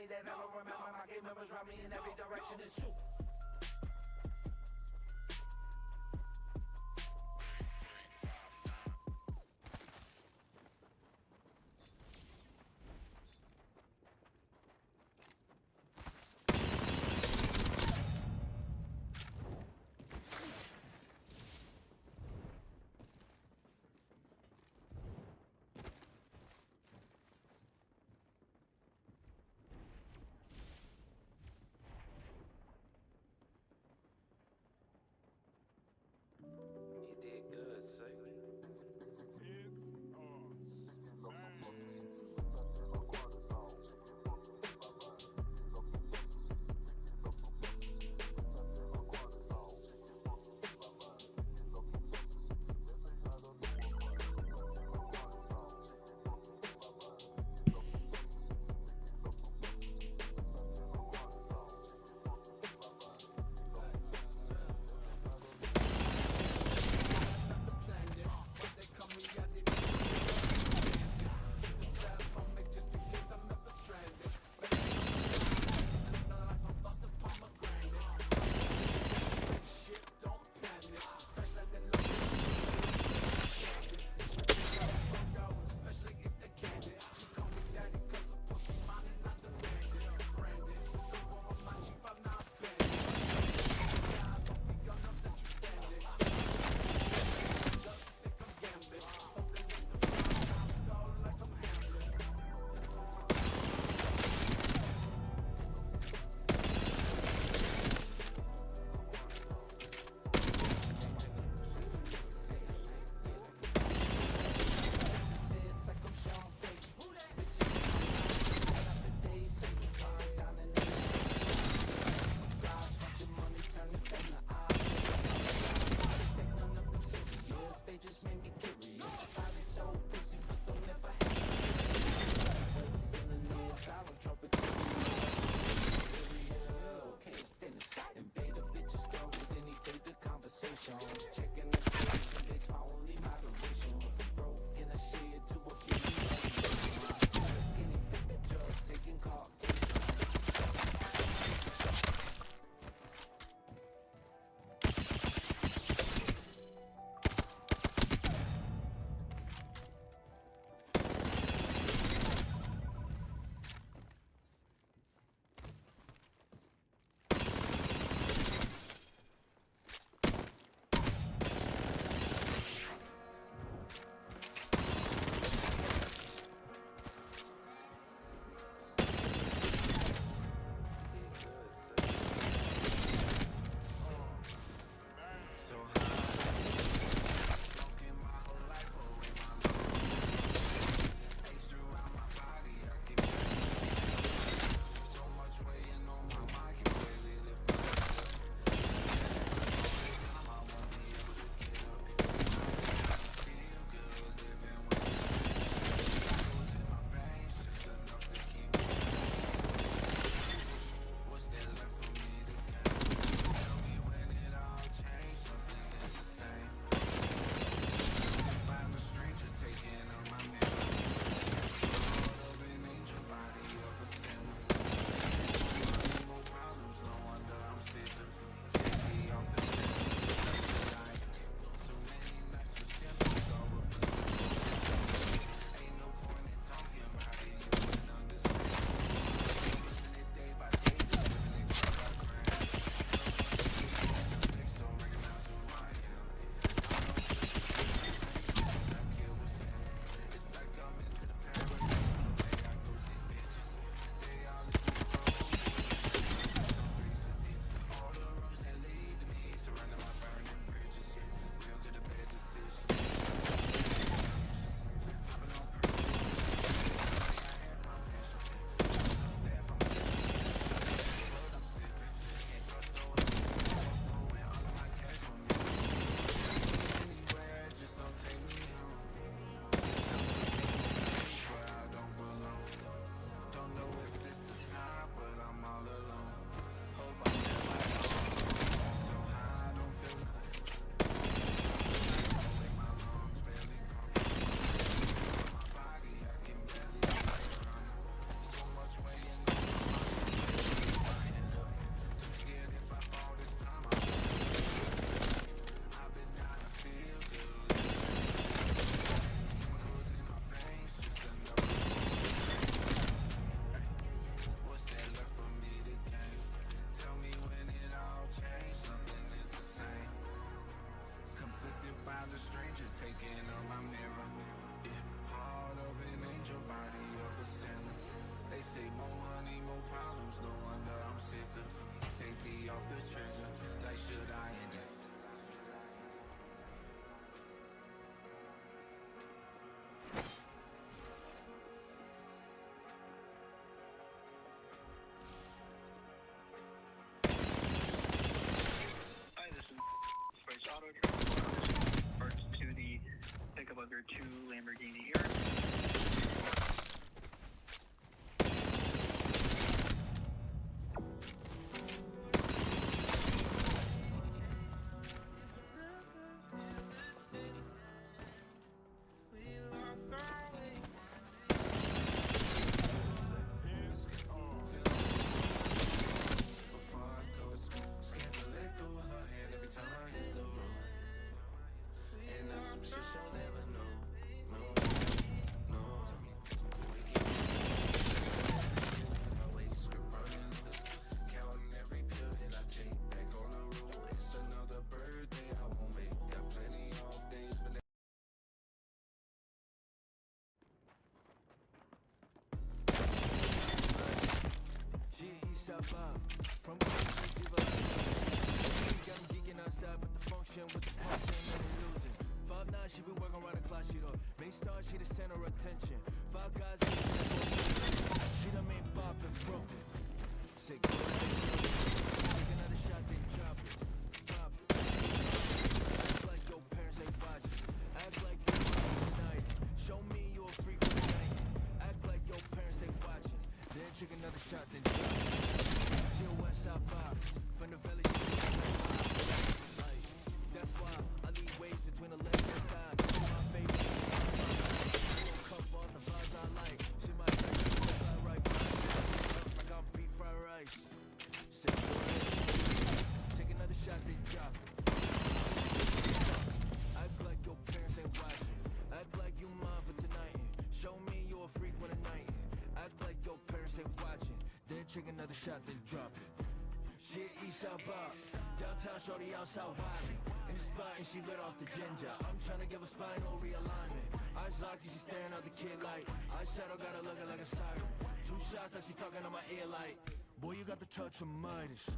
me that I don't remember. My game members run me in every direction. It's super. taking on my mirror. Yeah, heart of an angel, body of a sinner. They say more money, more problems, no wonder I'm sicker. Safety off the trigger, like should I end it? Hi, this is Spice Auto. Parts to the pickup of your 2 Lamborghini here. From I'm geeking outside, but the function with the function and illusion. 5'9", she be working around the clock, she the main star, she the center of attention. 5 guys in the she done made pop and broke it. Sick, take another shot, then drop it. Drop it. Act like your parents ain't watching. Act like you're tonight. Show me you a freak with the night. Act like your parents ain't watching. Then take another shot, then drop it. Westside pop, from the valley, like, that's why I leave waves between the legs and thighs. She my favorite, cup off the vibes I like. She my type, right, like I'm beef fried rice. Say, take another shot, then drop it. Act like your parents ain't watching. Act like you mine for tonight. Show me you a freak when the night. Act like your parents ain't watching. Then take another shot, then drop it. Shit, Eastside Bar, downtown shorty outside wildin'. In the spot and she lit off the ginger. I'm tryna give a spinal realignment. Eyes locked and she staring at the kid like eyeshadow got her looking like a siren. 2 shots as she talking on my ear like, boy, you got the touch of Midas.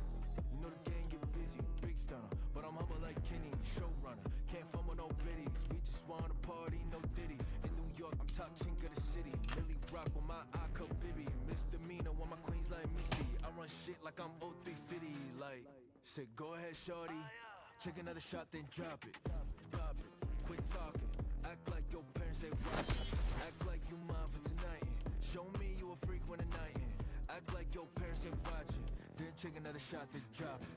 You know the gang get busy, big stunner, but I'm humble like Kenny, showrunner. Can't fumble no biddies, we just wanna party, no diddy. In New York, I'm top chink of the city. Millie rock with my eye cup bibby. Misdemeanor when my queens like Missy. I run shit like I'm 0350, like, say go ahead shorty. Take another shot, then drop it. Pop it, quit talking. Act like your parents ain't watching. Act like you mine for tonight. Show me you a freak when the night. Act like your parents ain't watching. Then take another shot, then drop it.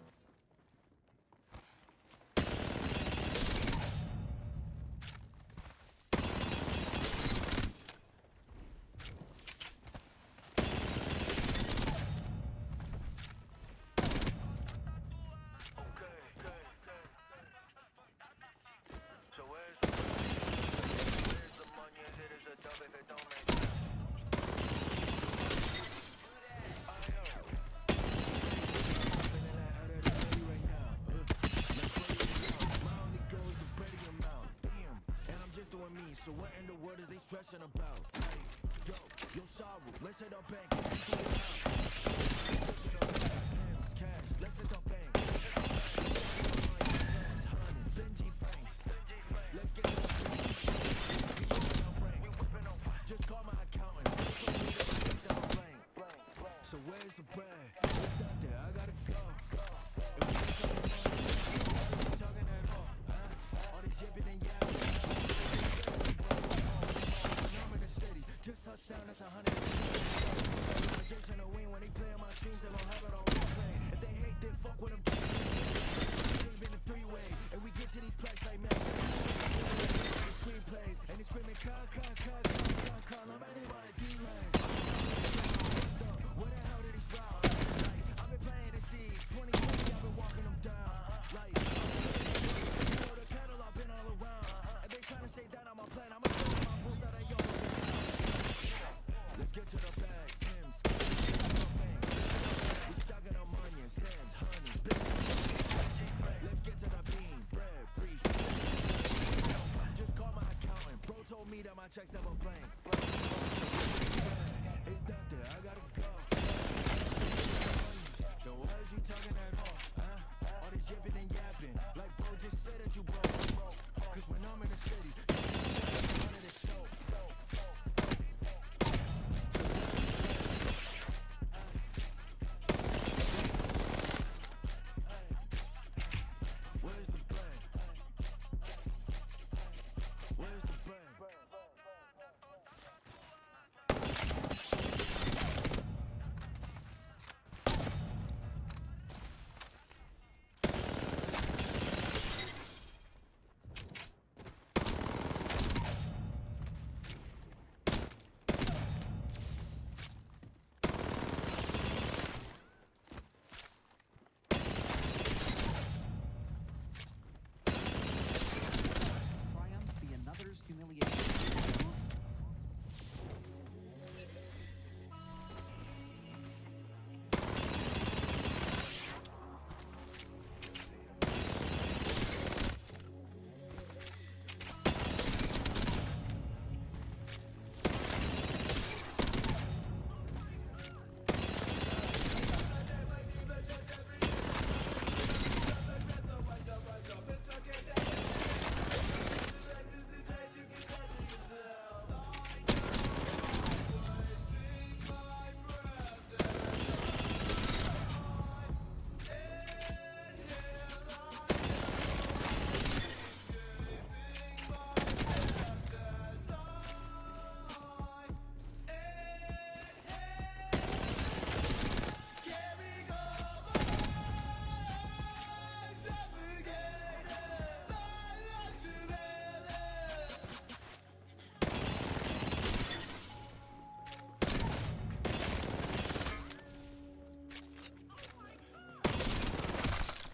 So what in the world is they stressing about? Like, yo, sorrow, let's hit our bank. M's, cash, let's hit our bank. Hundreds, Benji Franks. Let's get some streets. Just call my accountant. So where's the bread? It's out there, I gotta go. If we ain't talking at all, all these yipping and yapping. Just touchdown, that's 100. Jason a win when they play my streams, they gon' have it on replay. If they hate, then fuck with them. my checks never blank. It's done there, I gotta go. The words you talking at all, huh? All this yipping and yapping, like bro just said that you broke. Cause when I'm in the city, I'm running the show. Where's the bread? Where's the bread? Triumph be another's humiliation.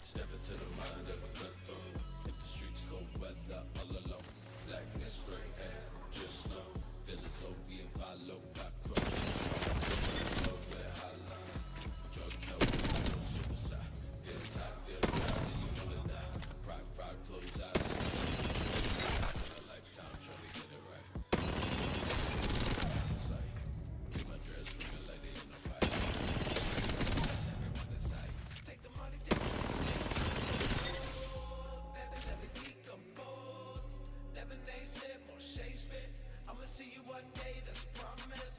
Step into the mind of a cutthroat. If the streets go weather all alone, blackness, gray hair, just know. Feelings OB and follow by cross. Nowhere highline. Drug no, no suicide. Feel tight, feel proud, and you wanna die. Pride, close eyes. In a lifetime trying to get it right. Psych. Keep my dress from a lady in a fight. Everyone in sight. Take the money, take the baby, let me decompose. Lemonade, more shades fit. I'ma see you one day, that's a promise.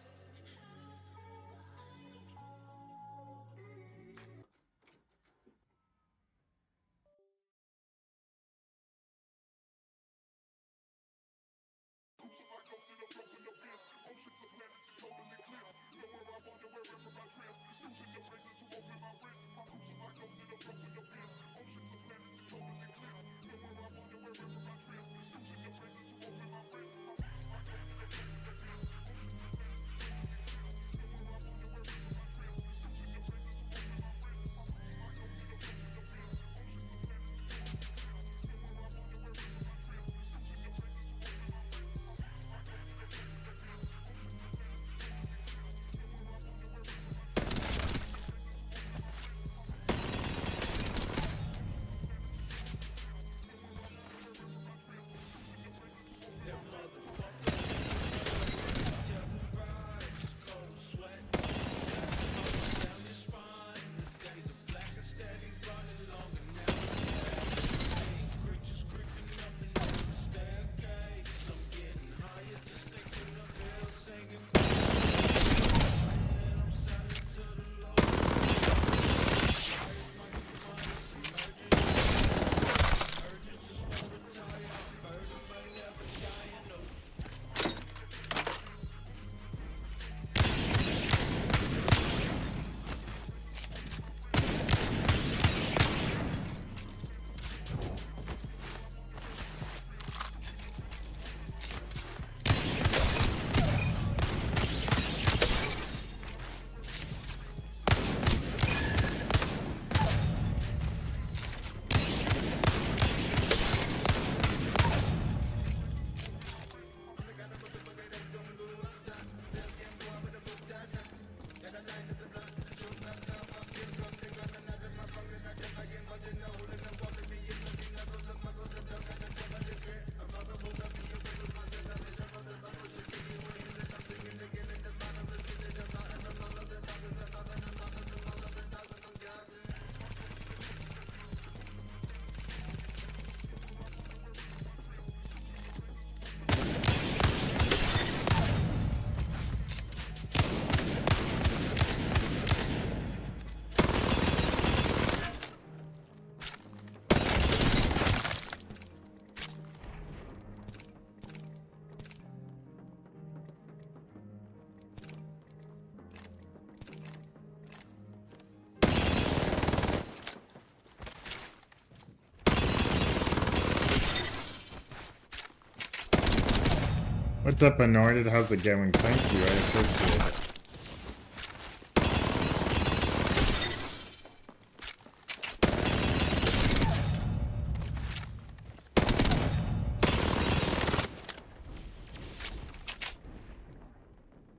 What's up, Anointed? How's it going? Thank you, I appreciate it.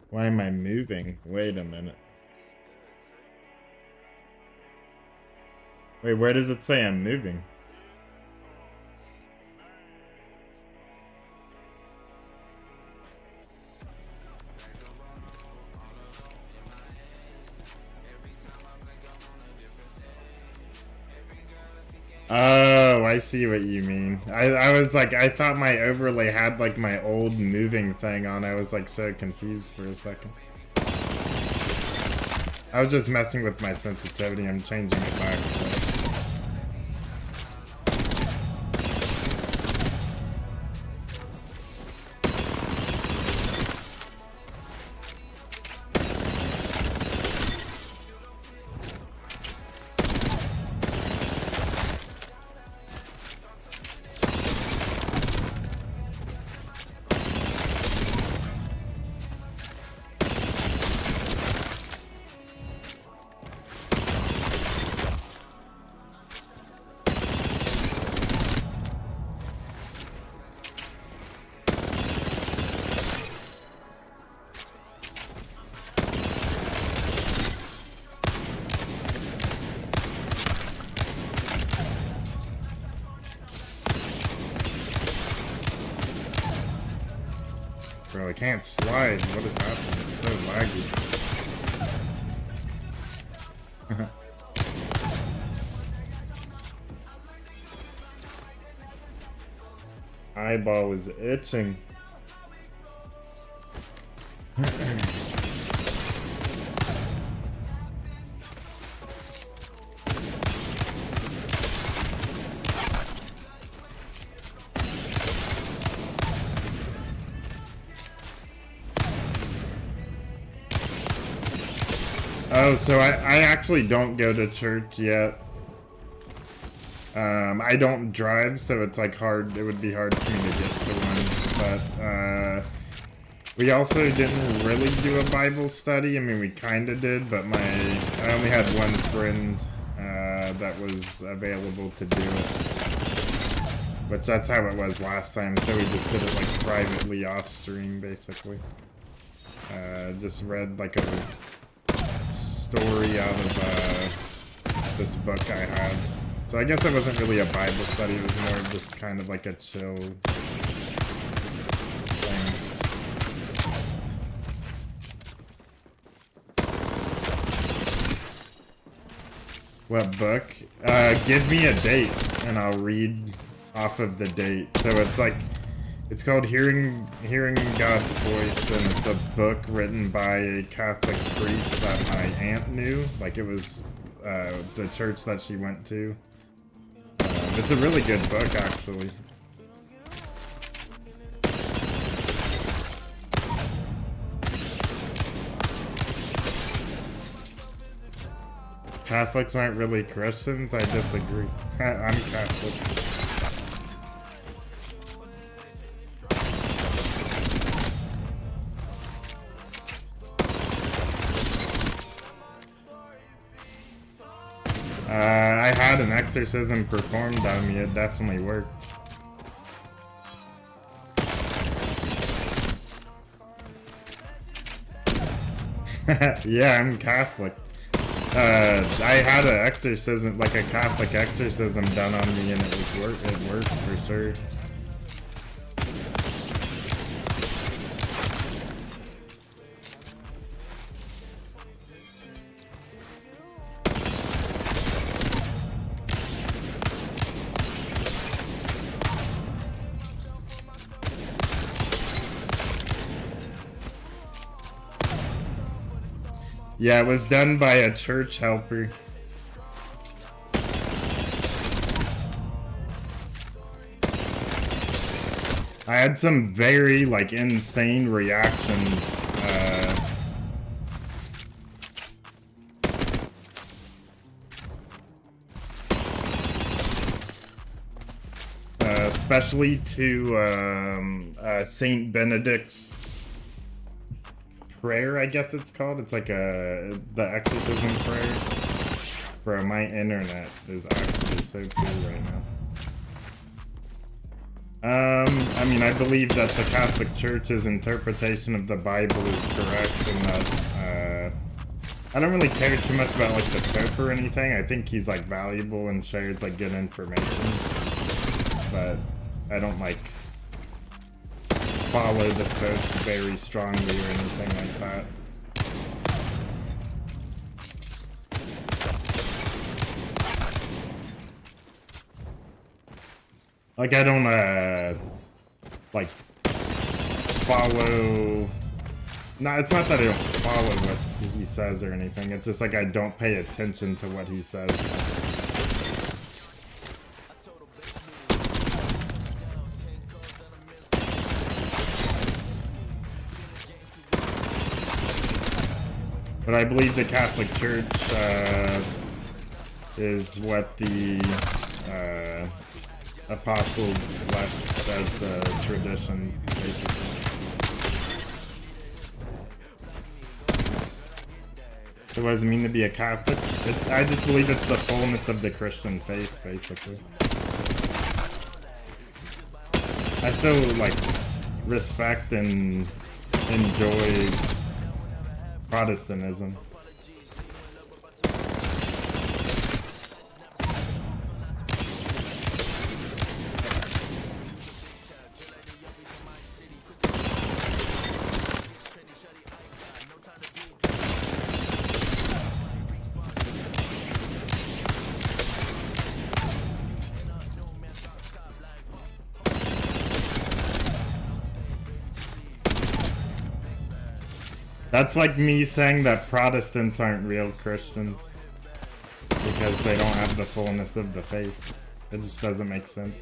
Why am I moving? Wait a minute. Wait, where does it say I'm moving? Oh, I see what you mean. I was like, I thought my overlay had like my old moving thing on. I was like so confused for a second. I was just messing with my sensitivity. I'm changing it back. Bro, I can't slide. What is happening? It's so laggy. Eyeball was itching. Oh, so I actually don't go to church yet. I don't drive, so it's like hard. It would be hard for me to get to one. But we also didn't really do a Bible study. I mean, we kind of did, but I only had one friend that was available to do it. Which that's how it was last time. So we just did it like privately off stream, basically. Just read like a story out of this book I had. So I guess it wasn't really a Bible study, it was more just kind of like a chill thing. What book? Give me a date and I'll read off of the date. So it's like, it's called Hearing God's Voice, and it's a book written by a Catholic priest that my aunt knew. Like it was the church that she went to. It's a really good book, actually. Catholics aren't really Christians? I disagree. I'm Catholic. I had an exorcism performed on me. It definitely worked. Yeah, I'm Catholic. I had an exorcism, like a Catholic exorcism done on me, and it worked for sure. Yeah, it was done by a church helper. I had some very, like, insane reactions. especially to Saint Benedict's prayer, I guess it's called. It's like the exorcism prayer. Bro, my internet is actually so cool right now. I mean, I believe that the Catholic Church's interpretation of the Bible is correct, and that I don't really care too much about like the Pope or anything. I think he's like valuable and shares like good information, but I don't like follow the Pope very strongly or anything like that. Like, I don't, like, follow... No, it's not that I don't follow what he says or anything. It's just, like, I don't pay attention to what he says. But I believe the Catholic Church, is what the, apostles left as the tradition, basically. So what does it mean to be a Catholic? I just believe it's the fullness of the Christian faith, basically. I still, like, respect and enjoy Protestantism. That's like me saying that Protestants aren't real Christians because they don't have the fullness of the faith. It just doesn't make sense.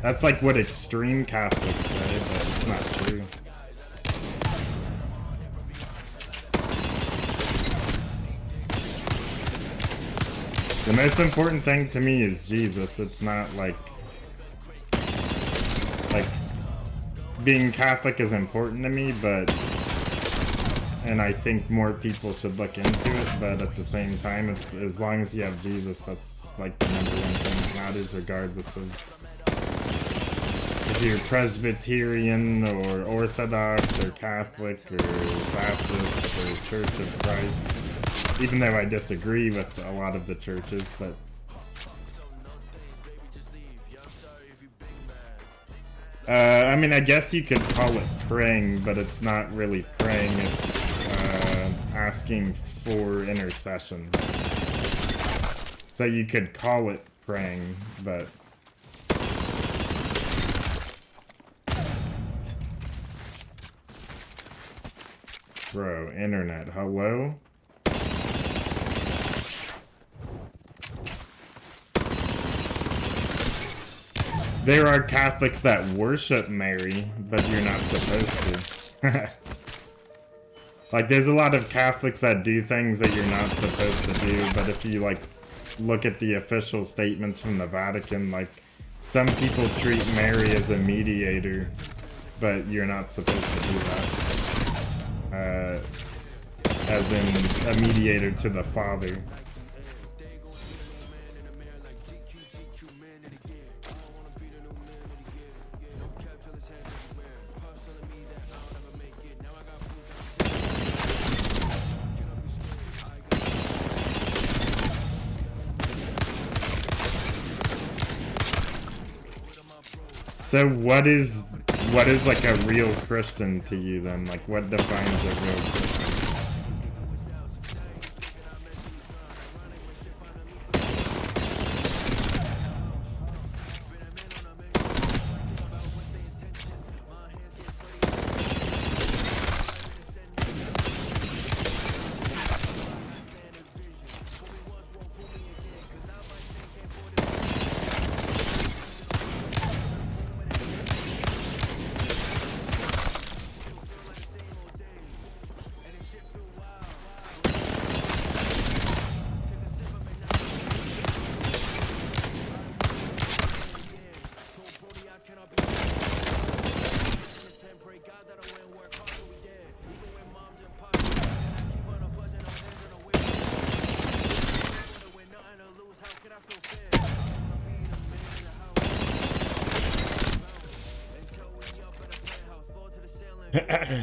That's like what extreme Catholics say, but it's not true. The most important thing to me is Jesus. It's not like being Catholic is important to me, and I think more people should look into it, but at the same time, it's, as long as you have Jesus, that's like the number one thing that matters, regardless of if you're Presbyterian or Orthodox or Catholic or Baptist or Church of Christ, even though I disagree with a lot of the churches, but I mean, I guess you could call it praying, but it's not really praying, it's asking for intercession. So you could call it praying, but... Bro, internet, hello? There are Catholics that worship Mary, but you're not supposed to. Like, there's a lot of Catholics that do things that you're not supposed to do, but if you, like, look at the official statements from the Vatican, like, some people treat Mary as a mediator, but you're not supposed to do that. As in, a mediator to the Father. So what is like a real Christian to you then? Like, what defines a real Christian?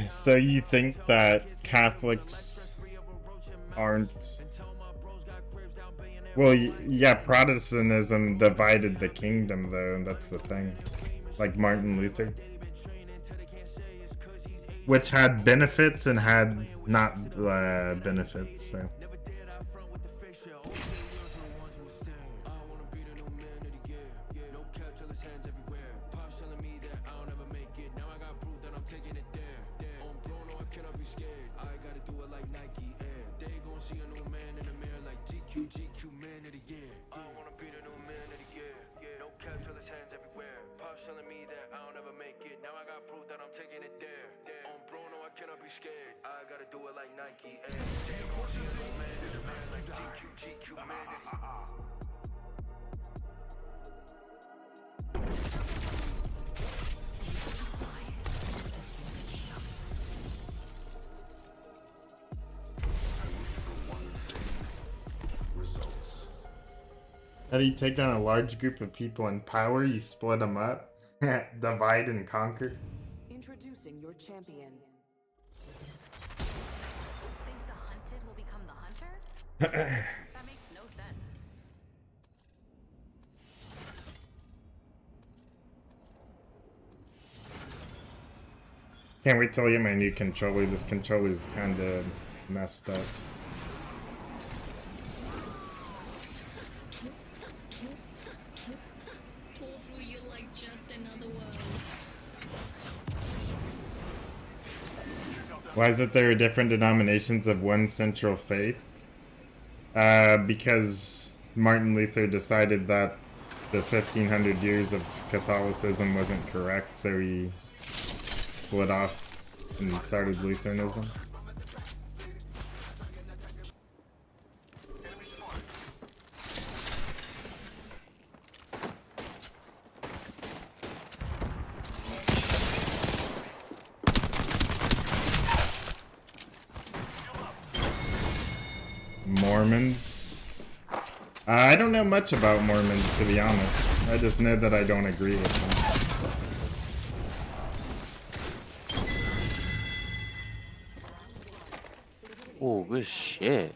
So you think that Catholics aren't... Well, yeah, Protestantism divided the kingdom, though, and that's the thing. Like Martin Luther. Which had benefits and had not benefits, so... How do you take down a large group of people in power? You split them up, divide and conquer. Introducing your champion. Think the hunted will become the hunter? That makes no sense. Can't wait till I get my new controller. This controller is kind of messed up. Why is it there are different denominations of one central faith? Because Martin Luther decided that the 1500 years of Catholicism wasn't correct, so he split off and started Lutheranism. Mormons. I don't know much about Mormons, to be honest. I just know that I don't agree with them. Oh, good shit.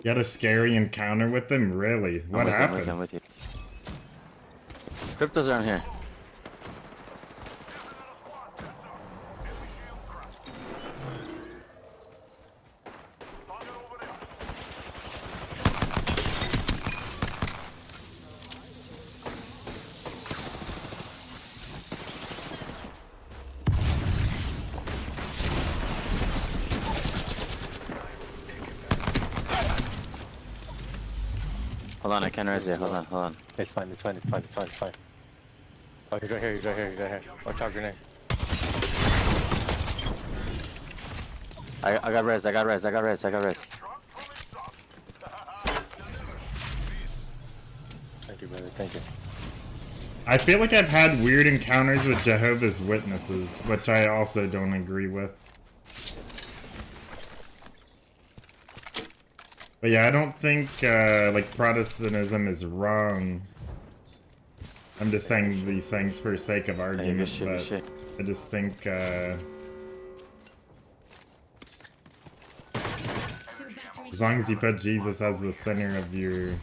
You had a scary encounter with them? Really? What happened? I'm with you. Cryptos aren't here. Hold on, I can't res it. Hold on. It's fine. Oh, he's right here. Watch out, grenade. I got res. Thank you, brother. Thank you. I feel like I've had weird encounters with Jehovah's Witnesses, which I also don't agree with. But yeah, I don't think, like, Protestantism is wrong. I'm just saying these things for sake of argument, but I just think, as long as you put Jesus as the center of your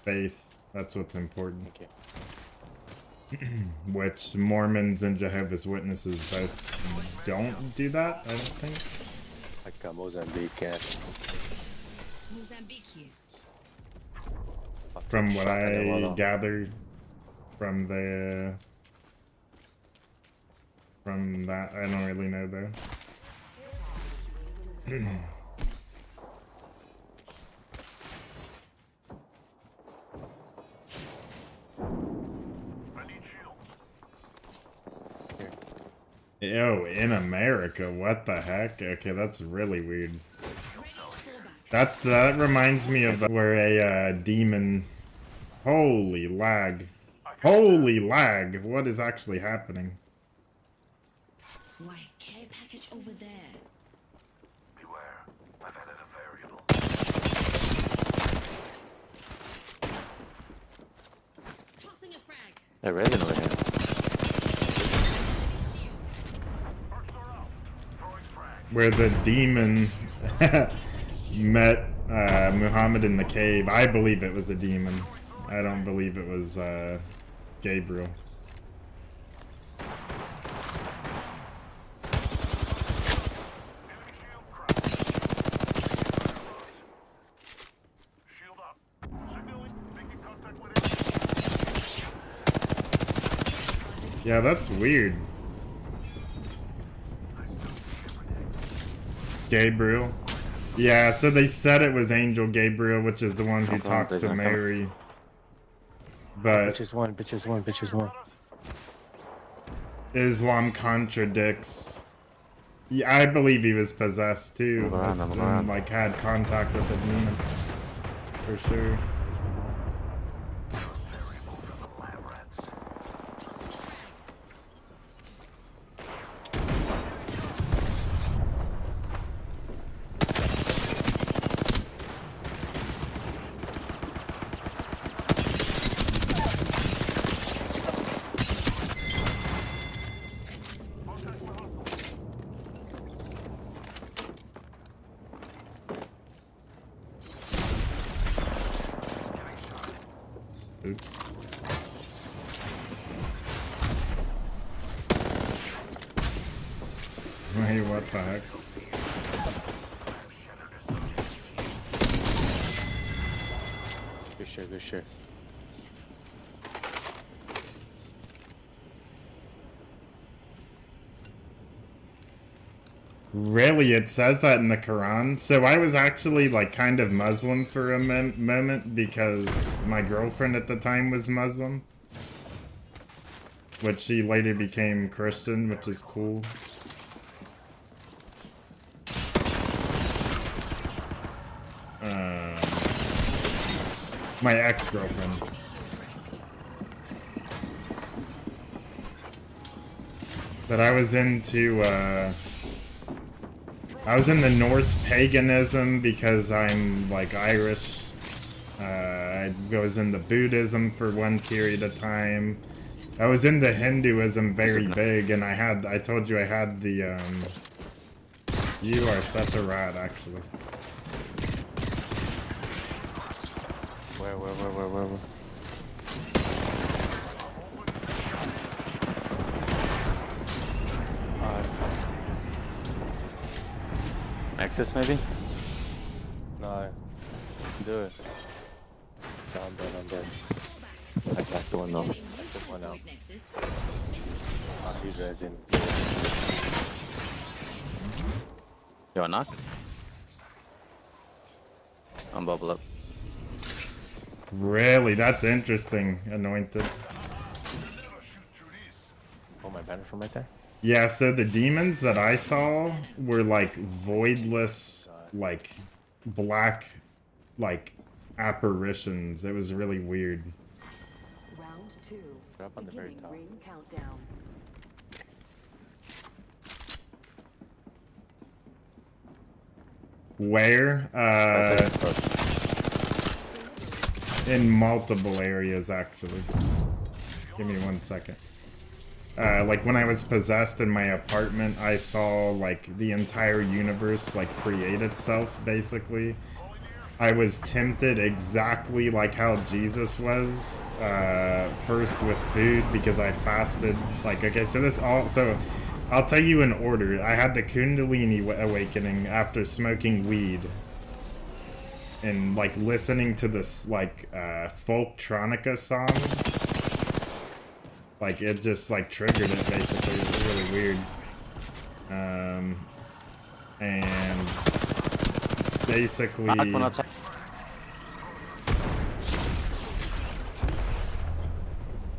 faith, that's what's important. Which Mormons and Jehovah's Witnesses both don't do that, I don't think. Like Mozambique, yeah. From what I gathered from that, I don't really know though. Yo, in America, what the heck? Okay, that's really weird. That reminds me of where a demon... Holy lag. Holy lag! What is actually happening? Wait, care package over there. Beware, I've added a variable. Hey, resin over here. Where the demon met Muhammad in the cave. I believe it was a demon. I don't believe it was Gabriel. Yeah, that's weird. Gabriel. Yeah, so they said it was Angel Gabriel, which is the one who talked to Mary. But Bitches one, bitches one, bitches one. Islam contradicts. Yeah, I believe he was possessed too. And, like, had contact with a demon. For sure. Oops. Hey, what the heck? Good shit, good shit. Really, it says that in the Quran. So I was actually like kind of Muslim for a moment because my girlfriend at the time was Muslim, which she later became Christian, which is cool. My ex-girlfriend. But I was into I was in the Norse paganism because I'm like Irish. I was in the Buddhism for one period of time. I was into Hinduism very big, and I told you I had the you are such a rat, actually. Where? Access maybe? No. Do it. No, I'm dead. I back the window. I took one out. He's resin. You want knock? I'm bubble up. Really? That's interesting, Anointed. Oh, my banner from right there? Yeah, so the demons that I saw were like voidless, like black, like apparitions. It was really weird. Round 2. They're up on the very Beginning top. ring countdown. Where? In multiple areas, actually. Give me 1 second. Like when I was possessed in my apartment, I saw like the entire universe like create itself, basically. I was tempted exactly like how Jesus was, first with food because I fasted. Like, okay, so I'll tell you in order. I had the Kundalini awakening after smoking weed and like listening to this like folktronica song. Like it just like triggered it basically. It was really weird. And basically I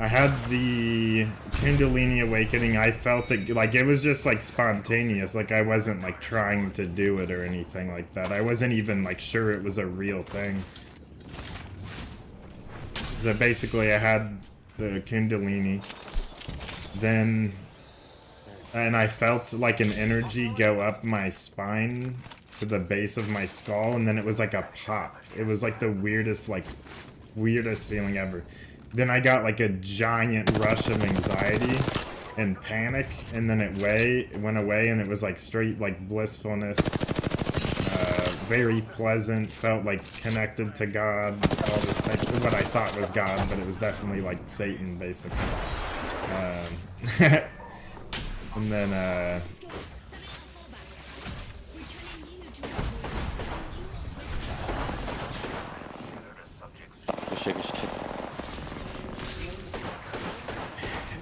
had the Kundalini awakening. I felt it like it was just like spontaneous. Like I wasn't like trying to do it or anything like that. I wasn't even like sure it was a real thing. So basically I had the Kundalini, then, and I felt like an energy go up my spine to the base of my skull, and then it was like a pop. It was like the weirdest feeling ever. then I got like a giant rush of anxiety and panic, and then it went away, and it was like straight like blissfulness, very pleasant, felt like connected to God, all this type of what I thought was God, but it was definitely like Satan, basically. And then, Let's go. Setting up a fallback. Returning you to Good shit, good shit.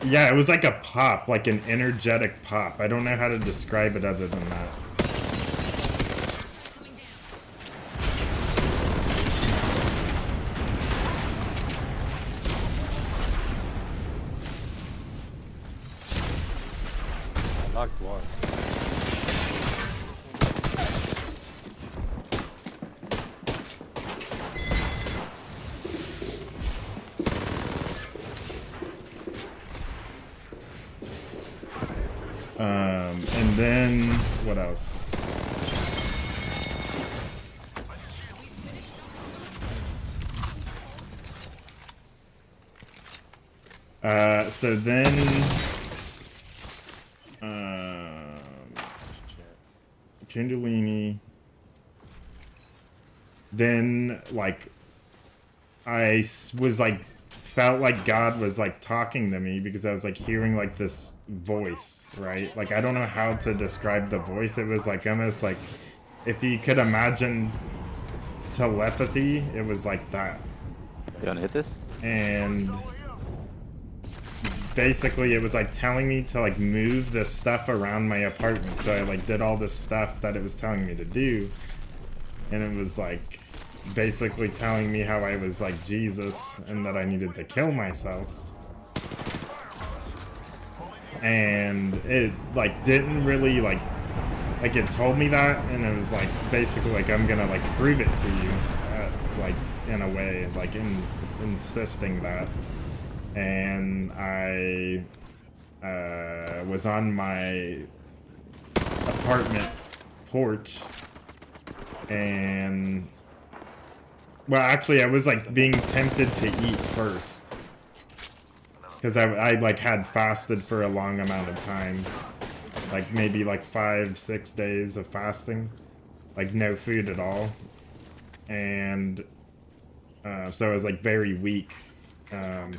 yeah, it was like a pop, like an energetic pop. I don't know how to describe it other than that. I knocked one. And then, what else? So then, Kundalini, then, like, was like, felt like God was like talking to me because I was like hearing like this voice, right? Like, I don't know how to describe the voice. It was like almost like if you could imagine telepathy, it was like that. You wanna hit this? And basically it was like telling me to like move the stuff around my apartment. So I like did all this stuff that it was telling me to do. And it was like basically telling me how I was like Jesus and that I needed to kill myself. And it like didn't really like it told me that, and it was like basically like I'm gonna like prove it to you, like in a way, like insisting that. And I was on my apartment porch, and well, actually, I was like being tempted to eat first, because I like had fasted for a long amount of time, like maybe like 5-6 days of fasting, like no food at all, and so I was like very weak, and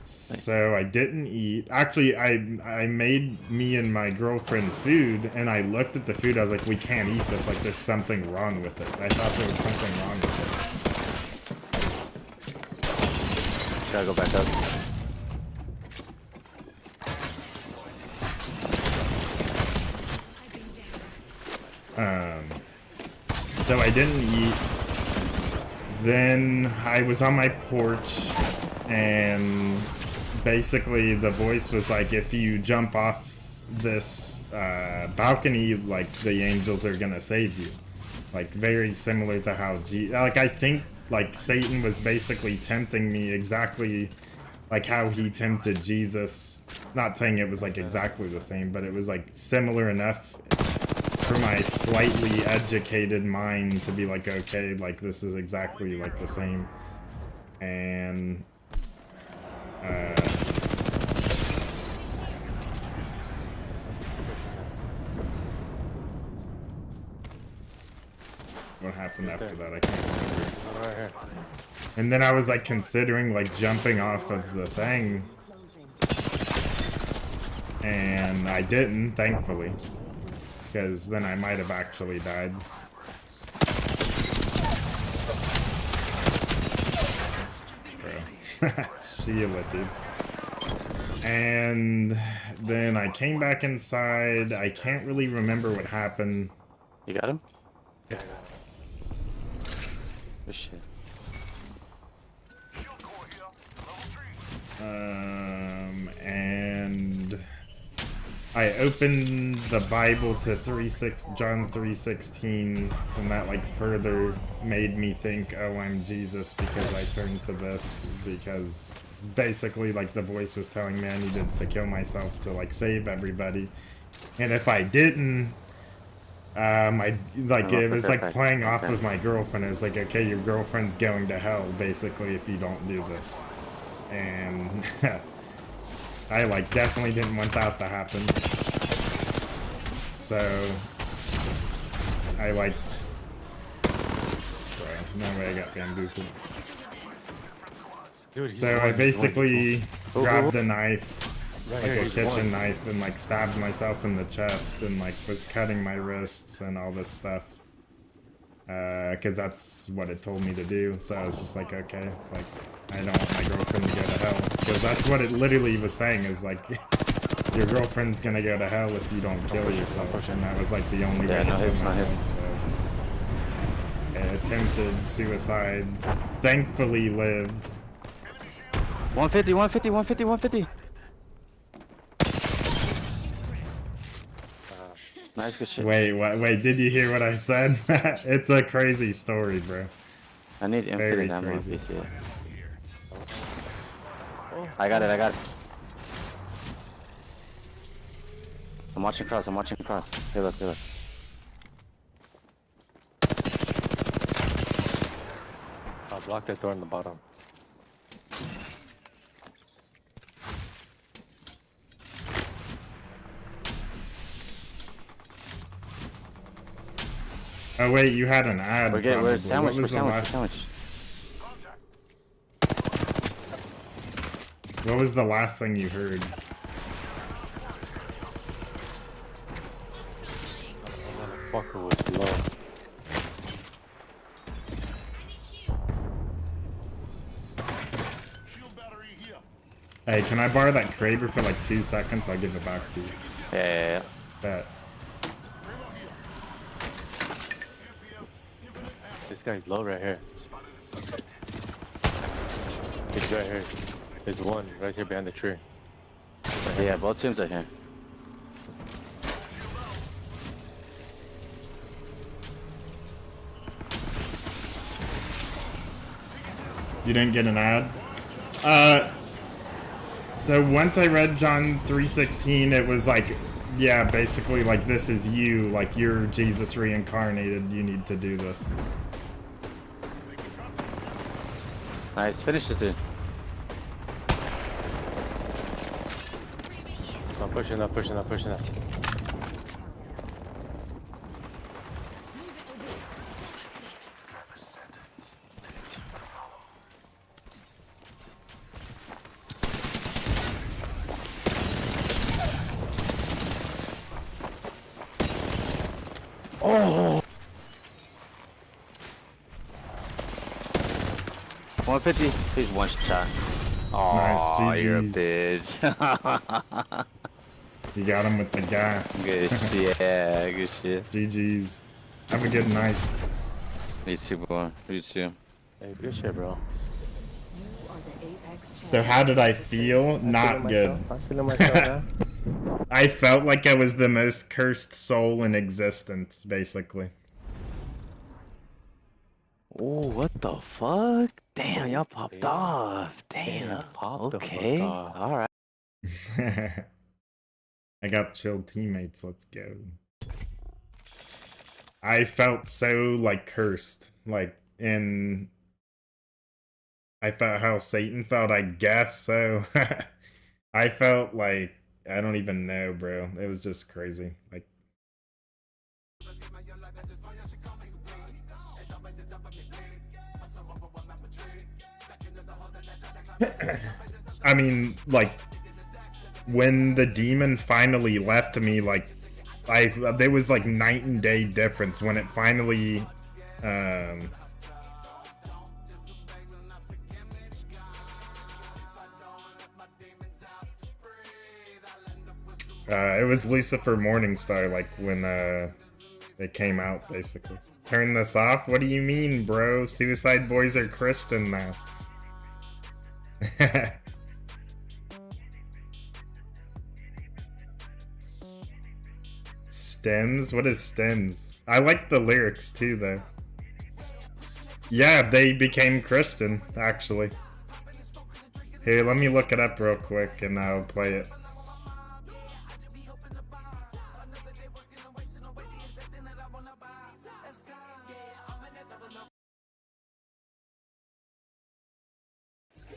so I didn't eat. Actually, I made me and my girlfriend food, and I looked at the food. I was like, we can't eat this. Like, there's something wrong with it. I thought there was something wrong with it. Gotta go back up. So I didn't eat. Then I was on my porch, and basically the voice was like, if you jump off this balcony, like the angels are gonna save you. Like very similar to how like I think like Satan was basically tempting me exactly like how he tempted Jesus. Not saying it was like exactly the same, but it was like similar enough for my slightly educated mind to be like, okay, like this is exactly like the same. And what happened after that, I can't remember. And then I was like considering like jumping off of the thing, and I didn't, thankfully, because then I might have actually died. Bro. Sheila, dude. And then I came back inside. I can't really remember what happened. You got him? Yeah. Good shit. And I opened the Bible to John 3:16, and that like further made me think, oh, I'm Jesus because I turned to this, because basically like the voice was telling me I needed to kill myself to like save everybody, and if I didn't, I like it was like Okay. playing off Okay. with my girlfriend. It was like, okay, your girlfriend's going to hell basically if you don't do this, and I like definitely didn't want that to happen. So I like, bro, no way I got bamboozled. Dude, he's So one, I he's basically Oh, grabbed a knife, Right like here, a he's kitchen one. knife, and like stabbed myself in the chest and like was cutting my wrists and all this stuff. Because that's what it told me to do. So I was just like, okay, like I don't want my girlfriend to go to hell. Because that's what it literally was saying is like, your girlfriend's gonna go to hell if you don't kill yourself. And that was like the only way Yeah, to no kill hits, no myself. hits. So I attempted suicide. Thankfully lived. 150, 150, 150, 150. Nice, good shit. Wait, what? Wait, did you hear what I said? It's a crazy story, bro. I need Very infinite ammo. crazy. PC. I got it, I got it. I'm watching cross, I'm watching cross. Hey, look, hey, look. I'll block that door in the bottom. Oh wait, you had an ad. We're getting, probably. we're sandwich, What we're was the sandwich, we're last? sandwich. What was the last thing you heard? Motherfucker was low. Hey, can I borrow that Kraber for like 2 seconds? I'll give it back to you. Yeah. Bet. This guy's low right here. He's right here. There's one right here behind the tree. Yeah, both teams are here. You didn't get an ad? So once I read John 3:16, it was like, yeah, basically like this is you, like you're Jesus reincarnated. You need to do this. Nice, finish this dude. I'm pushing up, pushing up, pushing up. Oh! 150. He's one shot. Oh, Nice, you're a GG's. bitch. You got him with the gas. Good shit. Yeah, good shit. GG's. Have a good night. Me too, boy. You too. Hey, good shit, bro. You are the Apex champion. So how did I feel? Not good. I'm feeling myself now. I felt like I was the most cursed soul in existence, basically. Oh, what the fuck? Damn, y'all popped off. Damn. Popped the fuck Okay. off. All right. I got chill teammates. Let's go. I felt so like cursed, like in. I felt how Satan felt. I guess so. I felt like I don't even know, bro. It was just crazy. Like. I mean, like, when the demon finally left me, like, there was like night and day difference when it finally, it was Lucifer Morningstar, like, when, it came out, basically. Turn this off? What do you mean, bro? Suicide Boys are Christian now. Stems? What is stems? I like the lyrics too, though. Yeah, they became Christian, actually. Here, let me look it up real quick and I'll play it.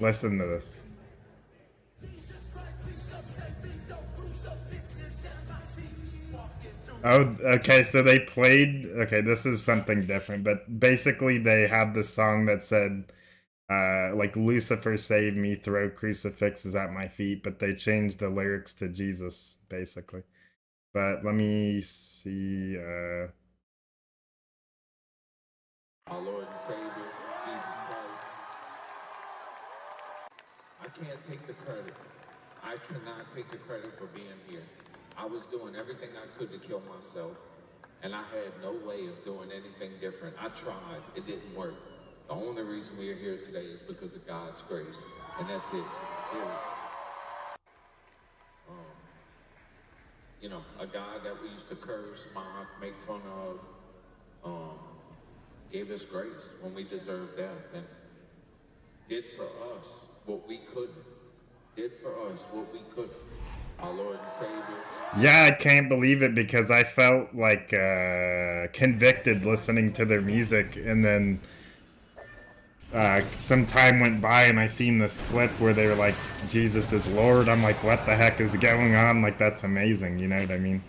Listen to this. Oh, okay, so they played, okay, this is something different, but basically they had this song that said, like, Lucifer save me, throw crucifixes at my feet, but they changed the lyrics to Jesus, basically. But let me see, Our Lord and Savior, Jesus Christ. I can't take the credit. I cannot take the credit for being here. I was doing everything I could to kill myself, and I had no way of doing anything different. I tried. It didn't work. The only reason we are here today is because of God's grace, and that's it. Period. You know, a God that we used to curse, mock, make fun of, gave us grace when we deserved death, and did for us what we couldn't. Did for us what we couldn't. Our Lord and Savior. Yeah, I can't believe it because I felt like convicted listening to their music, and then some time went by and I seen this clip where they were like, Jesus is Lord. I'm like, what the heck is going on? Like, that's amazing, you know what I mean?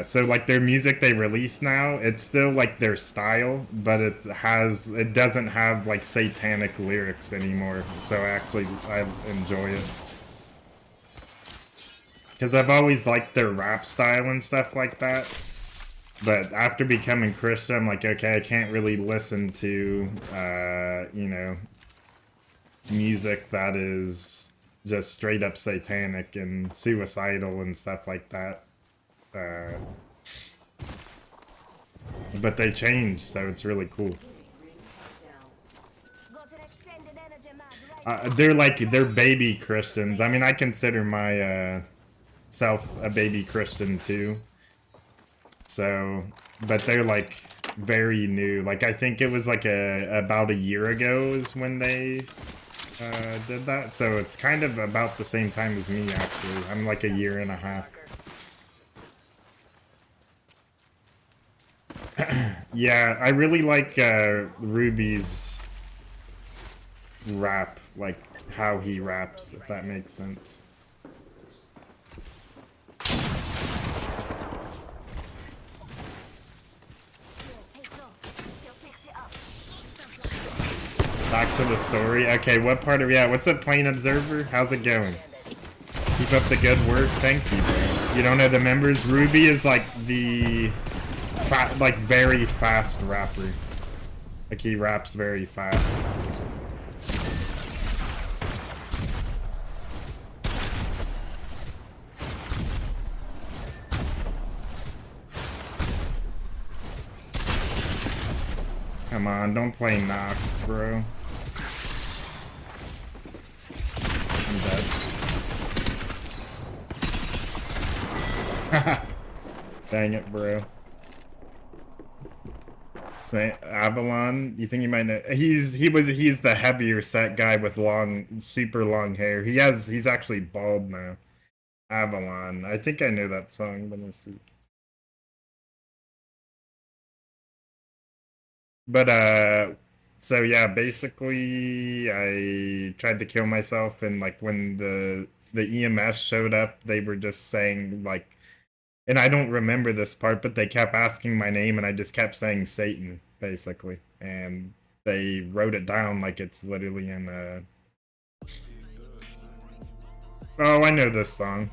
So like their music they release now, it's still like their style, but it doesn't have like satanic lyrics anymore. So actually I enjoy it. Because I've always liked their rap style and stuff like that. But after becoming Christian, I'm like, okay, I can't really listen to, you know, music that is just straight up satanic and suicidal and stuff like that. But they changed, so it's really cool. They're baby Christians. I mean, I consider my self a baby Christian too. So, but they're like very new. Like I think it was like about a year ago is when they did that. So it's kind of about the same time as me actually. I'm like a year and a half. Yeah, I really like Ruby's rap, like how he raps, if that makes sense. Back to the story. Okay, what part of, yeah, what's up, Plain Observer? How's it going? Keep up the good work. Thank you, bro. You don't know the members? Ruby is like the like very fast rapper. Like he raps very fast. Come on, don't play Nox, bro. I'm dead. Dang it, bro. Avalon, you think you might know? He's the heavier set guy with super long hair. He's actually bald now. Avalon. I think I know that song, but let's see. But so yeah, basically I tried to kill myself, and like when the EMS showed up, they were just saying like, and I don't remember this part, but they kept asking my name and I just kept saying Satan, basically. And they wrote it down like it's literally in oh, I know this song.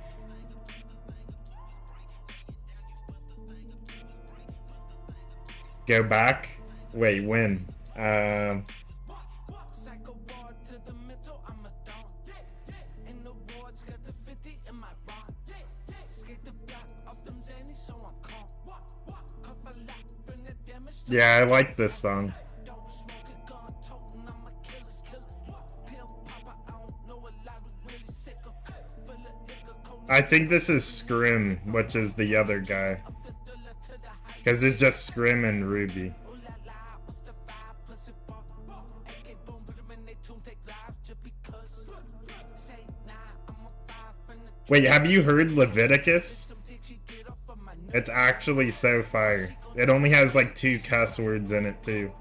Go back? Wait, when? Yeah, I like this song. I think this is Scrim, which is the other guy. Because it's just Scrim and Ruby. Wait, have you heard Leviticus? It's actually so fire. It only has like 2 cuss words in it too.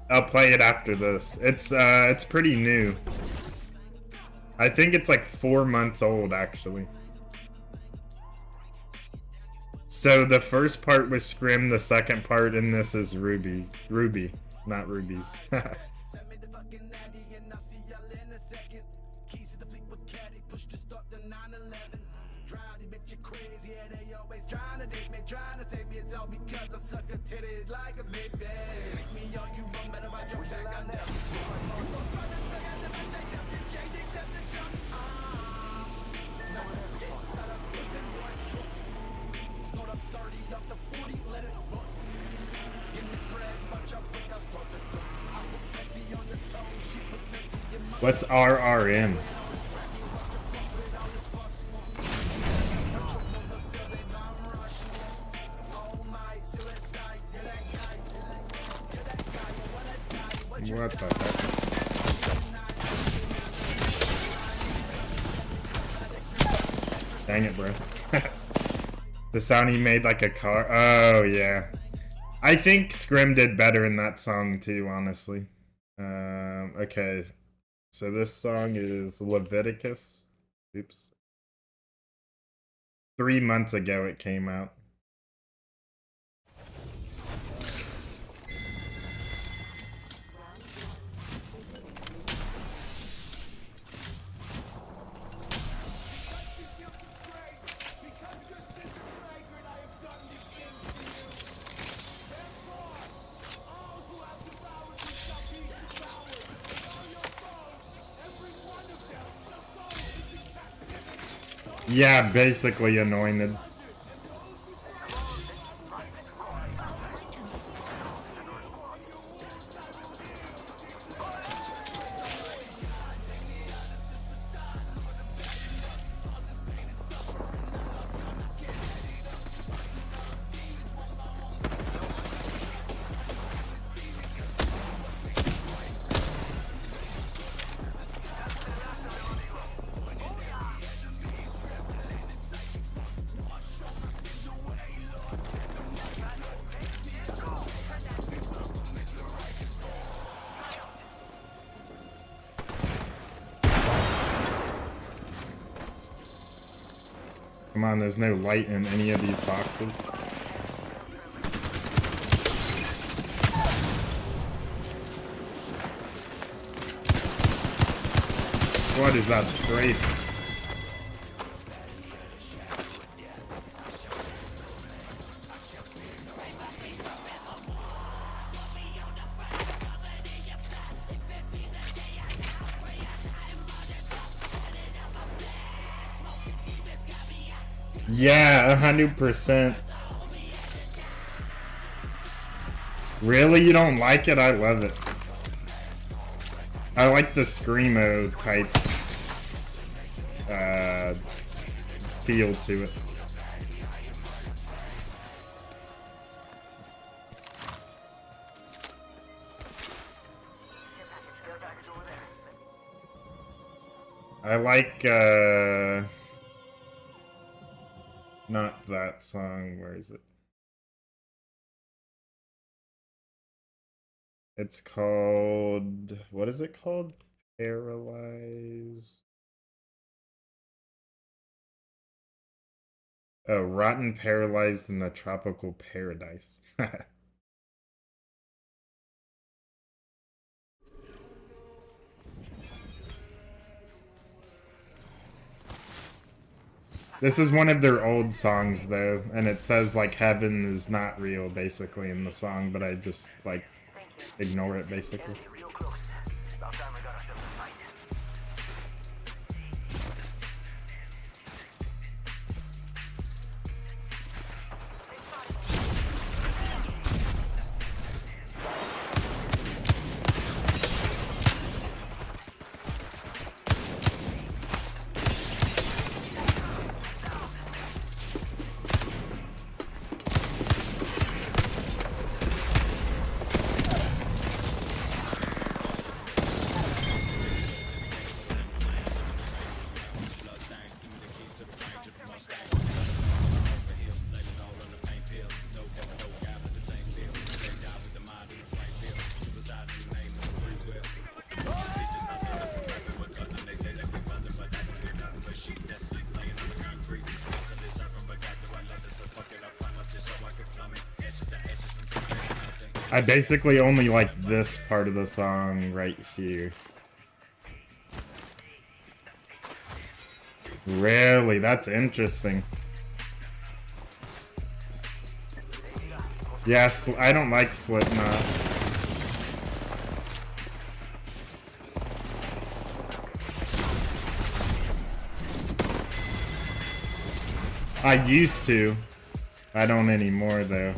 I'll play it after this. It's pretty new. I think it's like 4 months old, actually. So the first part was Scrim, the second part in this is Ruby, not Rubies. What's RRM? What the heck? Dang it, bro. The sound he made like a car. Oh, yeah. I think Scrim did better in that song too, honestly. Okay. So this song is Leviticus. Oops. 3 months ago it came out. Yeah, basically anointed. Come on, there's no light in any of these boxes. What is that strafe? Yeah, 100%. Really? You don't like it? I love it. I like the Screamo type feel to it. I like not that song. Where is it? It's called, what is it called? Paralyzed. Oh, Rotten Paralyzed in the Tropical Paradise. This is one of their old songs though, and it says like heaven is not real basically in the song, but I just like ignore it basically. I basically only like this part of the song right here. Really? That's interesting. Yes, I don't like Slipknot. I used to. I don't anymore though.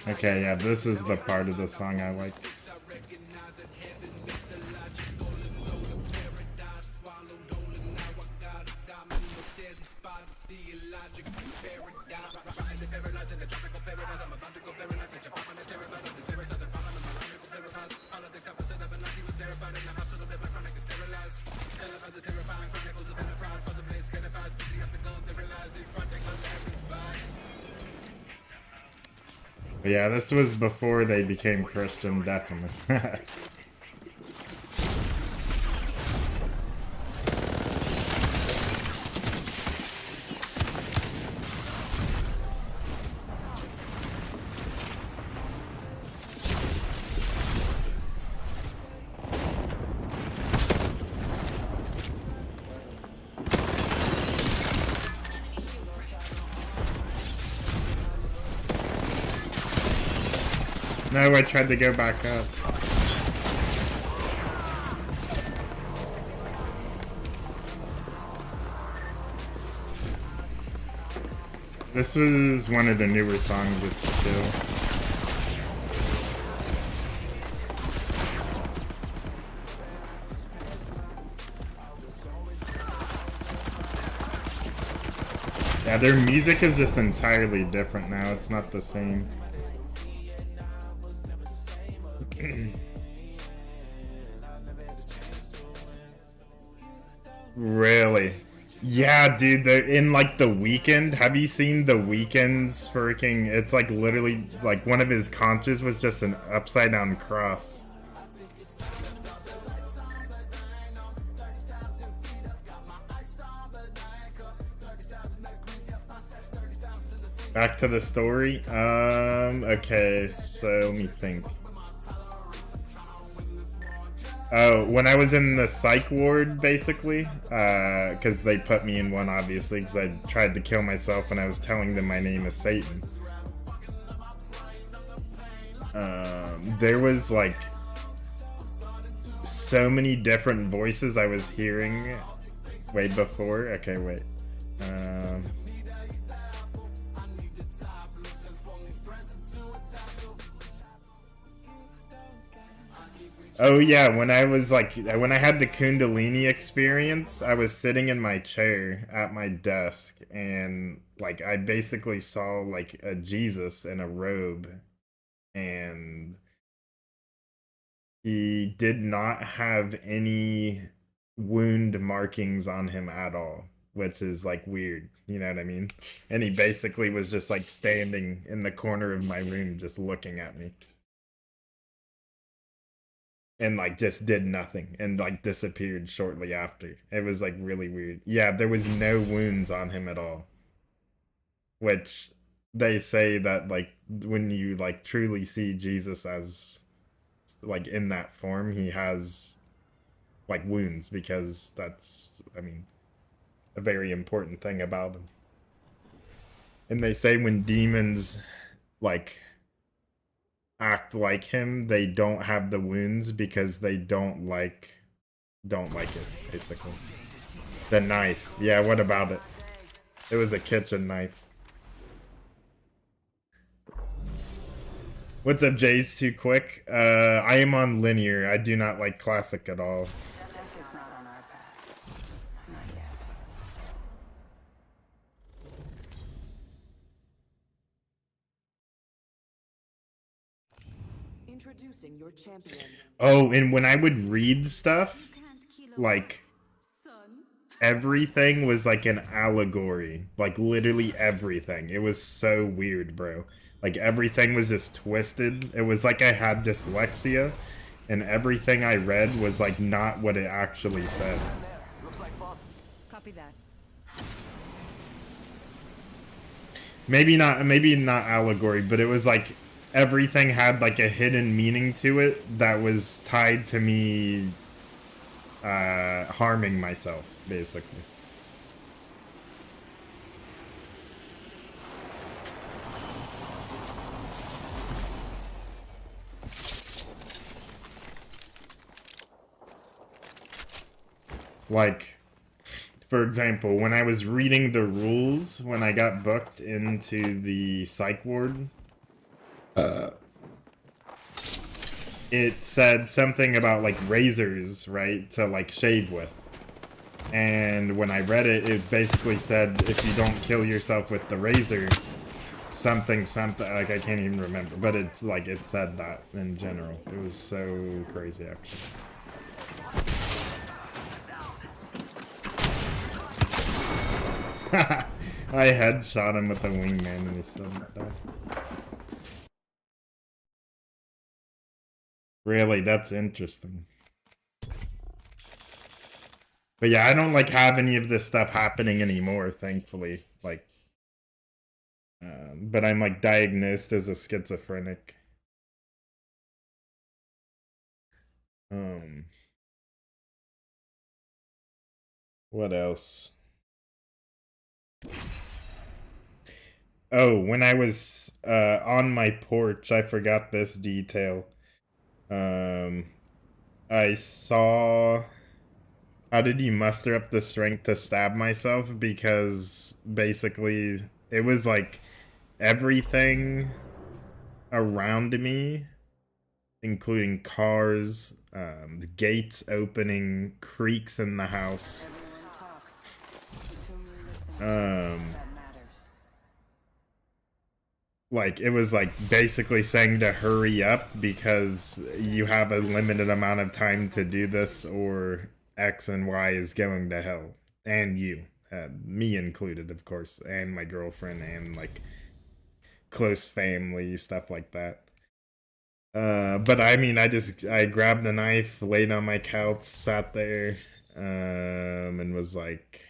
Okay, yeah, this is the part of the song I like. But yeah, this was before they became Christian, definitely. No, I tried to go back up. This was one of the newer songs, it's chill. Yeah, their music is just entirely different now, it's not the same. Really? Yeah, dude, they're in like The Weeknd. Have you seen The Weeknd's freaking... It's like literally, like one of his concerts was just an upside down cross. Back to the story. Okay, so let me think. Oh, when I was in the psych ward, basically, because they put me in one, obviously, because I tried to kill myself and I was telling them my name is Satan. There was, like, so many different voices I was hearing way before. Okay, wait. Oh yeah, when I was like, when I had the Kundalini experience, I was sitting in my chair at my desk and like I basically saw like a Jesus in a robe and he did not have any wound markings on him at all, which is like weird, you know what I mean? And he basically was just like standing in the corner of my room just looking at me. And like just did nothing and like disappeared shortly after. It was like really weird. Yeah, there was no wounds on him at all. Which they say that like when you like truly see Jesus as like in that form, he has like wounds because that's, I mean, a very important thing about him. And they say when demons like act like him, they don't have the wounds because they don't like it, basically. The knife. Yeah, what about it? It was a kitchen knife. What's up, Jay's too quick? I am on linear. I do not like classic at all. Introducing your champion. Oh, and when I would read stuff, like everything was like an allegory. Like literally everything. It was so weird, bro. Like everything was just twisted. It was like I had dyslexia and everything I read was like not what it actually said. Copy that. Maybe not allegory, but it was like everything had like a hidden meaning to it that was tied to me harming myself, basically. Like, for example, when I was reading the rules, when I got booked into the psych ward, it said something about like razors, right, to like shave with. And when I read it, it basically said if you don't kill yourself with the razor, something, like I can't even remember, but it's like it said that in general. It was so crazy, actually. I headshot him with the wingman and he still didn't die. Really, that's interesting. But yeah, I don't like have any of this stuff happening anymore, thankfully. Like, but I'm like diagnosed as a schizophrenic. What else? Oh, when I was on my porch, I forgot this detail. I saw... How did you muster up the strength to stab myself? Because basically, it was like everything around me, including cars, the gates opening, creaks in the house. Like, it was like basically saying to hurry up because you have a limited amount of time to do this or X and Y is going to hell. And you. Me included, of course. And my girlfriend and like close family, stuff like that. But I mean, I grabbed a knife, laid on my couch, sat there, and was like,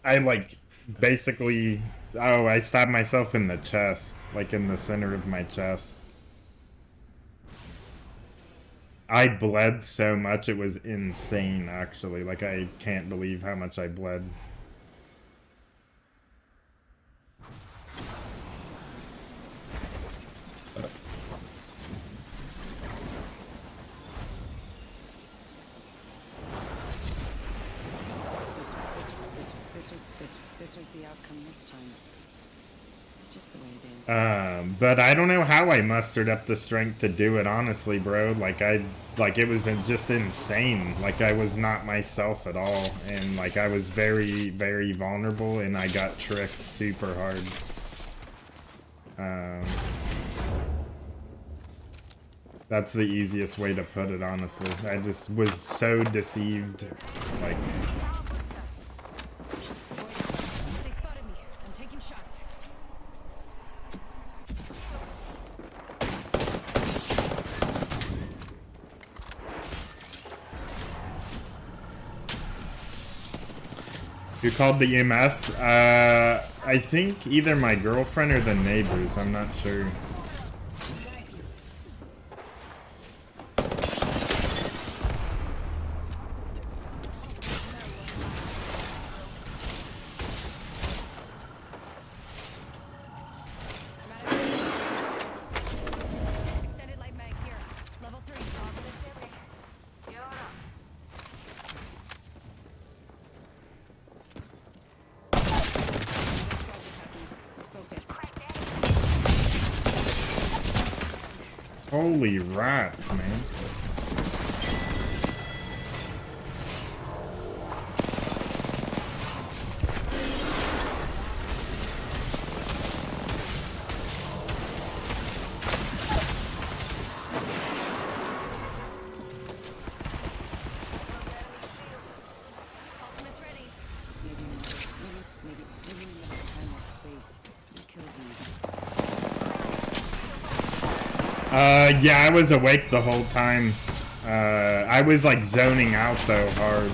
I like basically, I stabbed myself in the chest, like in the center of my chest. I bled so much, it was insane, actually. Like, I can't believe how much I bled. This was the outcome this time. It's just the way it is. But I don't know how I mustered up the strength to do it, honestly, bro. Like, it was just insane. Like, I was not myself at all. And, like, I was very, very vulnerable, and I got tricked super hard. That's the easiest way to put it, honestly. I just was so deceived. Like... They spotted me. I'm taking shots. You called the EMS? I think either my girlfriend or the neighbors. I'm not sure. Extended light mag here. Level 3. Top of the shipping. Holy rats, man. Yeah, I was awake the whole time. I was like zoning out though hard.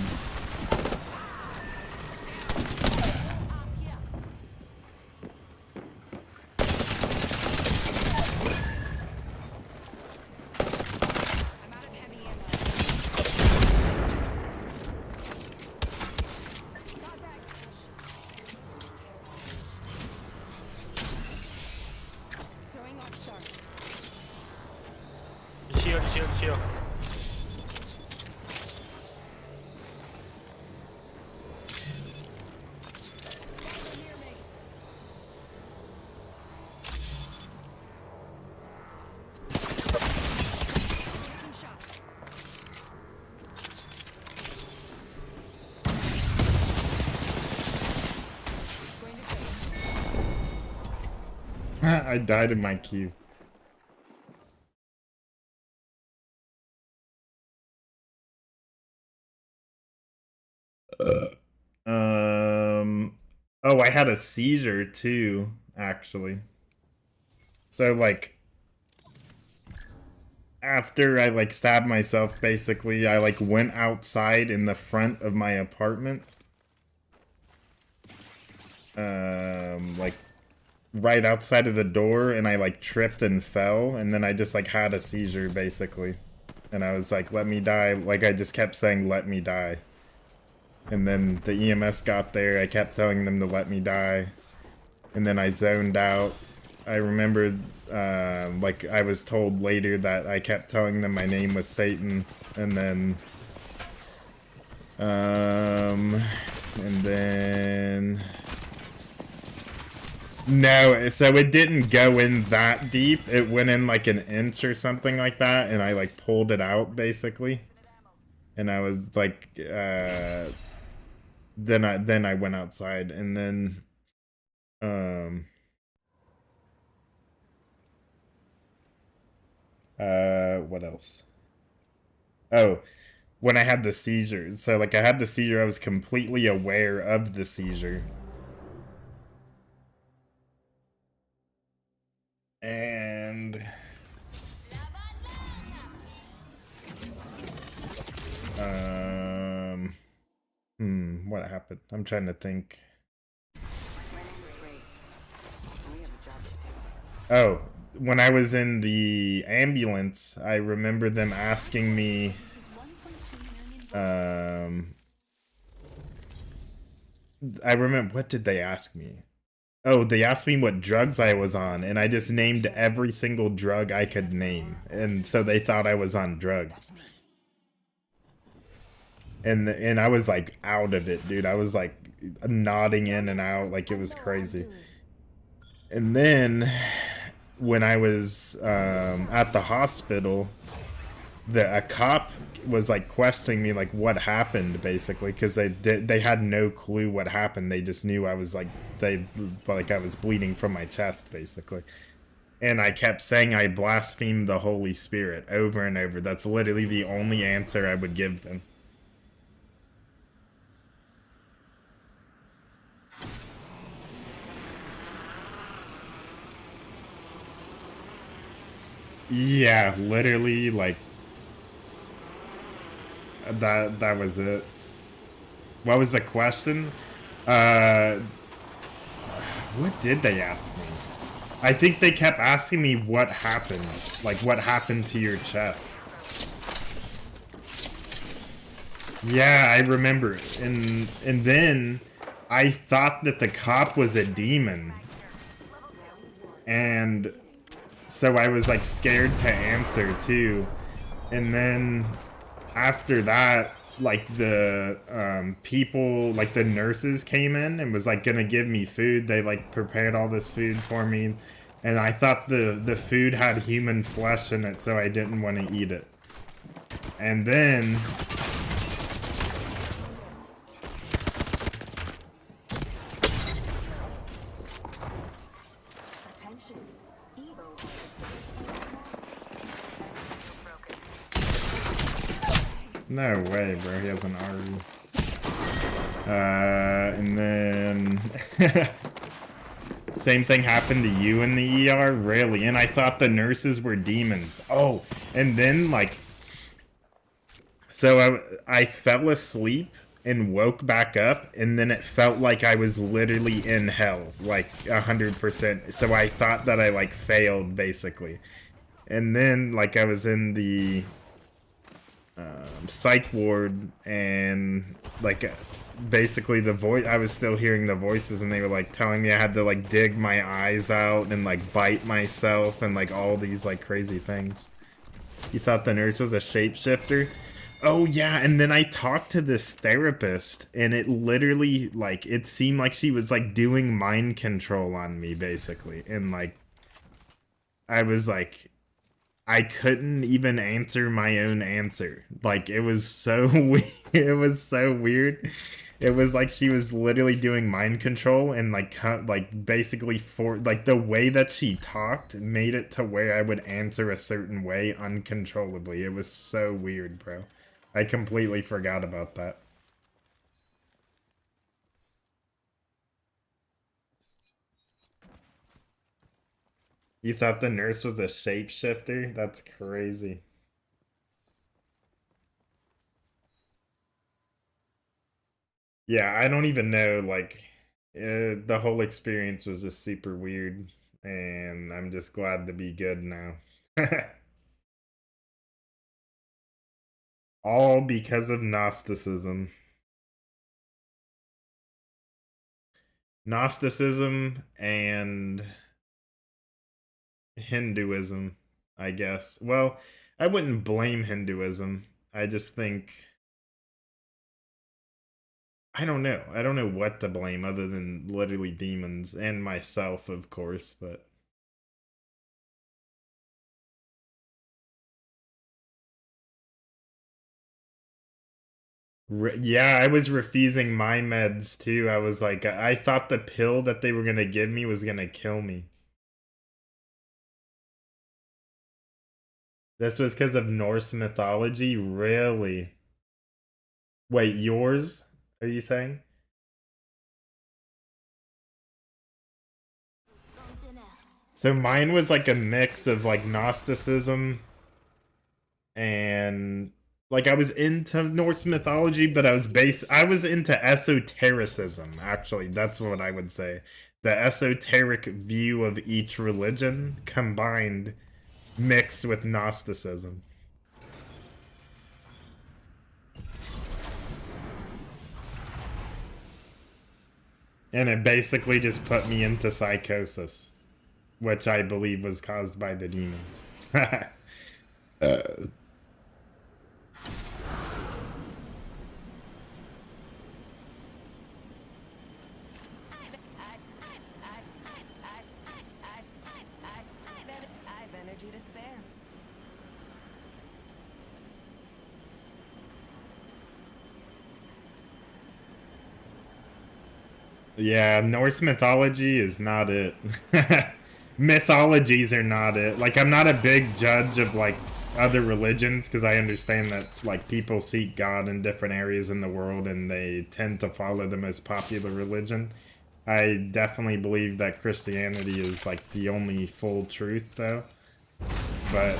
Shield. I died in my queue. Oh, I had a seizure too, actually. So like after I like stabbed myself, basically, I like went outside in the front of my apartment. Like right outside of the door, and I like tripped and fell, and then I just like had a seizure basically. And I was like, let me die. Like I just kept saying, let me die. And then the EMS got there, I kept telling them to let me die. And then I zoned out. I remembered, like, I was told later that I kept telling them my name was Satan. And then, no, so it didn't go in that deep. It went in like an inch or something like that, and I like pulled it out basically. And I was like, then I went outside, and then what else? Oh, when I had the seizure. So like I had the seizure, I was completely aware of the seizure. And what happened? I'm trying to think. Oh, when I was in the ambulance, I remember them asking me, I remember, what did they ask me? Oh, they asked me what drugs I was on, and I just named every single drug I could name, and so they thought I was on drugs. And I was like out of it, dude. I was like nodding in and out, like it was crazy. And then when I was at the hospital, a cop was like questioning me, like what happened, basically, because they had no clue what happened. They just knew I was like I was bleeding from my chest, basically. And I kept saying I blasphemed the Holy Spirit over and over. That's literally the only answer I would give them. Yeah, literally, like that was it. What was the question? What did they ask me? I think they kept asking me what happened. Like, what happened to your chest? Yeah, I remember. And then I thought that the cop was a demon. And so I was like scared to answer too. And then after that, like the people, like the nurses came in and was like gonna give me food. They like prepared all this food for me, and I thought the food had human flesh in it, so I didn't want to eat it. And then no way, bro. He has an RE. And then Same thing happened to you in the ER? Really? And I thought the nurses were demons. Oh, and then, like... So I fell asleep and woke back up, and then it felt like I was literally in hell, like 100%. So I thought that I, like, failed, basically. And then, like, I was in the psych ward, and, like... basically I was still hearing the voices, and they were like telling me I had to like dig my eyes out and like bite myself and like all these like crazy things. You thought the nurse was a shapeshifter? Oh yeah, and then I talked to this therapist, and it literally like it seemed like she was like doing mind control on me basically, and like I was like I couldn't even answer my own answer. Like it was so it was so weird. It was like she was literally doing mind control, and like basically for like the way that she talked made it to where I would answer a certain way uncontrollably. It was so weird, bro. I completely forgot about that. You thought the nurse was a shapeshifter? That's crazy. Yeah, I don't even know, like, the whole experience was just super weird, and I'm just glad to be good now. All because of Gnosticism. Gnosticism and Hinduism, I guess. Well, I wouldn't blame Hinduism. I just think... I don't know. I don't know what to blame other than literally demons and myself, of course, but... Yeah, I was refusing my meds too. I was like, I thought the pill that they were gonna give me was gonna kill me. This was because of Norse mythology? Really? Wait, yours? Are you saying? So mine was like a mix of like Gnosticism and like I was into Norse mythology, but I was into esotericism, actually. That's what I would say. The esoteric view of each religion combined, mixed with Gnosticism. And it basically just put me into psychosis, which I believe was caused by the demons. Yeah, Norse mythology is not it. Mythologies are not it. Like, I'm not a big judge of, like, other religions, because I understand that, like, people seek God in different areas in the world, and they tend to follow the most popular religion. I definitely believe that Christianity is, like, the only full truth, though. But,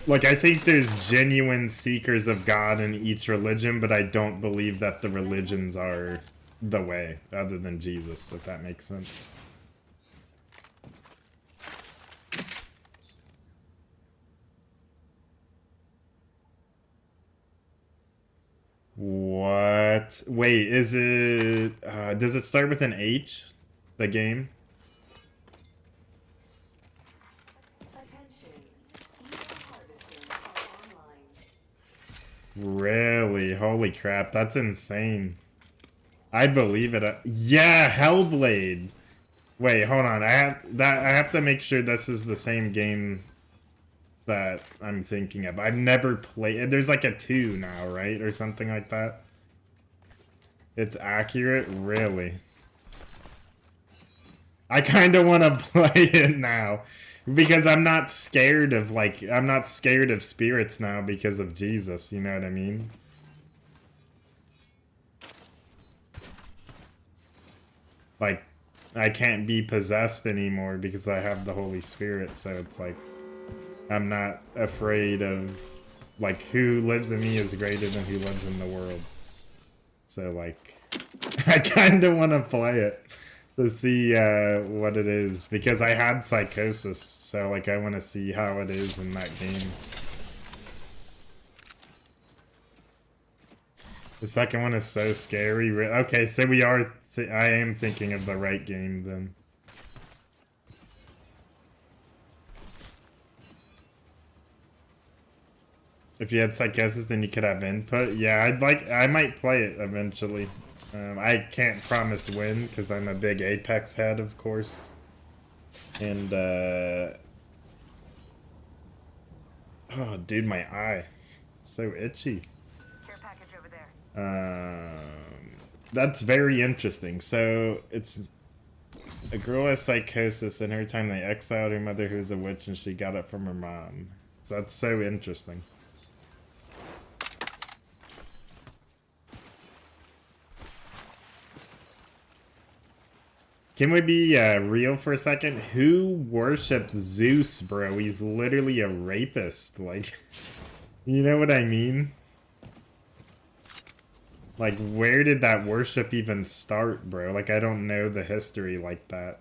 like, I think there's genuine seekers of God in each religion, but I don't believe that the religions are the way, other than Jesus, if that makes sense. What? Wait, is it... does it start with an H? The game? Really? Holy crap, that's insane. I believe it. Yeah, Hellblade. Wait, hold on. I have to make sure this is the same game that I'm thinking of. I've never played. There's like a 2 now, right? Or something like that. It's accurate? Really? I kind of want to play it now. Because I'm not scared of, like, I'm not scared of spirits now because of Jesus, you know what I mean? like I can't be possessed anymore because I have the Holy Spirit, so it's like I'm not afraid of like who lives in me is greater than who lives in the world. So like I kind of want to play it to see what it is because I had Psychosis, so like I want to see how it is in that game. The second one is so scary. Okay, so we are. I am thinking of the right game then. If you had Psychosis, then you could have input. Yeah, I might play it eventually. I can't promise when because I'm a big Apex head, of course. And oh, dude, my eye, it's so itchy. Care package over there. That's very interesting. So it's a girl has Psychosis. In her time, they exiled her mother, who was a witch, and she got it from her mom. So that's so interesting. Can we be real for a second? Who worships Zeus, bro? He's literally a rapist. Like, you know what I mean? Like, where did that worship even start, bro? Like, I don't know the history like that.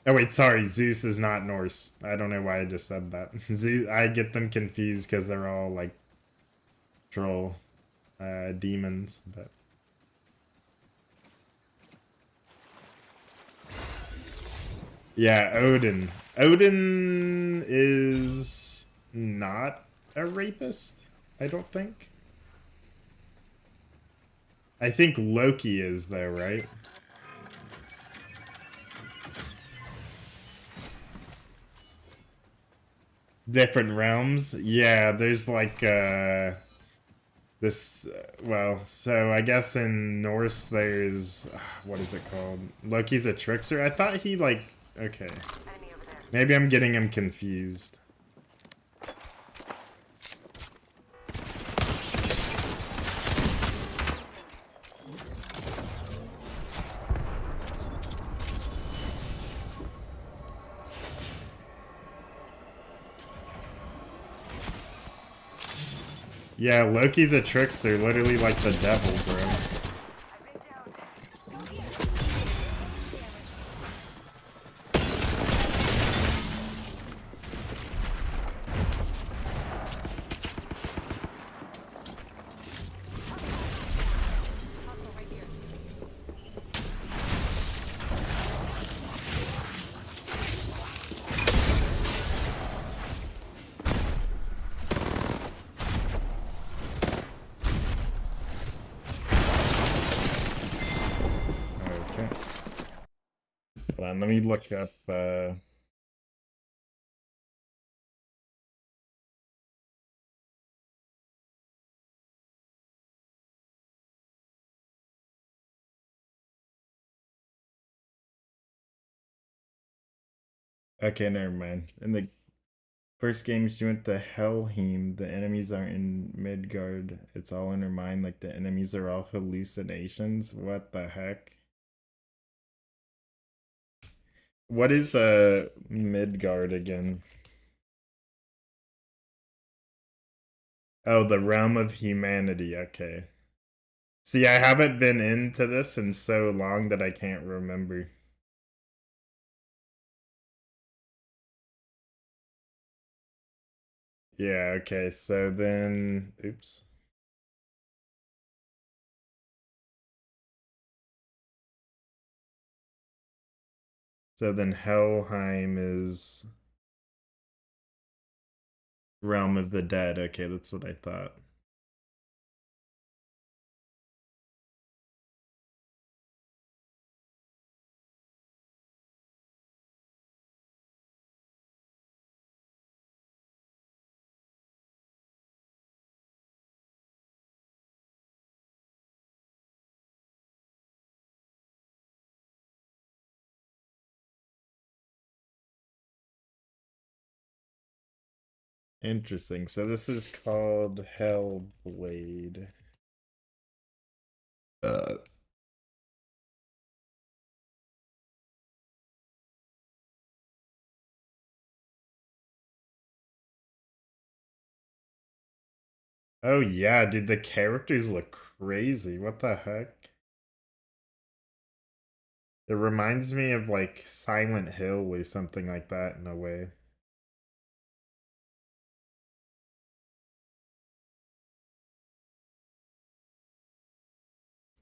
Oh, wait, sorry. Zeus is not Norse. I don't know why I just said that. Zeus, I get them confused because they're all, like, troll demons, but... Yeah, Odin. Odin is not a rapist, I don't think. I think Loki is, though, right? Different realms? Yeah, there's like, this, well, so I guess in Norse there's, what is it called? Loki's a trickster? I thought he, like, okay. Maybe I'm getting him confused. Yeah, Loki's a trickster, literally like the devil, bro. Let me look up, okay, never mind. In the first game, she went to Helheim. The enemies aren't in Midgard. It's all in her mind, like the enemies are all hallucinations. What the heck? What is Midgard again? Oh, the realm of humanity. Okay. See, I haven't been into this in so long that I can't remember. Yeah, okay. So then, oops. So then Helheim is realm of the dead. Okay, that's what I thought. Interesting. So this is called Hellblade. Oh yeah, dude, the characters look crazy. What the heck? It reminds me of like Silent Hill or something like that in a way.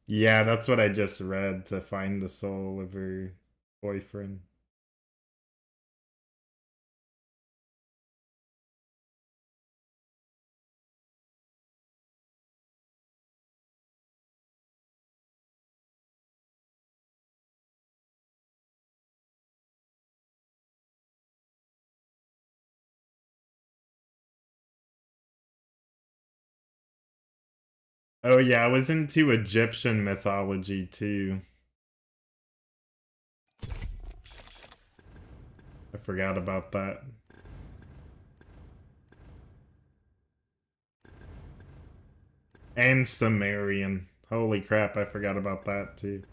Yeah, that's what I just read, to find the soul of her boyfriend. Oh yeah, I was into Egyptian mythology too. I forgot about that. And Sumerian. Holy crap, I forgot about that too.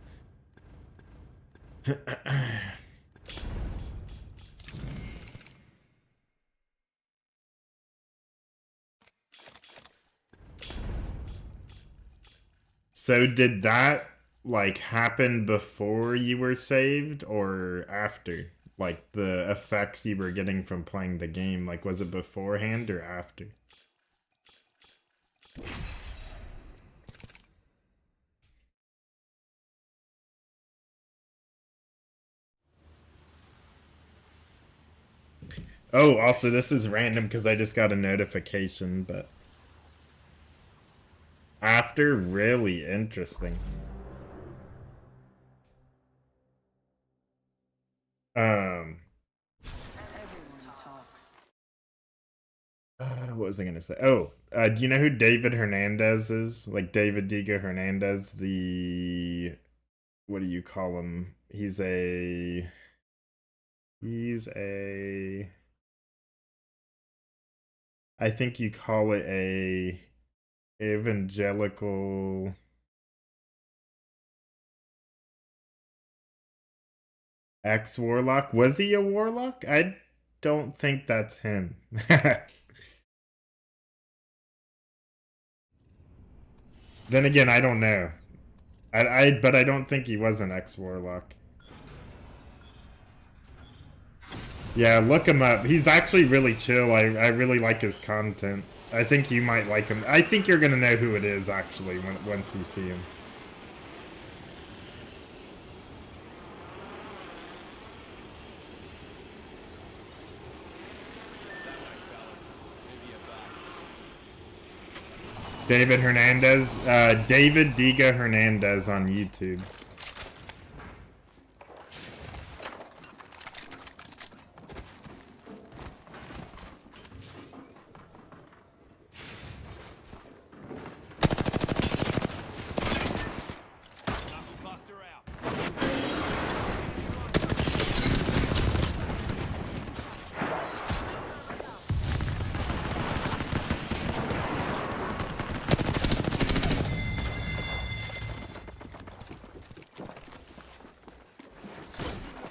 So did that like happen before you were saved or after? Like the effects you were getting from playing the game, like was it beforehand or after? Oh, also this is random because I just got a notification, but after, really interesting. What was I gonna say? Oh, do you know who David Hernandez is? Like David Diga Hernandez, the what do you call him? He's a I think you call it a evangelical ex-warlock. Was he a warlock? I don't think that's him. Then again, I don't know. But I don't think he was an ex-warlock. Yeah, look him up. He's actually really chill. I really like his content. I think you might like him. I think you're gonna know who it is actually once you see him. David Hernandez, David Diga Hernandez on YouTube.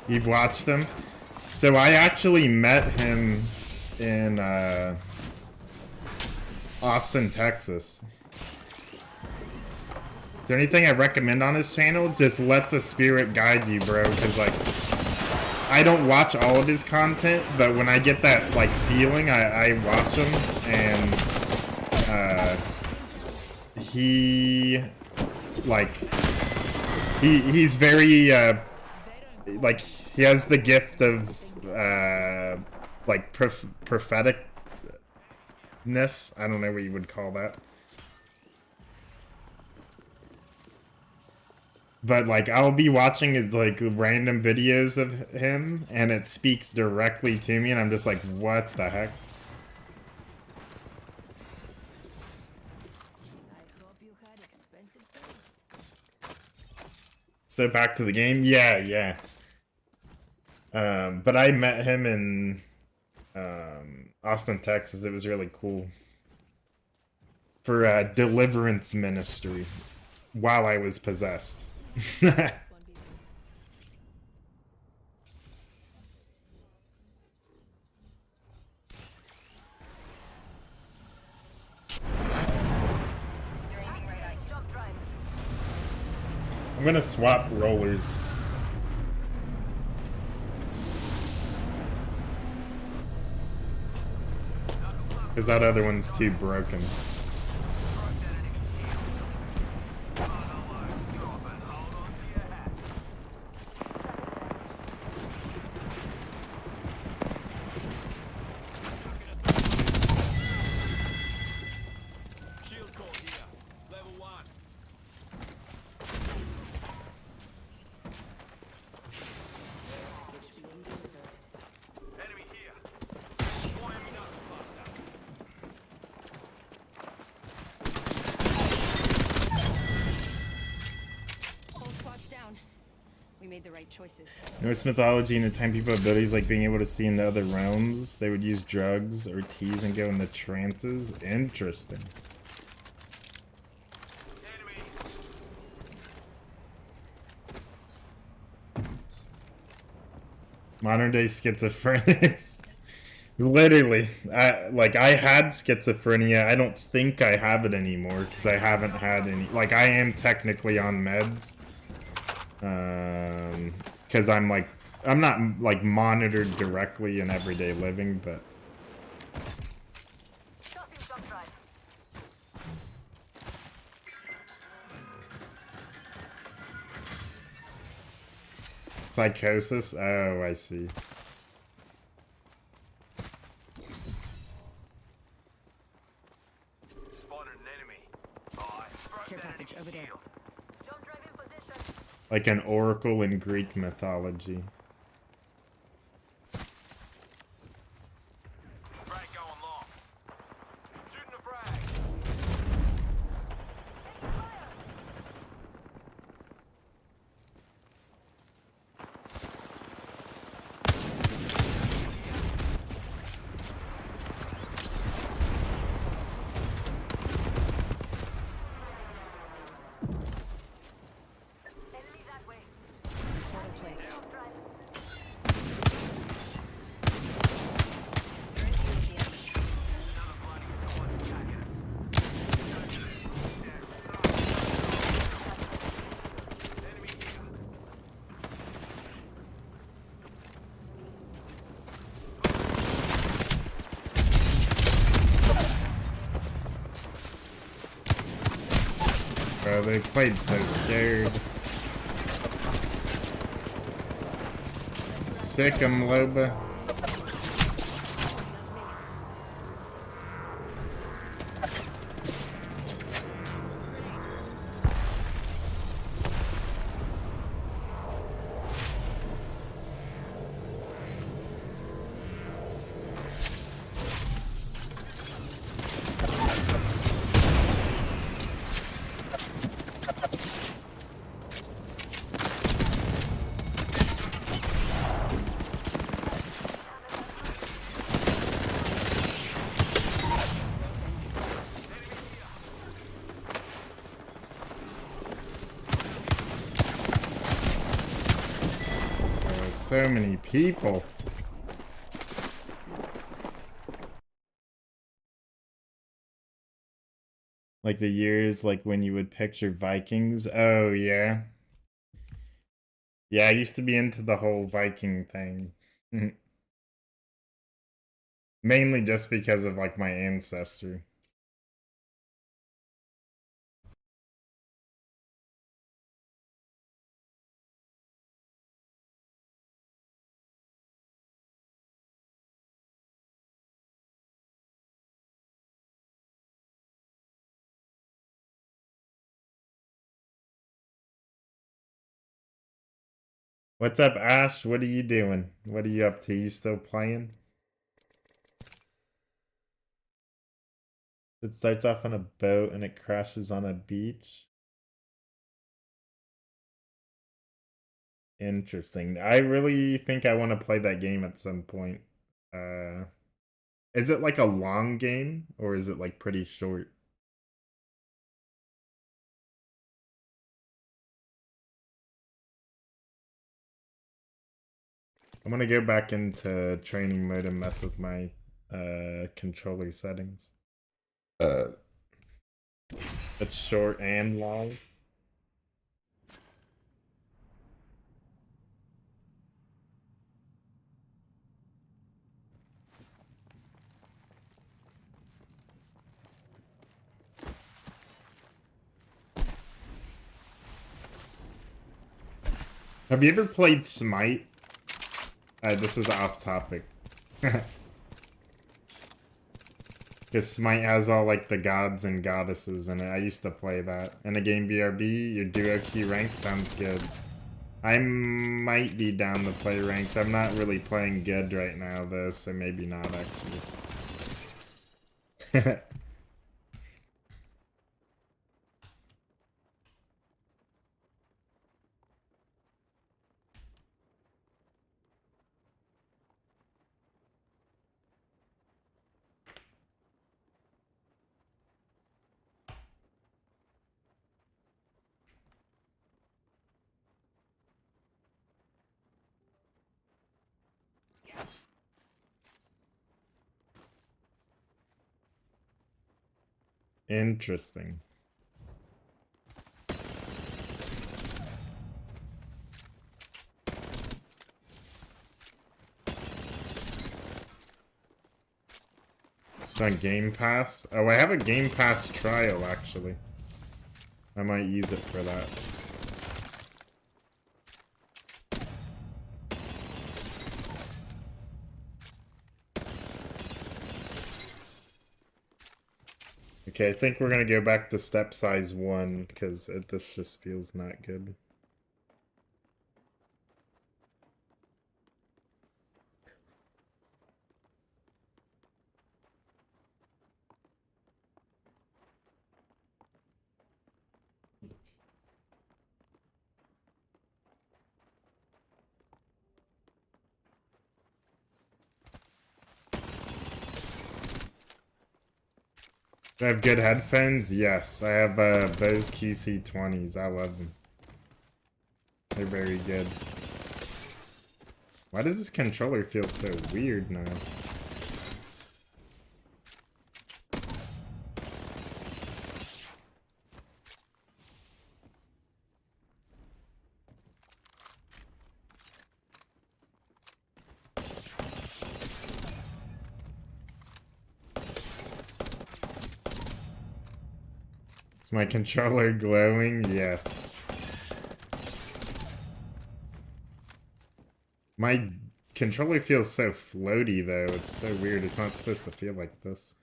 You've watched him? So I actually met him in Austin, Texas. Is there anything I recommend on his channel? Just let the spirit guide you, bro, because like I don't watch all of his content, but when I get that like feeling, I watch him, and he's very like he has the gift of like propheticness. I don't know what you would call that. But like I'll be watching his like random videos of him and it speaks directly to me and I'm just like, what the heck? So back to the game. Yeah. But I met him in Austin, Texas. It was really cool. For deliverance ministry while I was possessed. gonna swap rollers. Cause that other one's too broken. Norse mythology, in the time people had abilities like being able to see into other realms, they would use drugs or teas and go into trances. Interesting. Modern day schizophrenics. Literally, I had schizophrenia. I don't think I have it anymore because I haven't had any. Like, I am technically on meds. Because I'm not like monitored directly in everyday living, but Psychosis. Oh, I see. Care package over there. Like an oracle in Greek mythology. Bro, they played so scared. Sick 'em, Loba. So many people. Like the years, like when you would picture Vikings. Oh, yeah. Yeah, I used to be into the whole Viking thing. Mainly just because of like my ancestry. What's up, Ash? What are you doing? What are you up to? You still playing? It starts off on a boat and it crashes on a beach. Interesting. I really think I want to play that game at some point. Is it like a long game or is it like pretty short? I'm gonna go back into training mode and mess with my controller settings. It's short and long. Have you ever played Smite? This is off topic. Because Smite has all like the gods and goddesses in it. I used to play that. In a game BRB, your duo queue ranked sounds good. I might be down to play ranked. I'm not really playing good right now though, so maybe not actually. Interesting. It's on Game Pass? Oh, I have a Game Pass trial, actually. I might use it for that. Okay, I think we're gonna go back to step size 1, because this just feels not good. Do I have good headphones? Yes, I have Bose QC20s. I love them. They're very good. Why does this controller feel so weird now? Is my controller glowing? Yes. My controller feels so floaty though. It's so weird. It's not supposed to feel like this.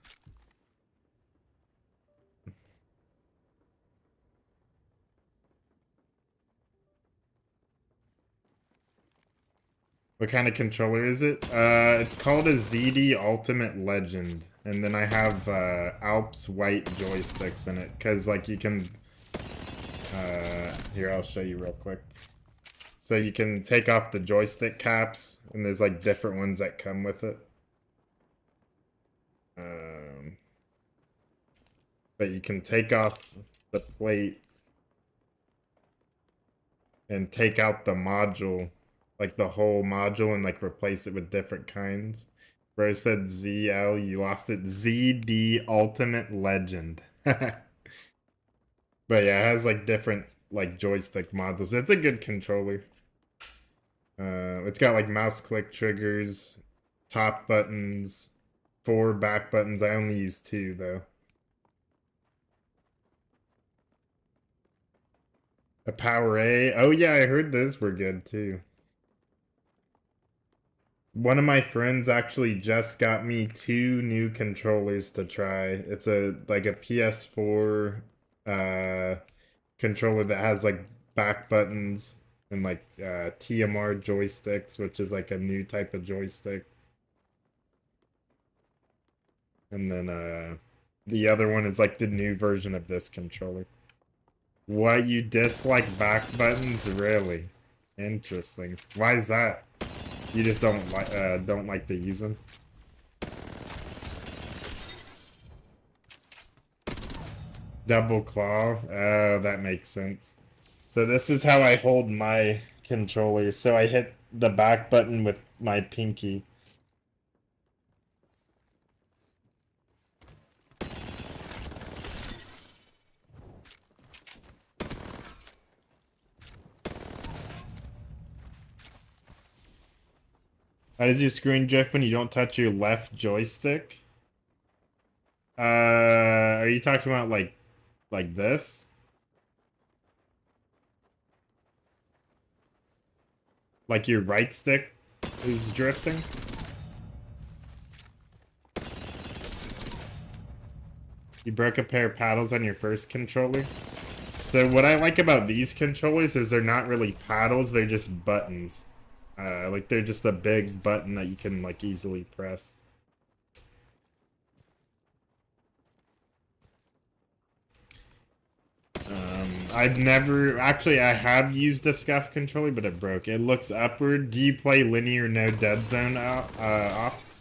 What kind of controller is it? It's called a ZD Ultimate Legend. And then I have Alps white joysticks in it. Because like you can... here, I'll show you real quick. So you can take off the joystick caps. And there's like different ones that come with it. But you can take off the plate. And take out the module. Like the whole module and like replace it with different kinds. Bro said ZL, you lost it. ZD Ultimate Legend. But yeah, it has like different like joystick modules. It's a good controller. It's got like mouse click triggers, top buttons, 4 back buttons. I only use 2 though. A Power A. Oh yeah, I heard those were good too. One of my friends actually just got me 2 new controllers to try. It's like a PS4 controller that has like back buttons and like TMR joysticks, which is like a new type of joystick. And then the other one is like the new version of this controller. What, you dislike back buttons? Really? Interesting. Why is that? You just don't like to use them? Double claw? Oh, that makes sense. So this is how I hold my controller. So I hit the back button with my pinky. How does your screen drift when you don't touch your left joystick? Are you talking about like this? Like your right stick is drifting? You broke a pair of paddles on your first controller? So what I like about these controllers is they're not really paddles, they're just buttons. Like they're just a big button that you can like easily press. I've never, actually I have used a scuff controller, but it broke. It looks upward. Do you play linear no dead zone off?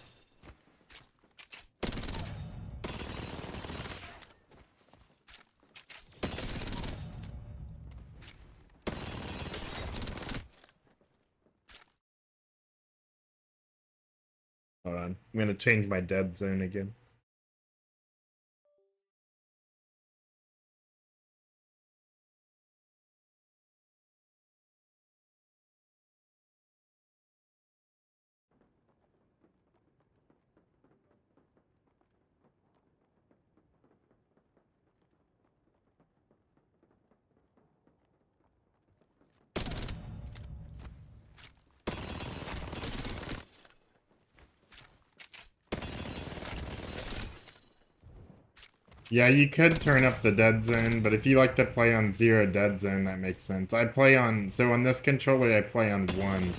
Hold on, I'm gonna change my dead zone again. Yeah, you could turn up the dead zone, but if you like to play on 0 dead zone, that makes sense. I play on, so on this controller, I play on 1.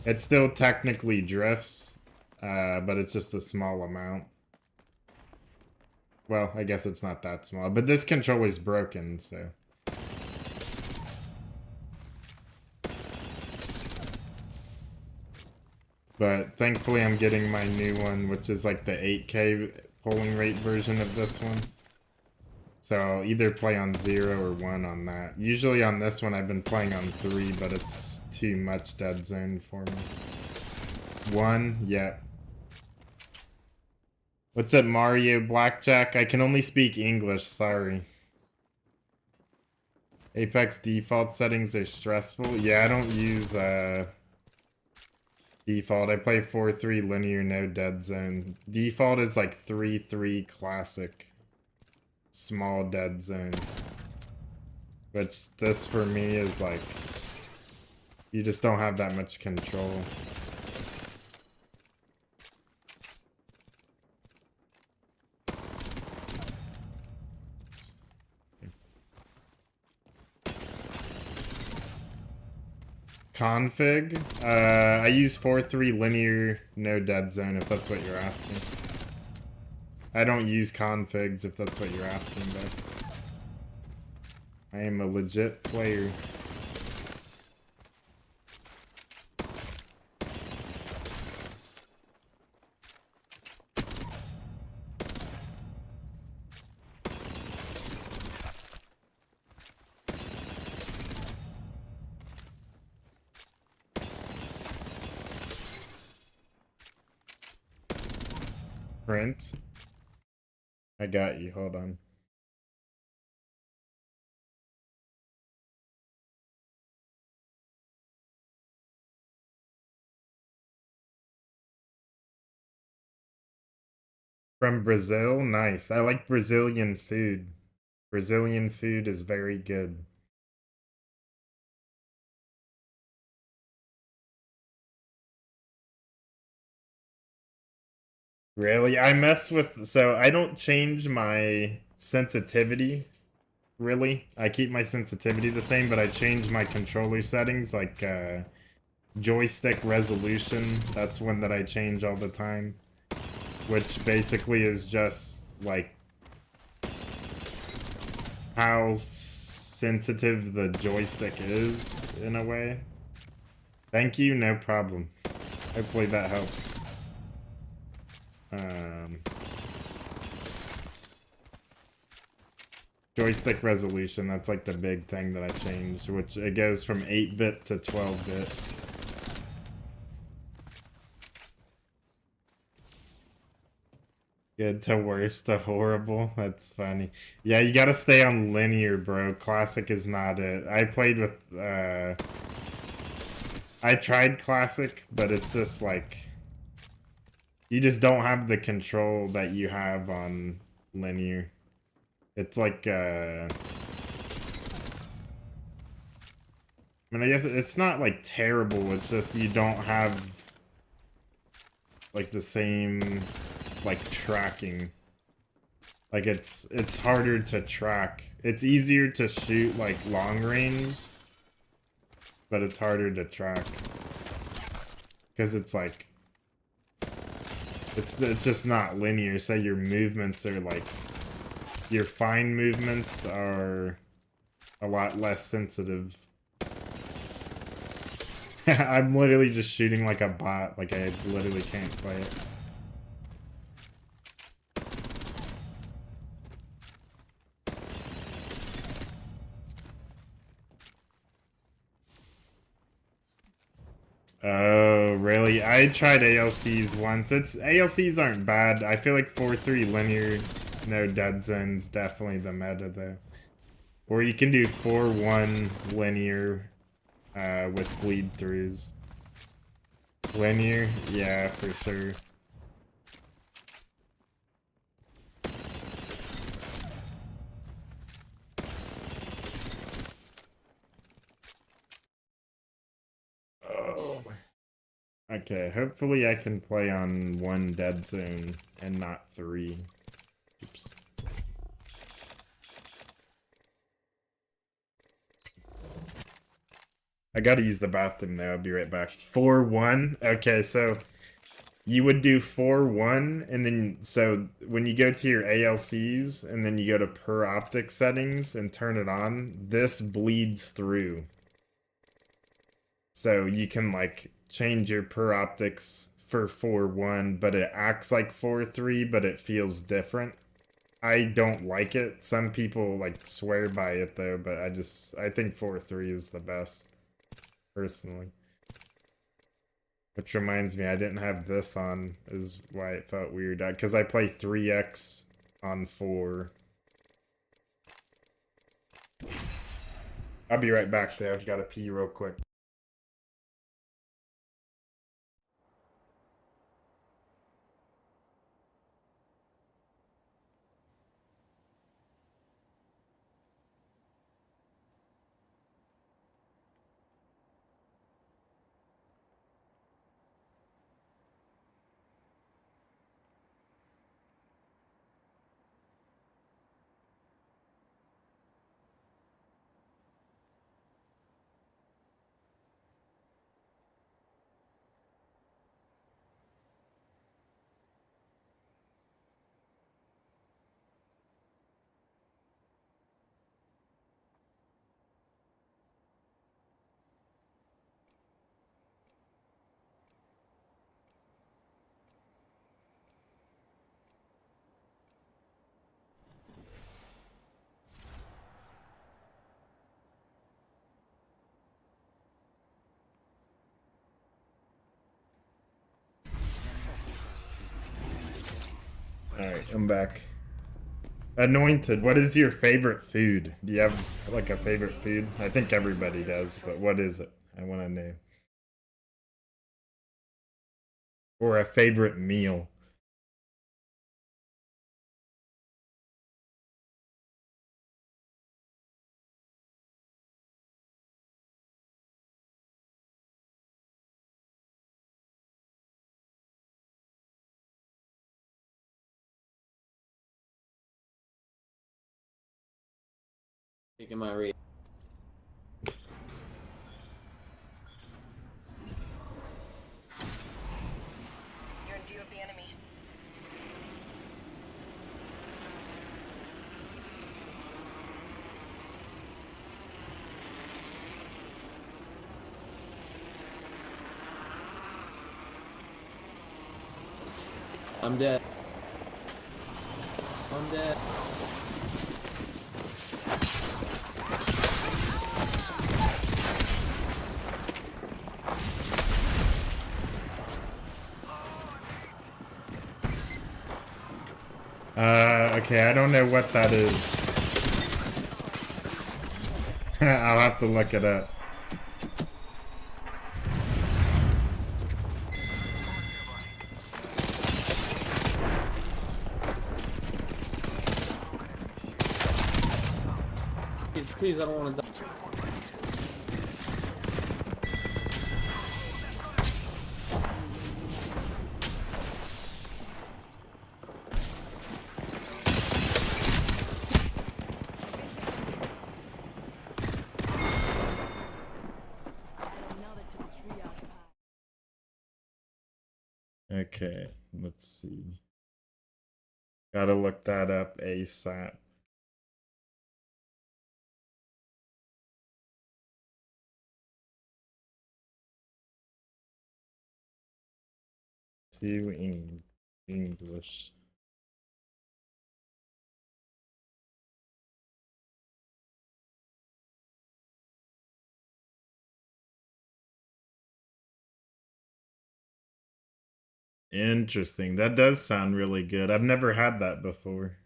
It still technically drifts, but it's just a small amount. Well, I guess it's not that small, but this controller's broken, so. But thankfully I'm getting my new one, which is like the 8K polling rate version of this one. So I'll either play on 0 or 1 on that. Usually on this one I've been playing on 3, but it's too much dead zone for me. 1, yep. What's up, Mario Blackjack? I can only speak English, sorry. Apex default settings are stressful. Yeah, I don't use default. I play 4-3 linear, no dead zone. Default is like 3-3 classic. Small dead zone. Which this for me is like, you just don't have that much control. Config? I use 4-3 linear, no dead zone, if that's what you're asking. I don't use configs, if that's what you're asking, but I am a legit player. Print. I got you, hold on. From Brazil? Nice. I like Brazilian food. Brazilian food is very good. Really? I mess with, so I don't change my sensitivity, really. I keep my sensitivity the same, but I change my controller settings, like joystick resolution. That's one that I change all the time, which basically is just like how sensitive the joystick is, in a way. Thank you, no problem. Hopefully that helps. Joystick resolution, that's like the big thing that I changed, which it goes from 8-bit to 12-bit. Good to worse to horrible. That's funny. Yeah, you gotta stay on linear, bro. Classic is not it. I played with, I tried classic, but it's just like, you just don't have the control that you have on linear. It's like, I mean, I guess it's not like terrible, it's just you don't have like the same like tracking. Like it's harder to track. It's easier to shoot like long range, but it's harder to track. Because it's like it's just not linear. Say your movements are like your fine movements are a lot less sensitive. I'm literally just shooting like a bot. Like I literally can't play it. Oh, really? I tried ALCs once. ALCs aren't bad. I feel like 4-3 linear, no dead zones, definitely the meta though. Or you can do 4-1 linear with bleed throughs. Linear? Yeah, for sure. Oh. Okay, hopefully I can play on 1 dead zone and not 3. Oops. I gotta use the bathroom now, I'll be right back. 4-1? Okay, so you would do 4-1, and then, so when you go to your ALCs, and then you go to per optic settings and turn it on, this bleeds through. So you can, like, change your per optics for 4-1, but it acts like 4-3, but it feels different. I don't like it. Some people, like, swear by it, though, but I think 4-3 is the best. Personally. Which reminds me, I didn't have this on, is why it felt weird. Because I play 3x on 4. I'll be right back there. I've got to pee real quick. Alright, I'm back. Anointed, what is your favorite food? Do you have, like, a favorite food? I think everybody does, but what is it? I want to know. Or a favorite meal. Taking my read. You're in view of the enemy. I'm dead. I'm dead. Okay, I don't know what that is. I'll have to look it up. Please, I don't want to die. Okay, let's see. Gotta look that up ASAP. To English. Interesting. That does sound really good. I've never had that before.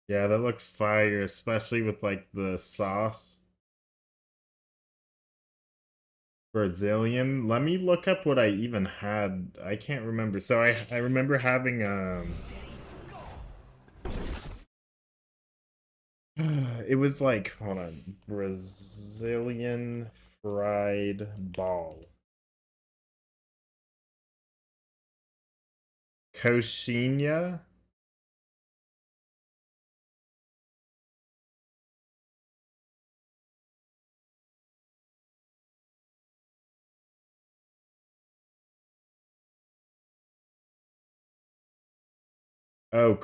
Yeah, that looks fire, especially with like the sauce. Brazilian. Let me look up what I even had. I can't remember. So I remember having it was like, hold on, Brazilian fried ball. Coxinha. Oh,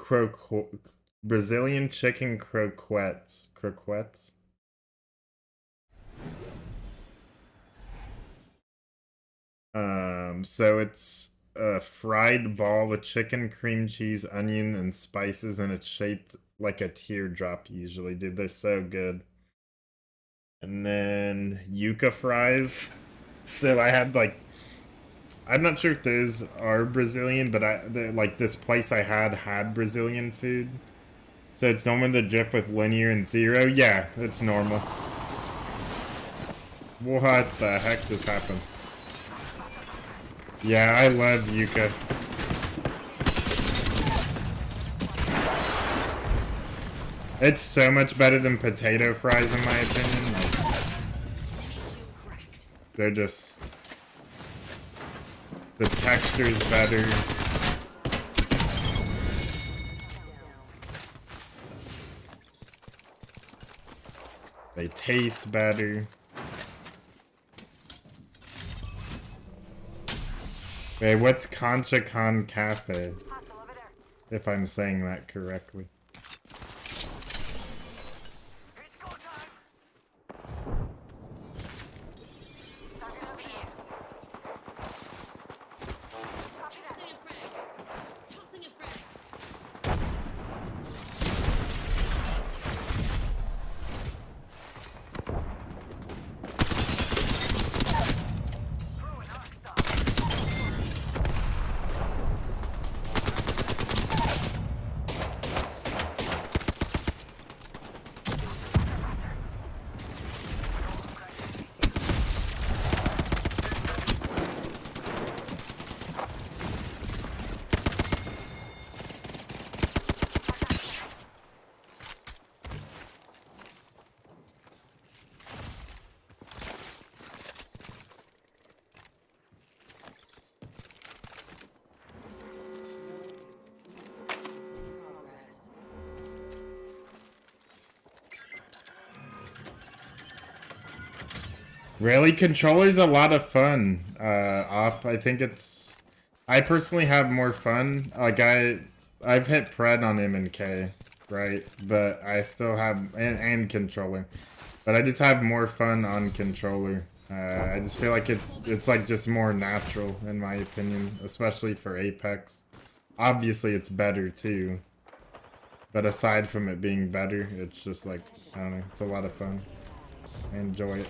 Brazilian chicken croquettes. Croquettes. So it's a fried ball with chicken, cream cheese, onion, and spices, and it's shaped like a teardrop usually. Dude, they're so good. And then yuca fries. So I had like, I'm not sure if those are Brazilian, but like this place I had Brazilian food. So it's normally the drift with linear and zero. Yeah, it's normal. What the heck just happened? Yeah, I love yuca. It's so much better than potato fries in my opinion. Like, they're just... The texture's better. They taste better. Wait, what's Concha Con Cafe? If I'm saying that correctly. Really? Controller's a lot of fun, I think it's... I personally have more fun. Like, I've hit Pred on M and K, right? But I still have... And controller. But I just have more fun on controller. I just feel like it's like just more natural, in my opinion. Especially for Apex. Obviously, it's better, too. But aside from it being better, it's just like... I don't know. It's a lot of fun. I enjoy it.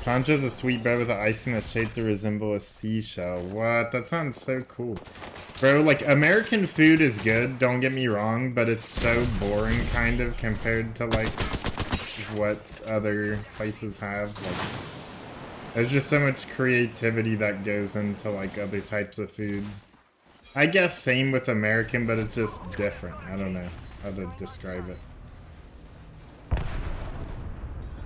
Concho's a sweet bread with an icing that's shaped to resemble a seashell. What? That sounds so cool. Bro, like, American food is good, don't get me wrong, but it's so boring, kind of, compared to, like, what other places have. Like, there's just so much creativity that goes into, like, other types of food. I guess same with American, but it's just different. I don't know how to describe it.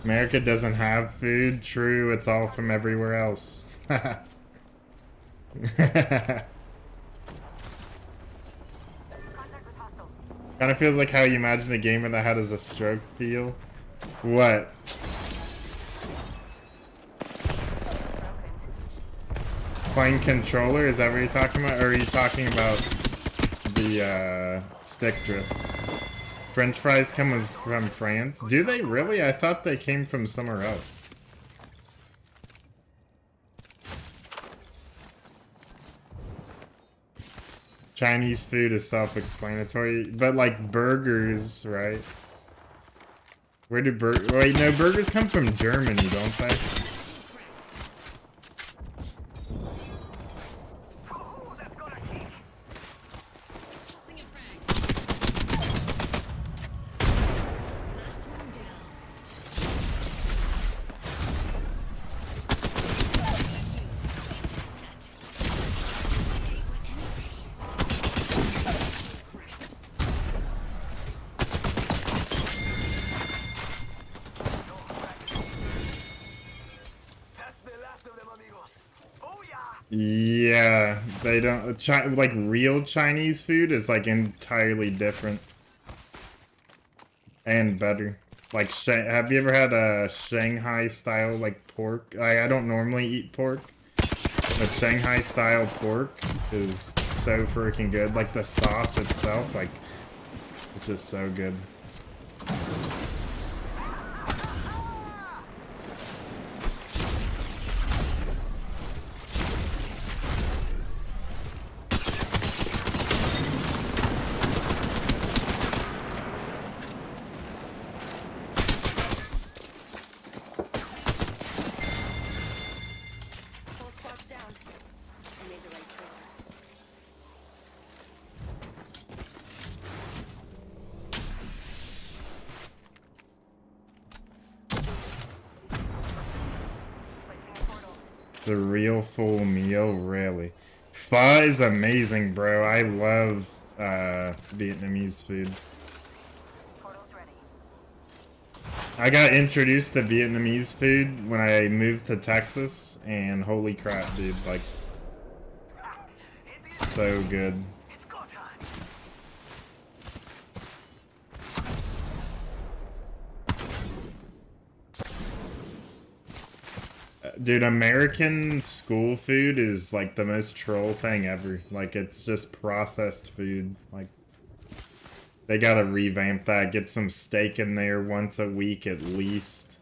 America doesn't have food. True, it's all from everywhere else. Kind of feels like how you imagine a gamer that had as a stroke feel. What? Playing controller? Is that what you're talking about? Or are you talking about the stick drift? French fries come from France? Do they really? I thought they came from somewhere else. Chinese food is self-explanatory, but like burgers, right? Where do wait, no, burgers come from Germany, don't they? Yeah, they don't. Like real Chinese food is like entirely different and better. Like, have you ever had a Shanghai style like pork? I don't normally eat pork, but Shanghai style pork is so freaking good. Like the sauce itself, like it's just so good. It's a real full meal, really. Pho is amazing, bro. I love Vietnamese food. I got introduced to Vietnamese food when I moved to Texas, and holy crap, dude, like, so good. Dude, American school food is like the most troll thing ever. Like, it's just processed food. Like, they gotta revamp that. Get some steak in there once a week at least.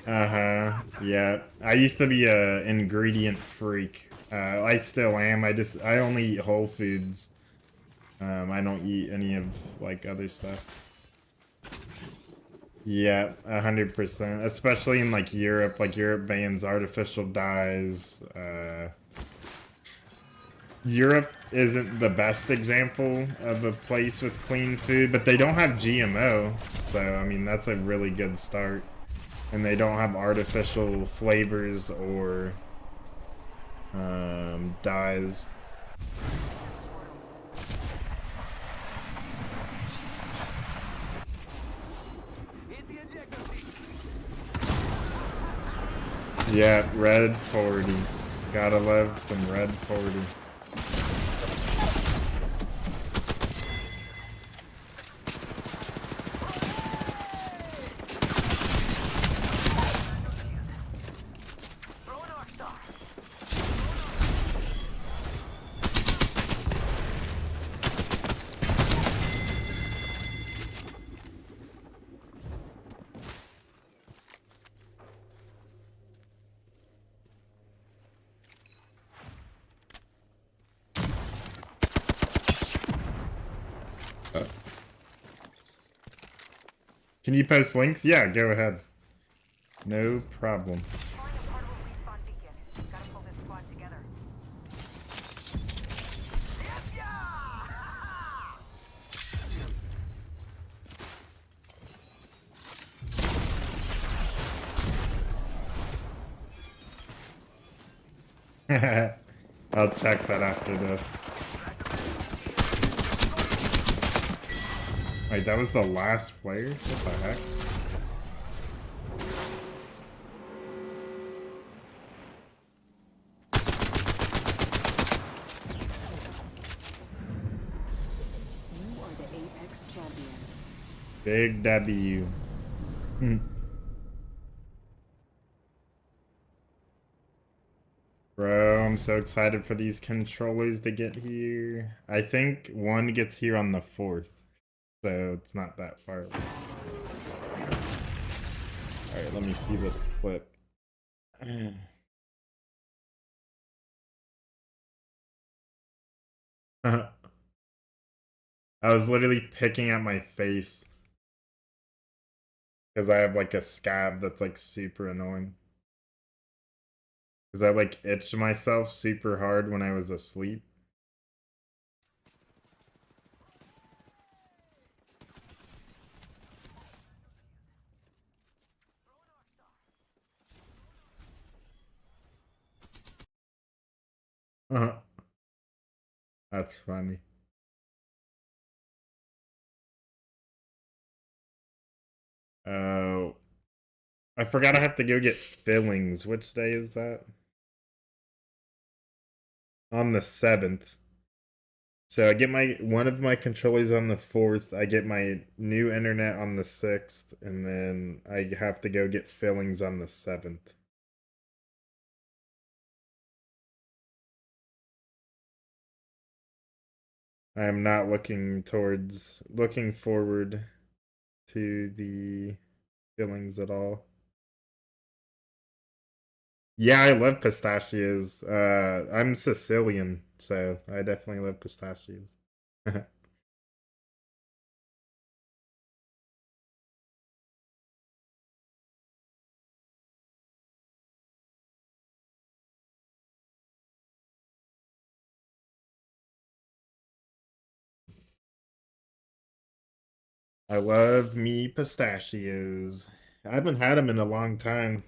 Yeah. I used to be a ingredient freak. I still am. I only eat Whole Foods. I don't eat any of, like, other stuff. Yeah, 100%. Especially in, like, Europe. Like, Europe bans artificial dyes. Europe isn't the best example of a place with clean food, but they don't have GMO. So, I mean, that's a really good start. And they don't have artificial flavors or dyes. Yeah, red 40. Gotta love some red 40. Can you post links? Yeah, go ahead. No problem. I'll check that after this. Wait, that was the last player? What the heck? You are the Apex champions. Big W. Bro, I'm so excited for these controllers to get here. I think one gets here on the 4th, so it's not that far away. Alright, let me see this clip. I was literally picking at my face because I have like a scab that's like super annoying. Because I like itched myself super hard when I was asleep. That's funny. Oh, I forgot I have to go get fillings. Which day is that? On the 7th. So I get one of my controllers on the 4th. I get my new internet on the 6th, and then I have to go get fillings on the 7th. I am not looking forward to the fillings at all. Yeah, I love pistachios. I'm Sicilian, so I definitely love pistachios. I love me pistachios. I haven't had them in a long time.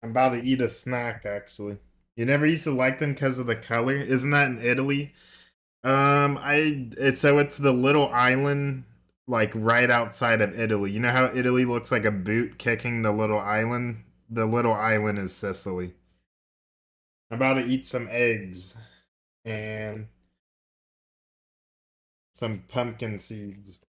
I'm about to eat a snack, actually. You never used to like them because of the color? Isn't that in Italy? So it's the little island, like right outside of Italy. You know how Italy looks like a boot kicking the little island? The little island is Sicily. I'm about to eat some eggs and some pumpkin seeds.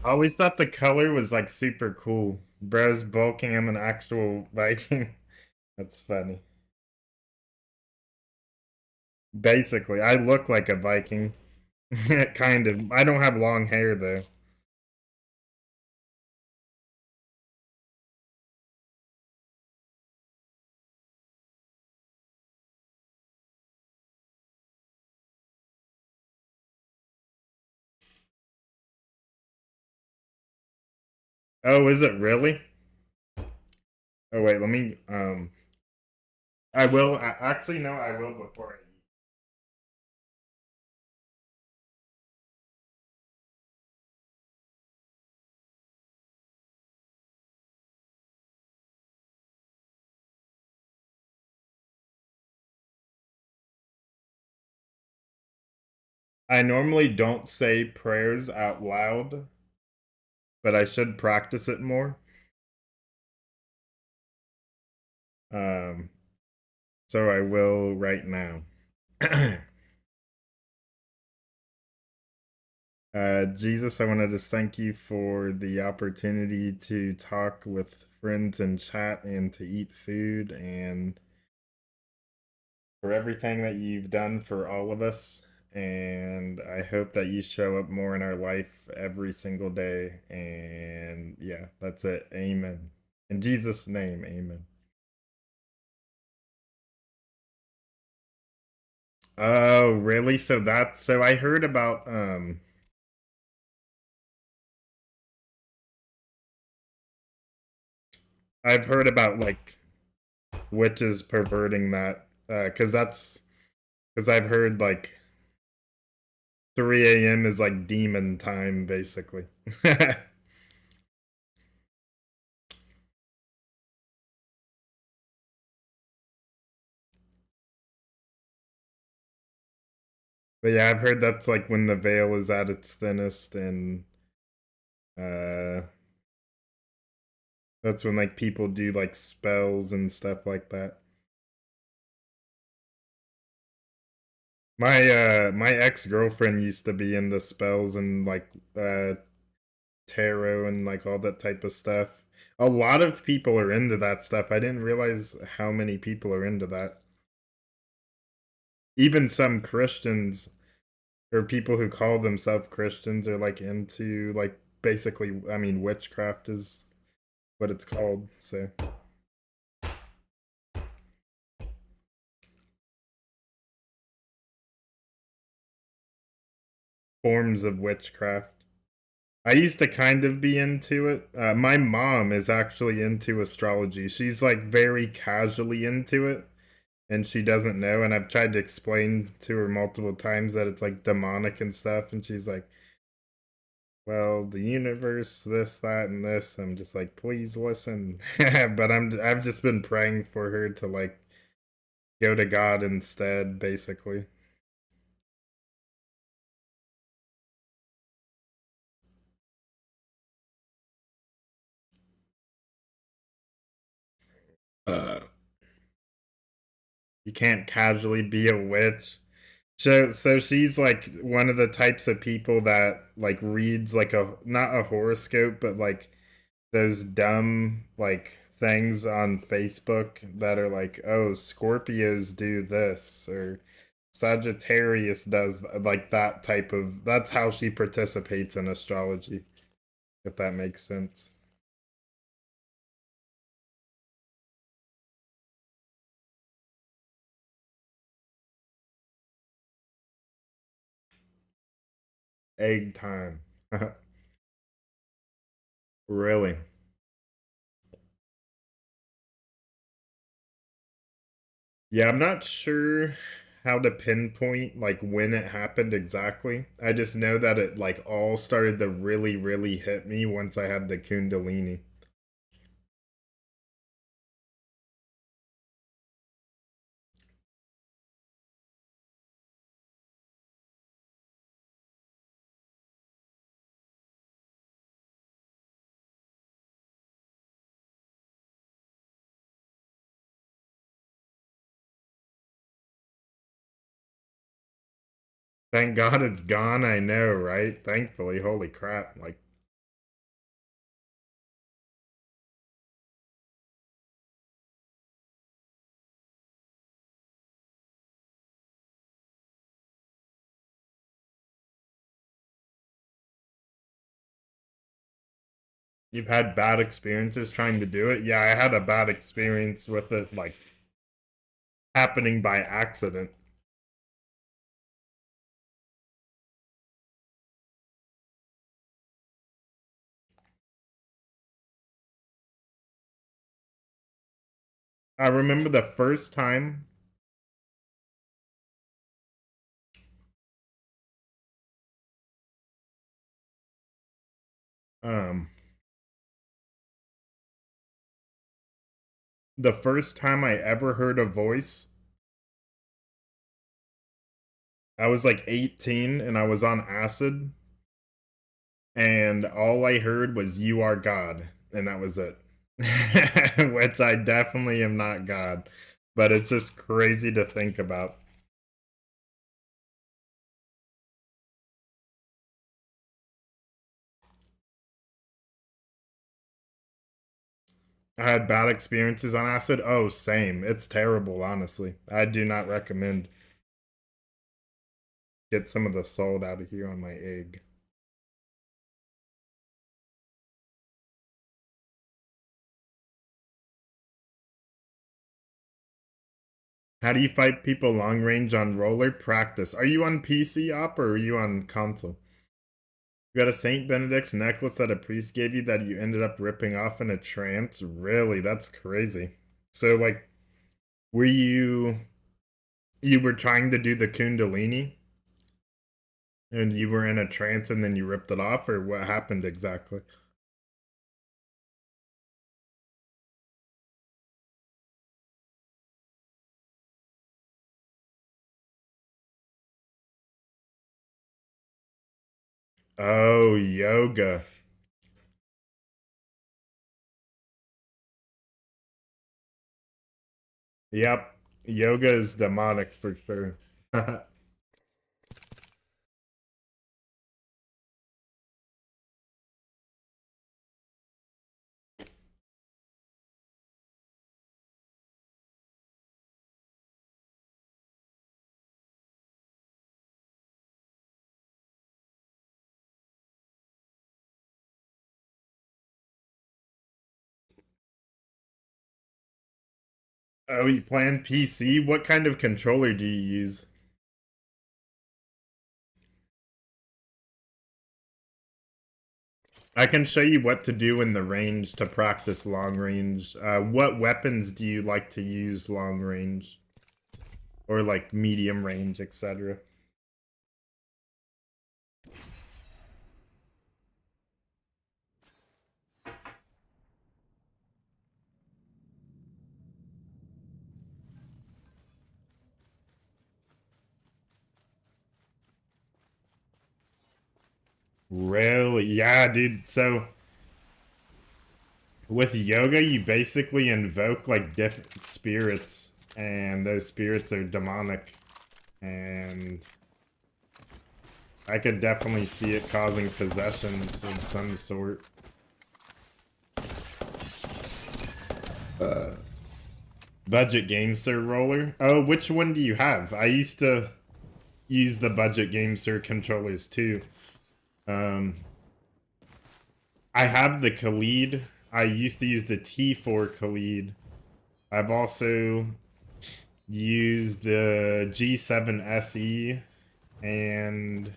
I always thought the color was like super cool. Bro's bulking him an actual Viking. That's funny. Basically, I look like a Viking. Kind of. I don't have long hair though. Oh, is it really? Oh wait, let me I will actually no, I will before I eat. I normally don't say prayers out loud, but I should practice it more. Um, so I will right now. Jesus, I want to just thank you for the opportunity to talk with friends and chat and to eat food and for everything that you've done for all of us. And I hope that you show up more in our life every single day. And yeah, that's it. Amen. In Jesus' name, amen. Oh, really? So I heard about I've heard about like witches perverting that cuz I've heard like 3 a.m. is like demon time basically. But yeah, I've heard that's like when the veil is at its thinnest and uh that's when like people do like spells and stuff like that. My ex-girlfriend used to be into spells and like tarot and like all that type of stuff. A lot of people are into that stuff. I didn't realize how many people are into that. Even some Christians or people who call themselves Christians are like into like basically I mean witchcraft is what it's called. So forms of witchcraft. I used to kind of be into it. My mom is actually into astrology. She's like very casually into it and she doesn't know. And I've tried to explain to her multiple times that it's like demonic and stuff. And she's like, well, the universe, this, that, and this. I'm just like, please listen. But I've just been praying for her to like go to God instead, basically. You can't casually be a witch. So she's like one of the types of people that like reads like a not a horoscope, but like those dumb like things on Facebook that are like, oh, Scorpios do this or Sagittarius does like that type of that's how she participates in astrology, if that makes sense. Egg time. Really? Yeah, I'm not sure how to pinpoint like when it happened exactly. I just know that it like all started to really, really hit me once I had the Kundalini. Thank God it's gone, I know, right? Thankfully, holy crap. Like, you've had bad experiences trying to do it? Yeah, I had a bad experience with it, like, happening by accident. I remember the first time the first time I ever heard a voice, I was like 18 and I was on acid, and all I heard was "You are God," and that was it. Which I definitely am not God, but it's just crazy to think about. I had bad experiences on acid. Oh, same. It's terrible, honestly. I do not recommend. Get some of the salt out of here on my egg. How do you fight people long range on roller? Practice. Are you on PC op or are you on console? You got a Saint Benedict's necklace that a priest gave you that you ended up ripping off in a trance? Really? That's crazy. So, like, were you were trying to do the Kundalini? And you were in a trance and then you ripped it off, or what happened exactly? Oh, yoga. Yep. Yoga is demonic for sure. Oh, you plan PC? What kind of controller do you use? I can show you what to do in the range to practice long range. What weapons do you like to use long range? Or like medium range, etc. Really? Yeah, dude. So with yoga, you basically invoke like different spirits, and those spirits are demonic. And I could definitely see it causing possessions of some sort. Budget Game Sir roller? Oh, which one do you have? I used to use the Budget Game Sir controllers too. I have the Khalid. I used to use the T4 Khalid. I've also used the G7 SE and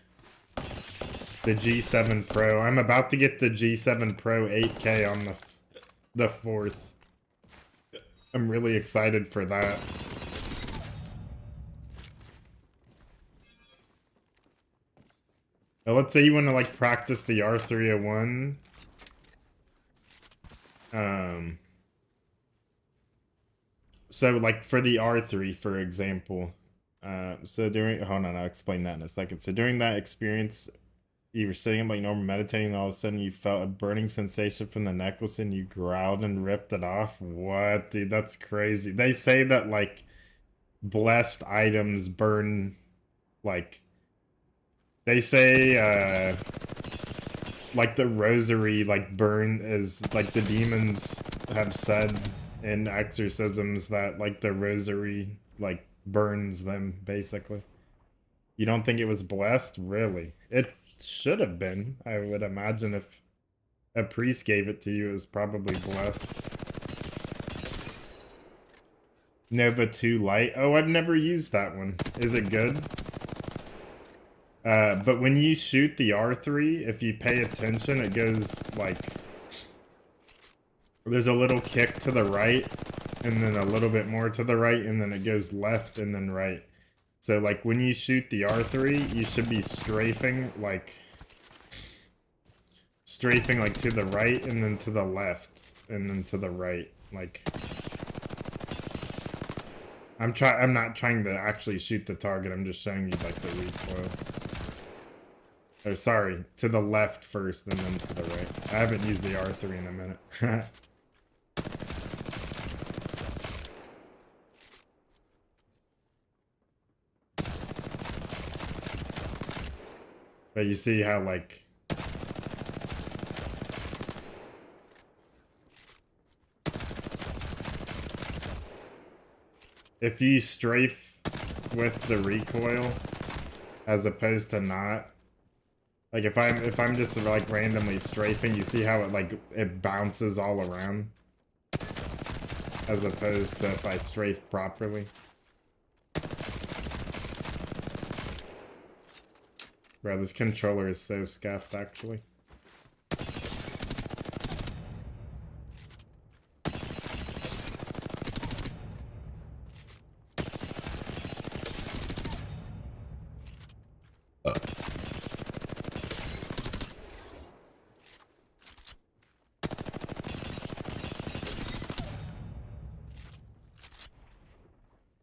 the G7 Pro. I'm about to get the G7 Pro 8K on the 4th. I'm really excited for that. Now, let's say you want to like practice the R301. So like for the R3, for example, so during, hold on, I'll explain that in a second. So during that experience, you were sitting up like normal meditating, and all of a sudden you felt a burning sensation from the necklace and you growled and ripped it off. What, dude? That's crazy. They say that like blessed items burn, like they say like the rosary like burn is like the demons have said in exorcisms that like the rosary like burns them basically. You don't think it was blessed? Really? It should have been. I would imagine if a priest gave it to you, it was probably blessed. Nova 2 Lite. Oh, I've never used that one. Is it good? But when you shoot the R3, if you pay attention, it goes like... There's a little kick to the right, and then a little bit more to the right, and then it goes left and then right. So like when you shoot the R3, you should be strafing like to the right and then to the left and then to the right. Like I'm not trying to actually shoot the target, I'm just showing you like the recoil. Oh, sorry, to the left first and then to the right. I haven't used the R3 in a minute. But you see how like if you strafe with the recoil as opposed to not, like if I'm just like randomly strafing, you see how it bounces all around as opposed to if I strafe properly. Bro, this controller is so scuffed, actually.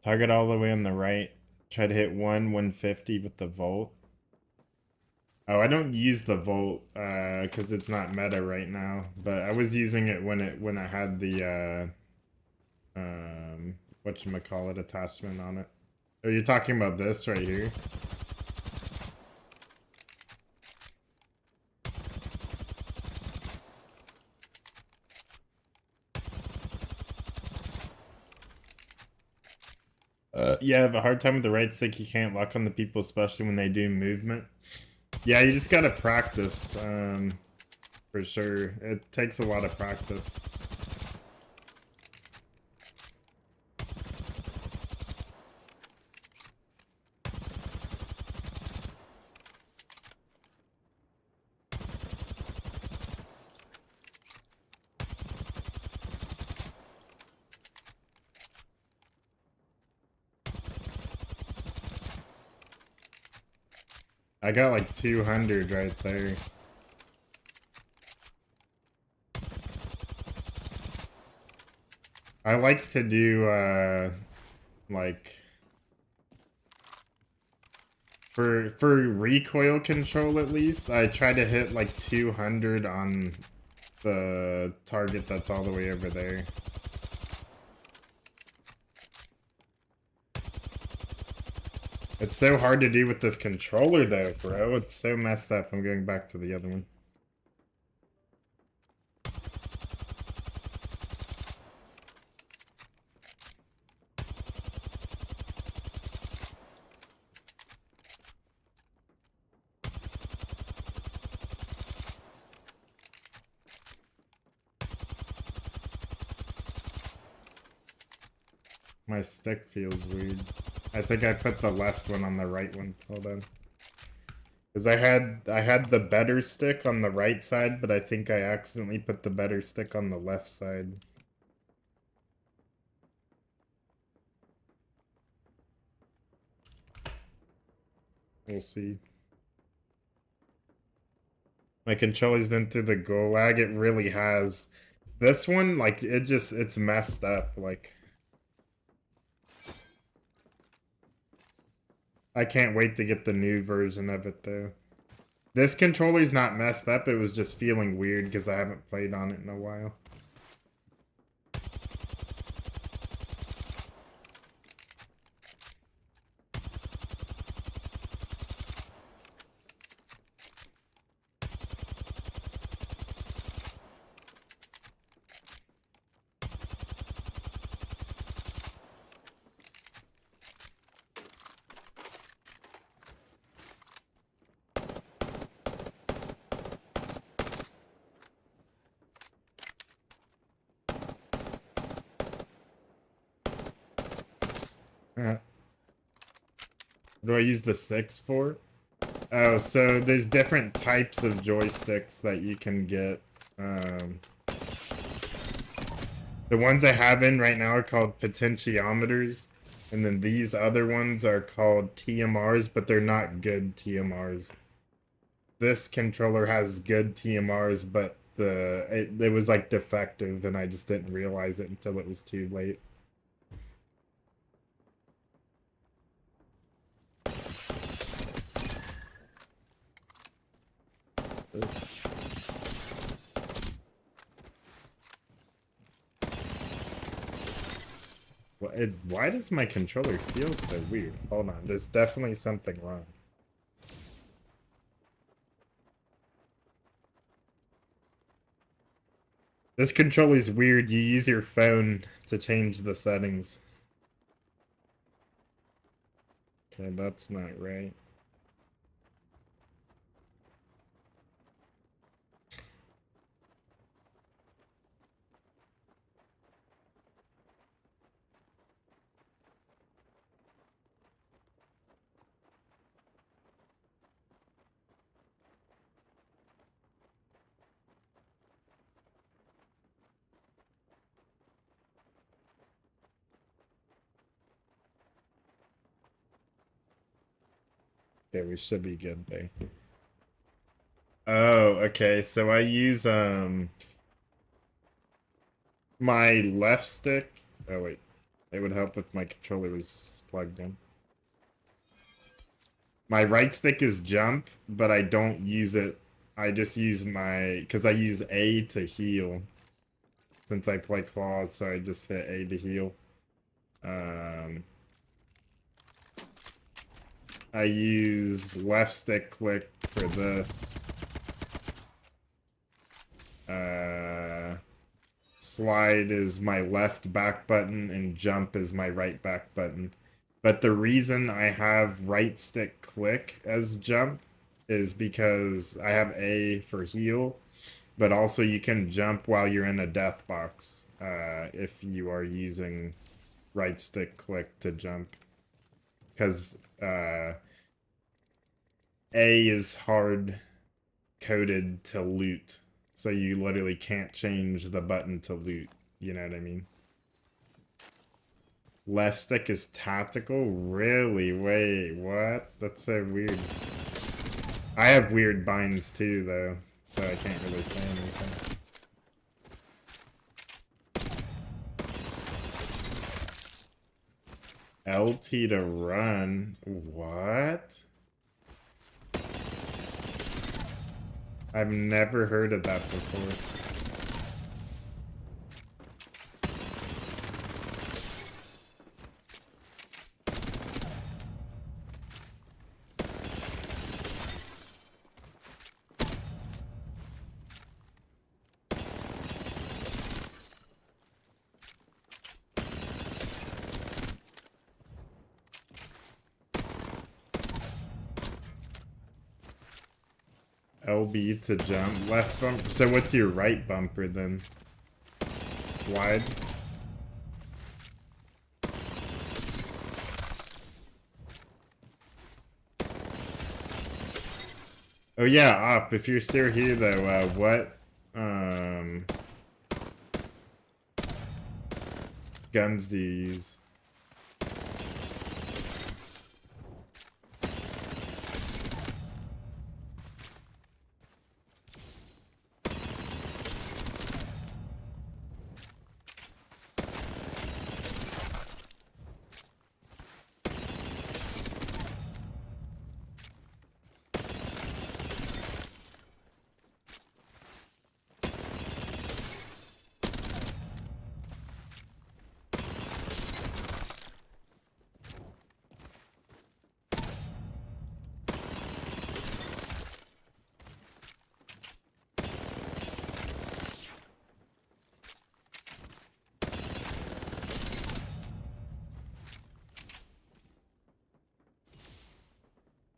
Target all the way on the right. Try to hit 150 with the volt. Oh, I don't use the volt because it's not meta right now, but I was using it when I had the whatchamacallit attachment on it. Oh, you're talking about this right here? Yeah, I have a hard time with the right stick. You can't lock on the people, especially when they do movement. Yeah, you just gotta practice, for sure. It takes a lot of practice. I got like 200 right there. I like to do like for recoil control at least, I try to hit like 200 on the target that's all the way over there. It's so hard to do with this controller though, bro. It's so messed up. I'm going back to the other one. My stick feels weird. I think I put the left one on the right one. Hold on. Because I had the better stick on the right side, but I think I accidentally put the better stick on the left side. We'll see. My controller's been through the gulag. It really has. This one, like, it's messed up. Like, I can't wait to get the new version of it, though. This controller's not messed up. It was just feeling weird because I haven't played on it in a while. What do I use the sticks for? Oh, so there's different types of joysticks that you can get. The ones I have in right now are called potentiometers, and then these other ones are called TMRs, but they're not good TMRs. This controller has good TMRs, but it was like defective, and I just didn't realize it until it was too late. Why does my controller feel so weird? Hold on, there's definitely something wrong. This controller's weird. You use your phone to change the settings. Okay, that's not right. Okay, we should be good there. Oh, okay, so I use my left stick. Oh wait, it would help if my controller was plugged in. My right stick is jump, but I don't use it. I just use because I use A to heal. Since I play claws, so I just hit A to heal. I use left stick click for this. Slide is my left back button and jump is my right back button. But the reason I have right stick click as jump is because I have A for heal, but also you can jump while you're in a death box if you are using right stick click to jump. Because A is hard coded to loot, so you literally can't change the button to loot. You know what I mean? Left stick is tactical? Really? Wait, what? That's so weird. I have weird binds too, though, so I can't really say anything. LT to run? What? I've never heard of that before. LB to jump, left bumper. So what's your right bumper then? Slide? Oh yeah, up. If you're still here though, what guns do you use?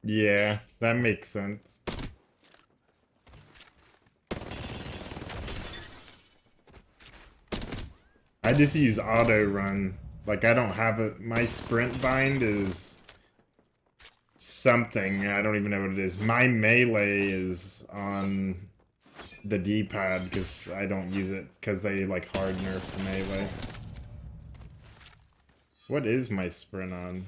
Yeah, that makes sense. I just use auto run. Like, I don't have a... My sprint bind is something. I don't even know what it is. My melee is on the D-pad because I don't use it because they like hard nerf melee. What is my sprint on?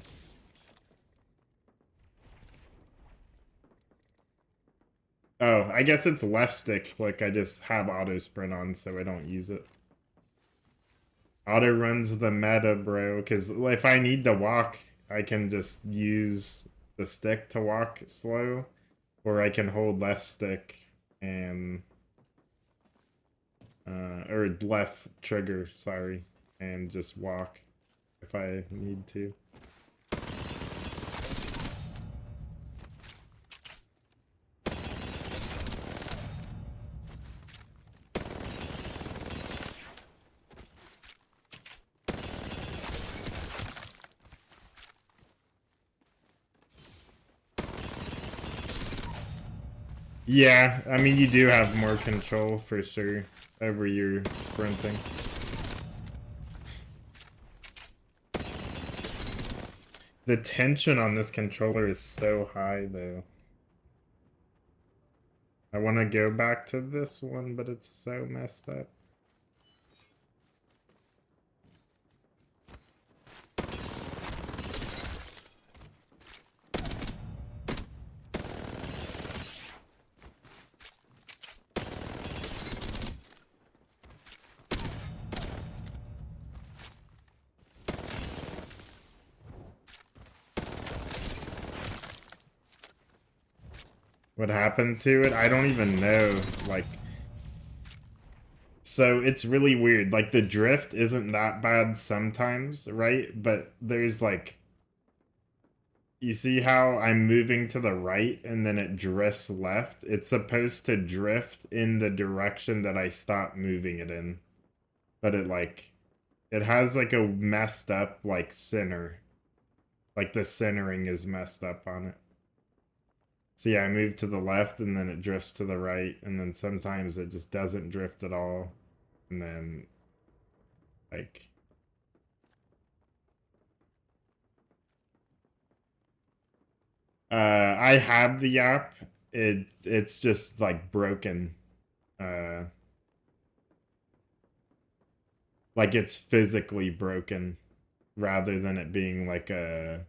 Oh, I guess it's left stick click. I just have auto sprint on so I don't use it. Auto runs the meta, bro, because if I need to walk, I can just use the stick to walk slow, or I can hold left stick and or left trigger, sorry, and just walk if I need to. Yeah, I mean, you do have more control for sure over your sprinting. The tension on this controller is so high, though. I want to go back to this one, but it's so messed up. What happened to it? I don't even know. Like, so it's really weird. Like, the drift isn't that bad sometimes, right? But there's like, you see how I'm moving to the right and then it drifts left? It's supposed to drift in the direction that I stop moving it in. But it like, it has like a messed up like center. Like the centering is messed up on it. So yeah, I move to the left and then it drifts to the right, and then sometimes it just doesn't drift at all. And then like I have the app. It's just like broken. Like it's physically broken rather than it being like a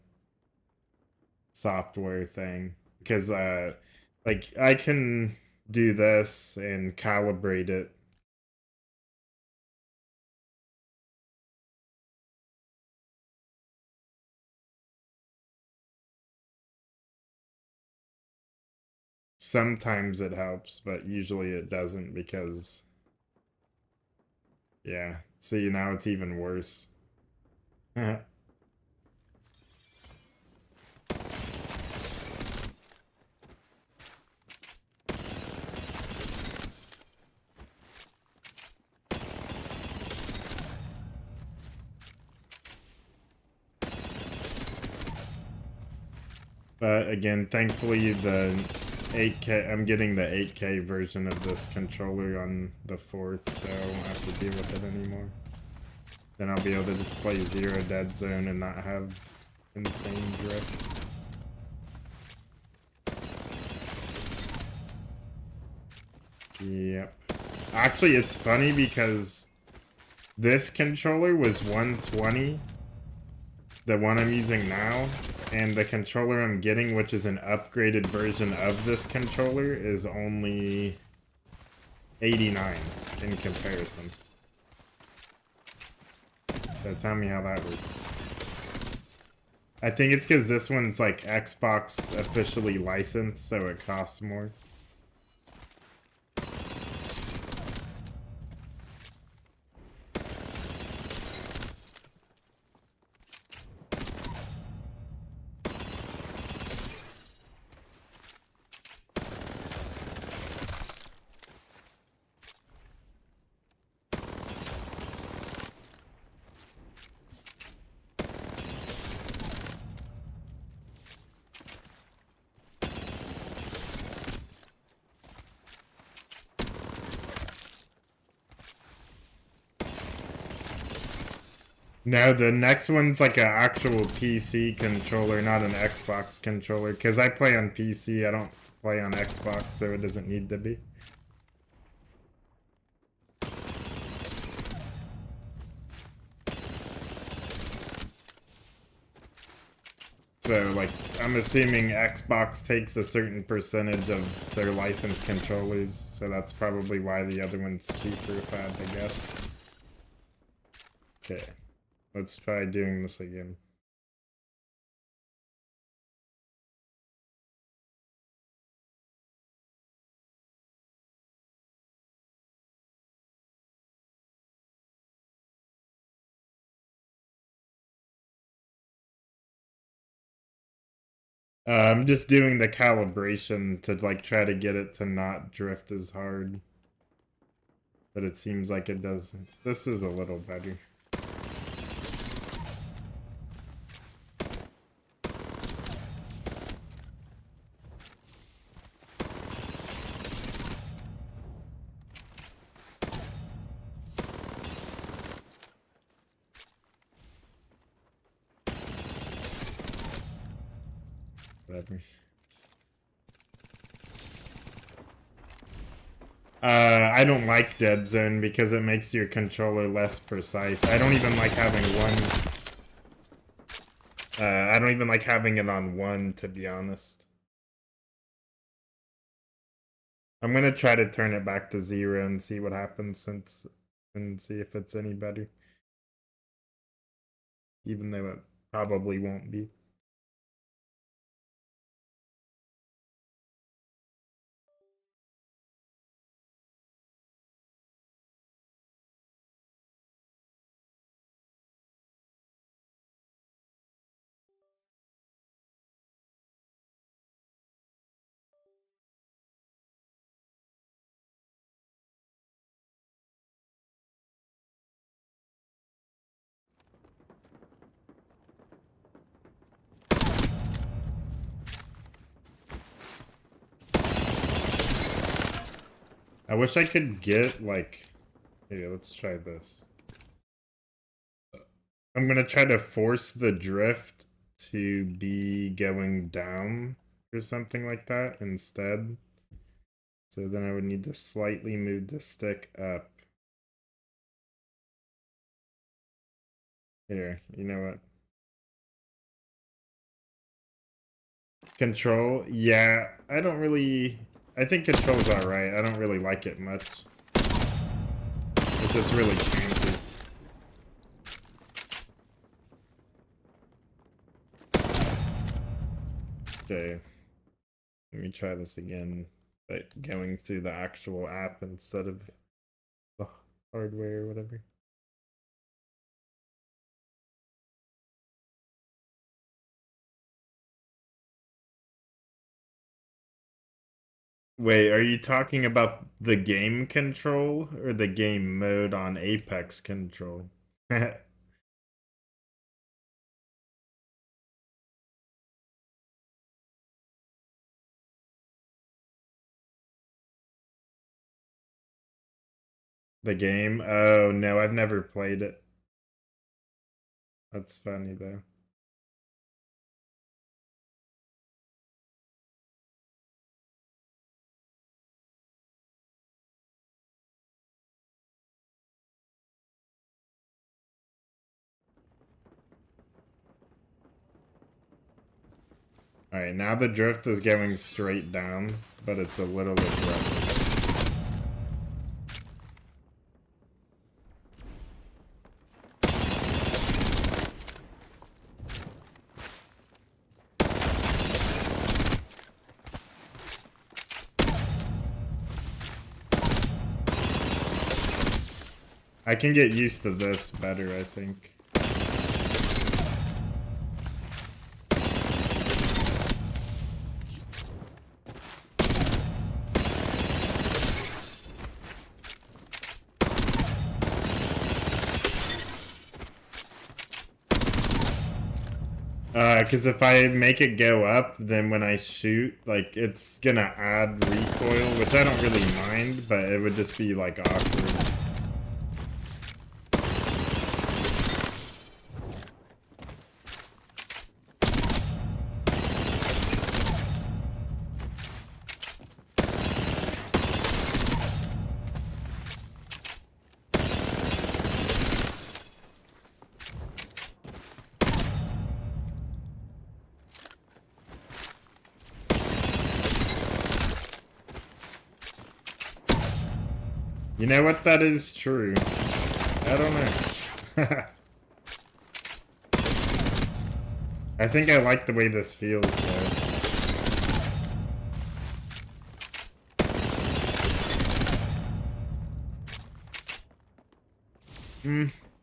software thing. Because, like, I can do this and calibrate it. Sometimes it helps, but usually it doesn't because... Yeah, see, now it's even worse. But again, thankfully the 8K, I'm getting the 8K version of this controller on the 4th, so I won't have to deal with it anymore. Then I'll be able to just play Zero Dead Zone and not have insane drift. Yep. Actually, it's funny because this controller was 120, the one I'm using now, and the controller I'm getting, which is an upgraded version of this controller, is only 89 in comparison. So tell me how that works. I think it's because this one's like Xbox officially licensed, so it costs more. No, the next one's like an actual PC controller, not an Xbox controller. Because I play on PC, I don't play on Xbox, so it doesn't need to be. So, like, I'm assuming Xbox takes a certain percentage of their licensed controllers, so that's probably why the other one's cheaper, if I had to guess. Okay, let's try doing this again. I'm just doing the calibration to like try to get it to not drift as hard. But it seems like it does. This is a little better. Whatever. I don't like Dead Zone because it makes your controller less precise. I don't even like having one. I don't even like having it on 1, to be honest. I'm gonna try to turn it back to 0 and see what happens and see if it's any better. Even though it probably won't be. I wish I could get, like... Here, let's try this. I'm gonna try to force the drift to be going down or something like that instead. So then I would need to slightly move the stick up. Here, you know what? Control? Yeah, I don't really... I think Control's alright. I don't really like it much. It's just really janky. Okay. Let me try this again. But going through the actual app instead of the hardware or whatever. Wait, are you talking about the game control or the game mode on Apex control? The game? Oh, no, I've never played it. That's funny, though. Alright, now the drift is going straight down, but it's a little aggressive. I can get used to this better, I think. Because if I make it go up, then when I shoot, like, it's gonna add recoil, which I don't really mind, but it would just be, like, awkward. You know what? That is true. I don't know. I think I like the way this feels, though.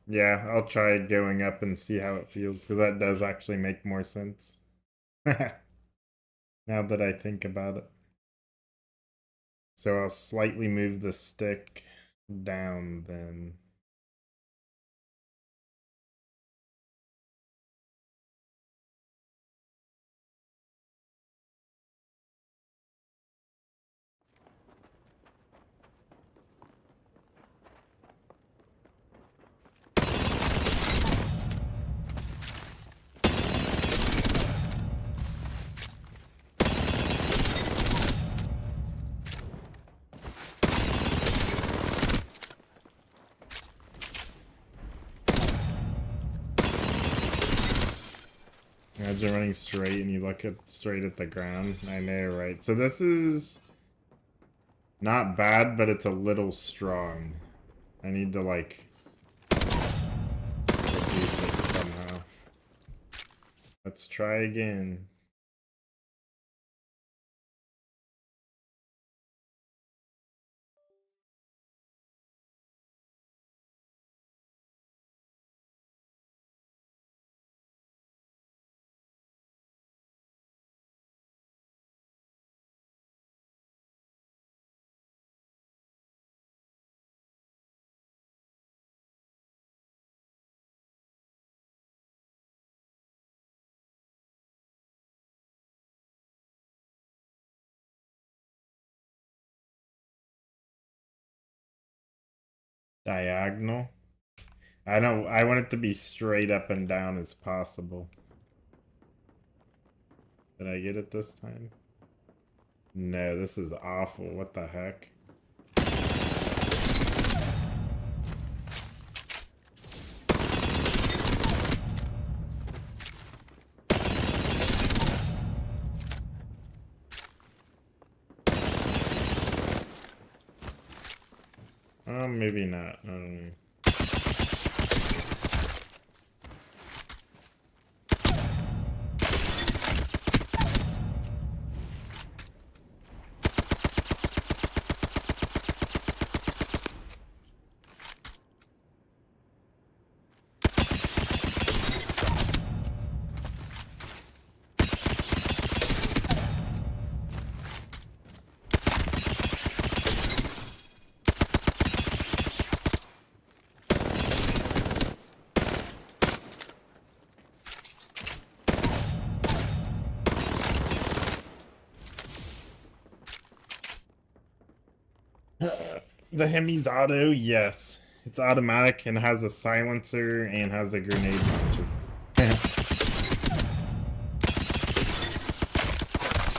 Yeah, I'll try going up and see how it feels, because that does actually make more sense. Now that I think about it. So I'll slightly move the stick down then. Imagine running straight and you look straight at the ground. I know, right? So this is not bad, but it's a little strong. I need to, like, reduce it somehow. Let's try again. Diagonal. I want it to be straight up and down as possible. Did I get it this time? No, this is awful. What the heck? Maybe not. I don't know. The Hemi's auto, yes. It's automatic and has a silencer and has a grenade launcher.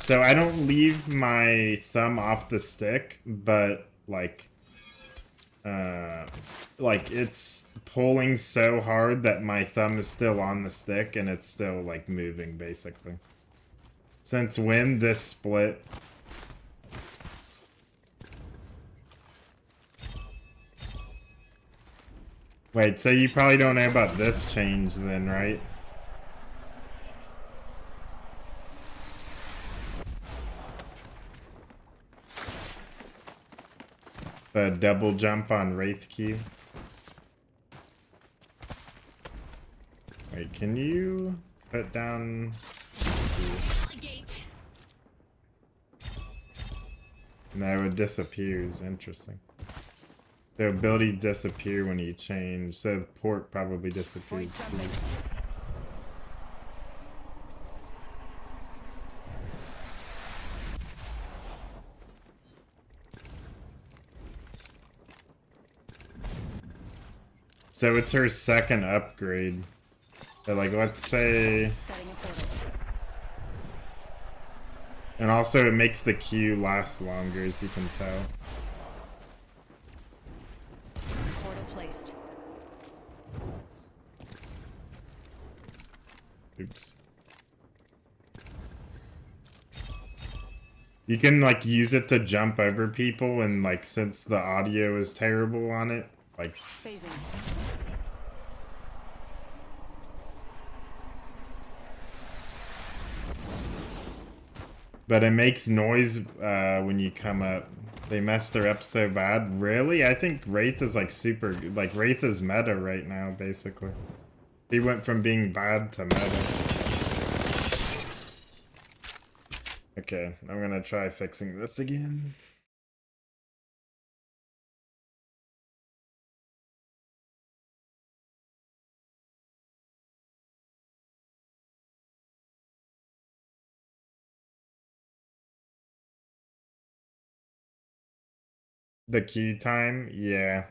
So I don't leave my thumb off the stick, but like it's pulling so hard that my thumb is still on the stick and it's still like moving basically. Since when this split? Wait, so you probably don't know about this change then, right? The double jump on Wraith Q. Wait, can you put down... Let's see. No, it disappears. Interesting. The ability disappear when you change, so the port probably disappears too. So it's her second upgrade. So like, let's say... And also it makes the queue last longer, as you can tell. Portal placed. Oops. You can like use it to jump over people, and like since the audio is terrible on it, like Phasing. but it makes noise when you come up. They messed her up so bad. Really? I think Wraith is like super, like Wraith is meta right now, basically. He went from being bad to meta. Okay, I'm gonna try fixing this again. The queue time? Yeah.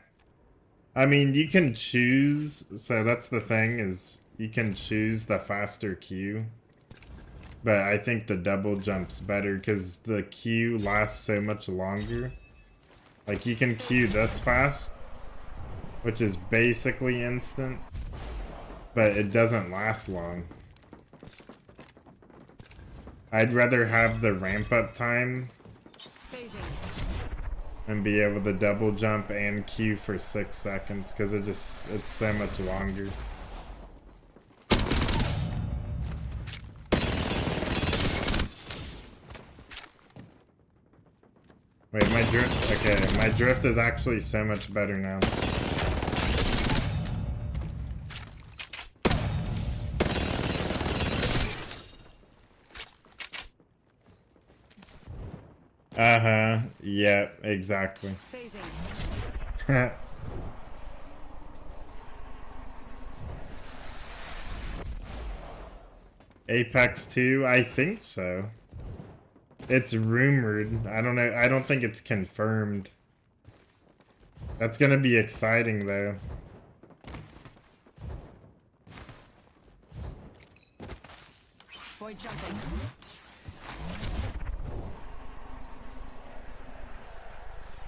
I mean, you can choose, so that's the thing, is you can choose the faster queue. But I think the double jump's better because the queue lasts so much longer. Like, you can queue this fast, which is basically instant, but it doesn't last long. I'd rather have the ramp up time and be able to double jump and queue for 6 seconds because it's so much longer. Wait, my drift, okay, my drift is actually so much better now. Uh-huh, yeah, exactly. Apex 2, I think so. It's rumored. I don't know. I don't think it's confirmed. That's gonna be exciting, though. Void jumping.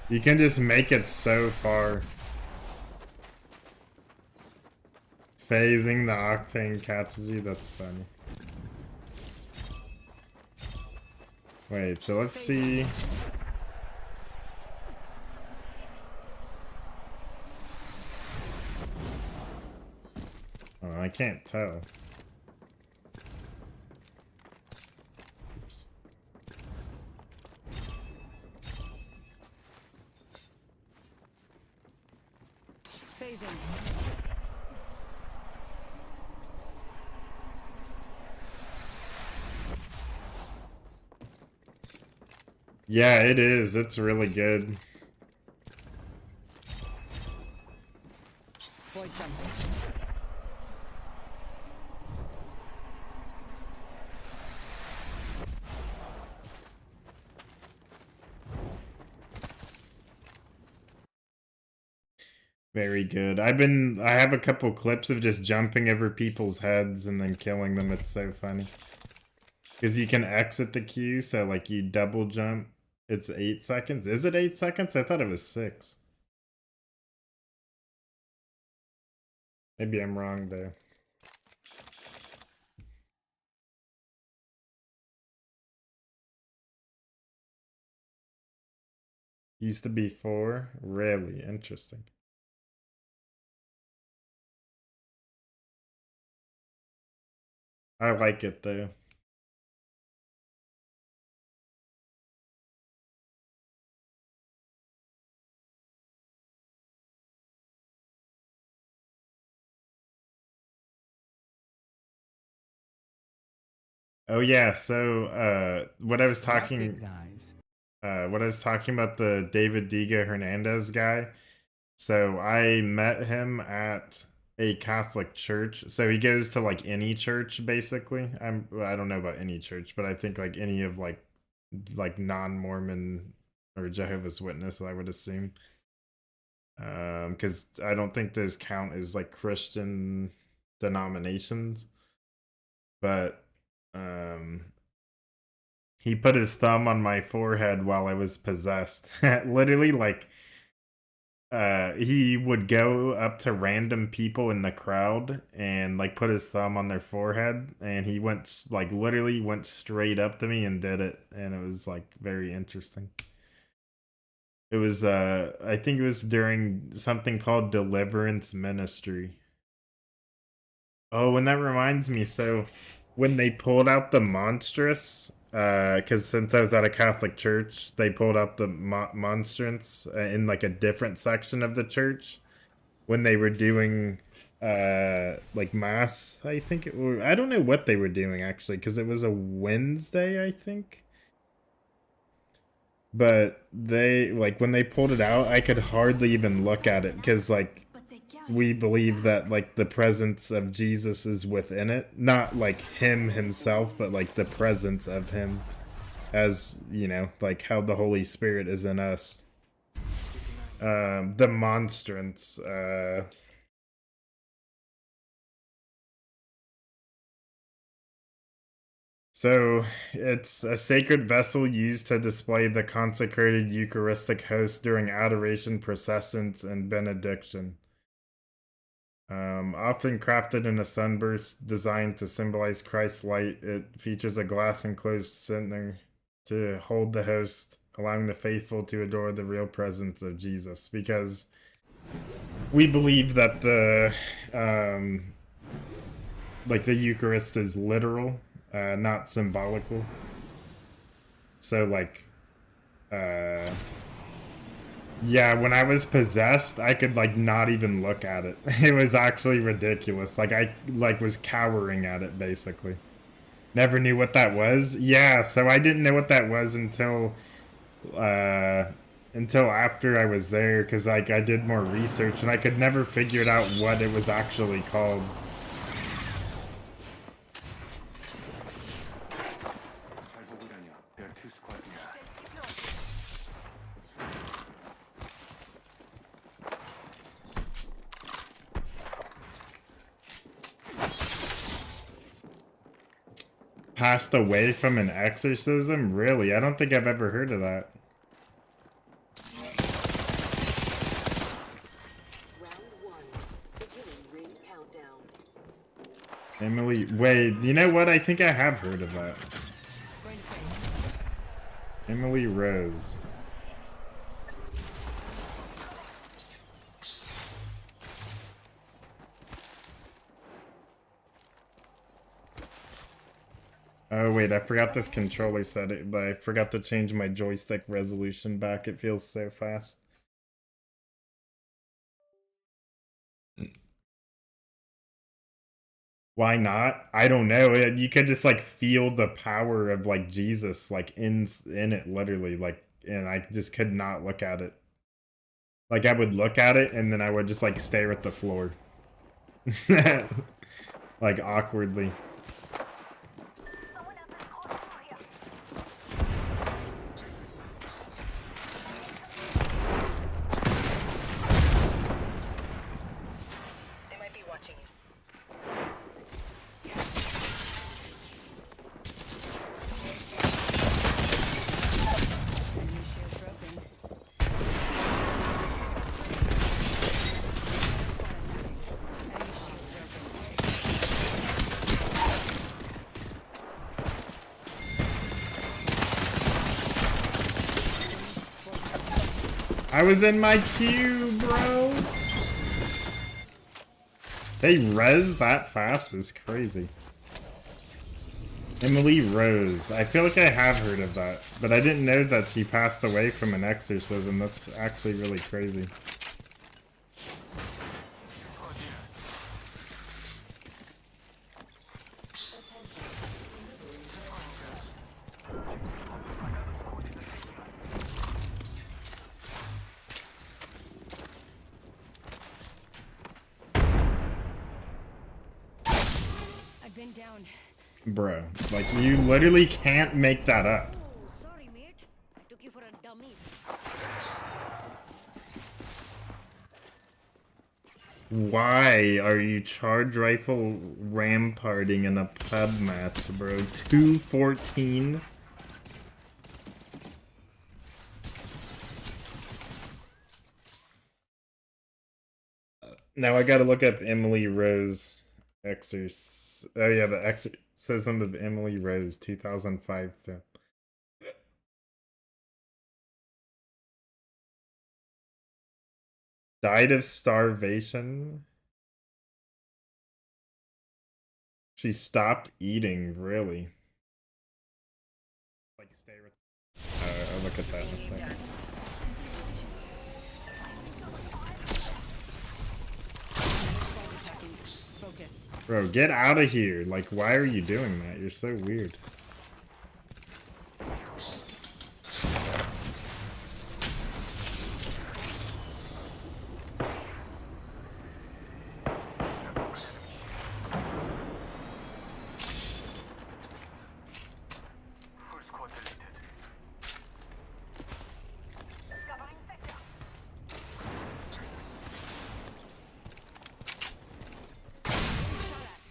You can just make it so far. Phasing the octane catches you. That's funny. Wait, so let's see. Oh, I can't tell. Oops. Phasing. Yeah, it is. It's really good. Void jumping. Very good. I have a couple clips of just jumping over people's heads and then killing them. It's so funny. Because you can exit the queue, so like you double jump. It's 8 seconds. Is it 8 seconds? I thought it was 6. Maybe I'm wrong there. Used to be 4. Really interesting. I like it though. Oh yeah, so what I was talking about, the David Diga Hernandez guy. So I met him at a Catholic church. So he goes to like any church basically. I don't know about any church, but I think like any of like non-Mormon or Jehovah's Witness, I would assume. Because I don't think those count as like Christian denominations. But he put his thumb on my forehead while I was possessed. Literally, like he would go up to random people in the crowd and like put his thumb on their forehead, and he went like literally went straight up to me and did it, and it was like very interesting. It was I think it was during something called Deliverance Ministry. Oh, and that reminds me, so when they pulled out the monstrous, because since I was at a Catholic church, they pulled out the monstrance in like a different section of the church when they were doing like mass. I think I don't know what they were doing actually, because it was a Wednesday, I think. But they like when they pulled it out, I could hardly even look at it because like we believe that like the presence of Jesus is within it, not like him himself, but like the presence of him, as you know, like how the Holy Spirit is in us. The monstrance, so it's a sacred vessel used to display the consecrated Eucharistic host during adoration, processions, and benediction. Often crafted in a sunburst designed to symbolize Christ's light, it features a glass enclosed center to hold the host, allowing the faithful to adore the real presence of Jesus. Because we believe that the like the Eucharist is literal, not symbolical. So like yeah, when I was possessed, I could like not even look at it. It was actually ridiculous. Like I like was cowering at it basically. Never knew what that was. Yeah, so I didn't know what that was until after I was there, because like I did more research and I could never figure out what it was actually called. Passed away from an exorcism? Really? I don't think I've ever heard of that. Emily, wait, you know what? I think I have heard of that. Emily Rose. Oh wait, I forgot this controller setting, but I forgot to change my joystick resolution back. It feels so fast. Why not? I don't know. You could just like feel the power of like Jesus like in it literally, like, and I just could not look at it. Like I would look at it and then I would just like stare at the floor. Like awkwardly. I was in my queue, bro. They res that fast is crazy. Emily Rose. I feel like I have heard of that, but I didn't know that she passed away from an exorcism. That's actually really crazy. Bro, like you literally can't make that up. Sorry, mate. I took you for a dummy. Why are you charge rifle ramparting in a pub match, bro? 214? Now I gotta look up Emily Rose Oh yeah, the Exorcism of Emily Rose, 2005 film. Died of starvation. She stopped eating, really. Like, stay with. I'll look at that in a second. Bro, get out of here. Like, why are you doing that? You're so weird.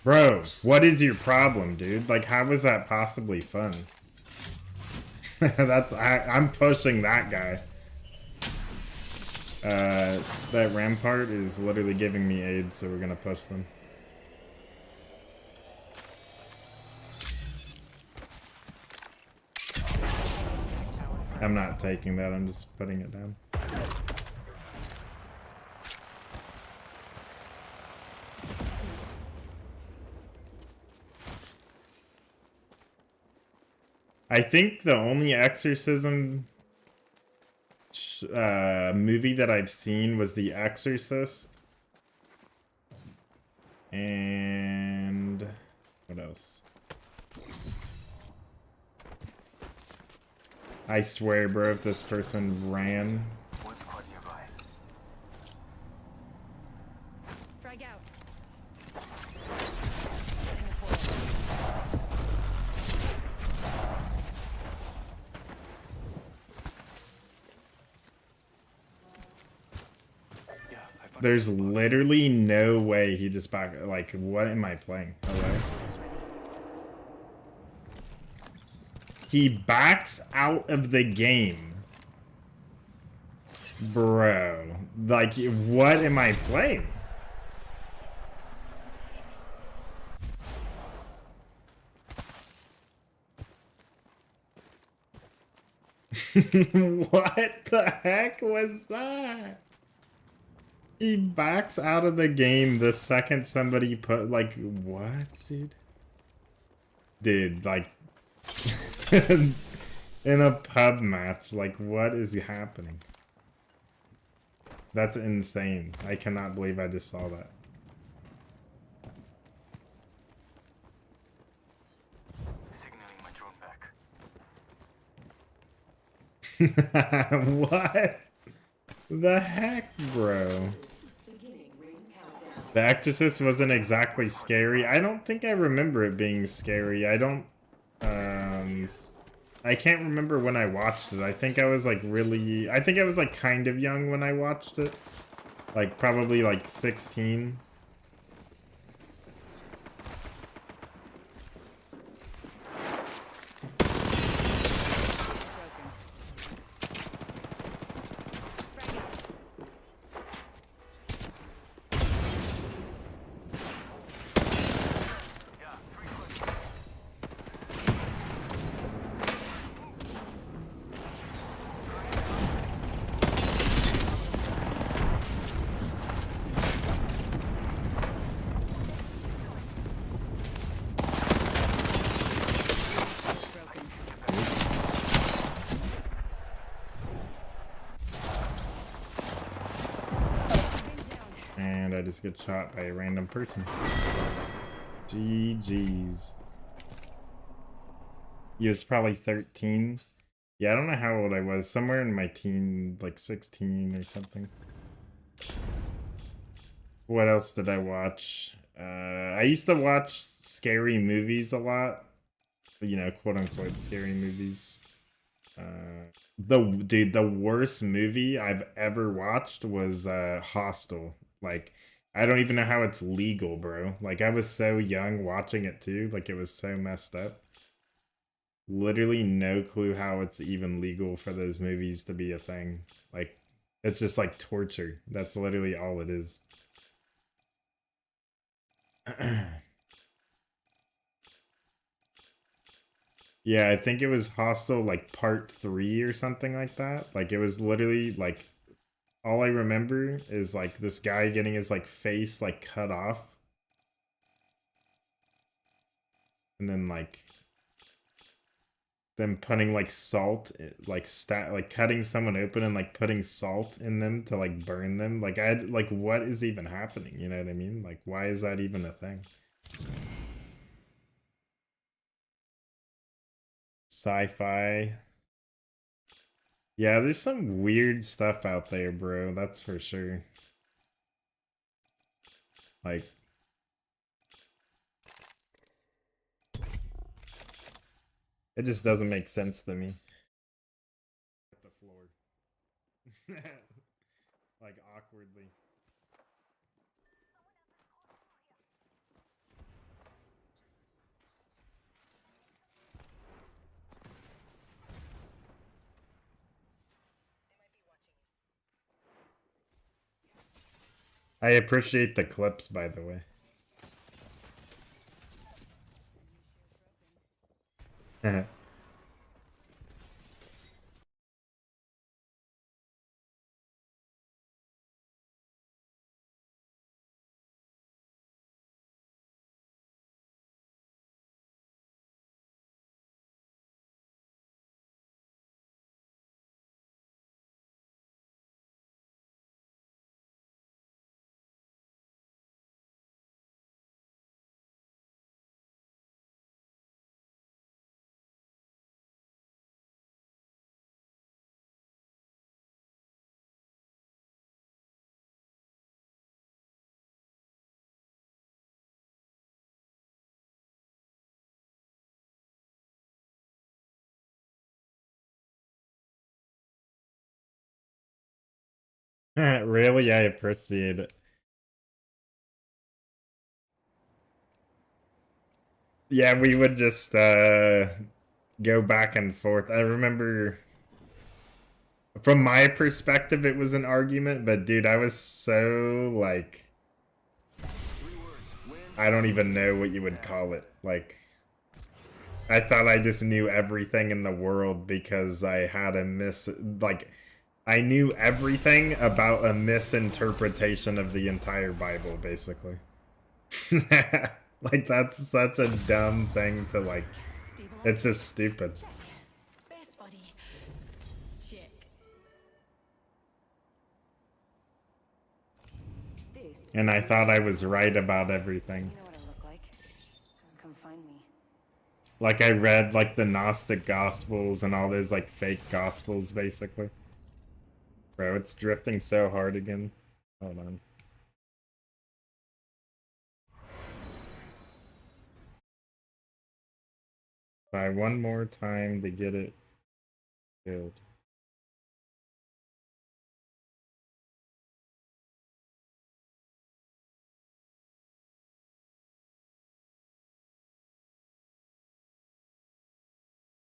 Bro, what is your problem, dude? Like, how is that possibly fun? I'm pushing that guy. That Rampart is literally giving me AIDS, so we're gonna push them. I'm not taking that, I'm just putting it down. I think the only exorcism movie that I've seen was The Exorcist. And what else? I swear, bro, if this person ran. Frag out. There's literally no way he just back. Like, what am I playing? Hello? He backs out of the game. Bro. Like, what am I playing? What the heck was that? He backs out of the game the second somebody put, like, what, dude? Dude, like, in a pub match, like, what is happening? That's insane. I cannot believe I just saw that. Signaling my drone back. What the heck, bro? The Exorcist wasn't exactly scary. I don't think I remember it being scary. I don't, I can't remember when I watched it. I think I was like I think I was like kind of young when I watched it. Like probably like 16. And I just get shot by a random person. GG's. He was probably 13. Yeah, I don't know how old I was. Somewhere in my teen, like 16 or something. What else did I watch? I used to watch scary movies a lot. You know, quote unquote scary movies. The worst movie I've ever watched was Hostel. Like, I don't even know how it's legal, bro. Like, I was so young watching it too. Like, it was so messed up. Literally no clue how it's even legal for those movies to be a thing. Like, it's just like torture. That's literally all it is. Yeah, I think it was Hostel like part 3 or something like that. Like it was literally like all I remember is like this guy getting his like face like cut off. And then like them putting like salt like like cutting someone open and like putting salt in them to like burn them. Like I had, like what is even happening? You know what I mean? Like why is that even a thing? Sci-fi. Yeah, there's some weird stuff out there, bro. That's for sure. Like it just doesn't make sense to me. The floor. Like awkwardly. I appreciate the clips, by the way. Really, I appreciate it. Yeah, we would just go back and forth. I remember from my perspective it was an argument, but dude, I was so like I don't even know what you would call it. Like I thought I just knew everything in the world because I had I knew everything about a misinterpretation of the entire Bible, basically. Like, that's such a dumb thing to, like, it's just stupid. Best buddy. Check. And I thought I was right about everything. You know what I look like. Come find me. Like, I read, like, the Gnostic Gospels and all those, like, fake Gospels, basically. Bro, it's drifting so hard again. Hold on. Try one more time to get it killed.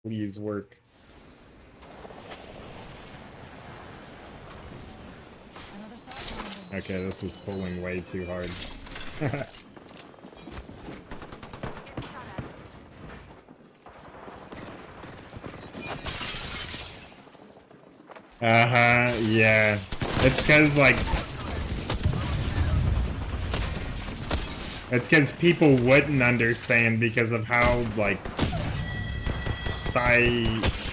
Please work. Okay, this is pulling way too hard. Uh-huh, yeah. It's because, like... It's because people wouldn't understand because of how, like...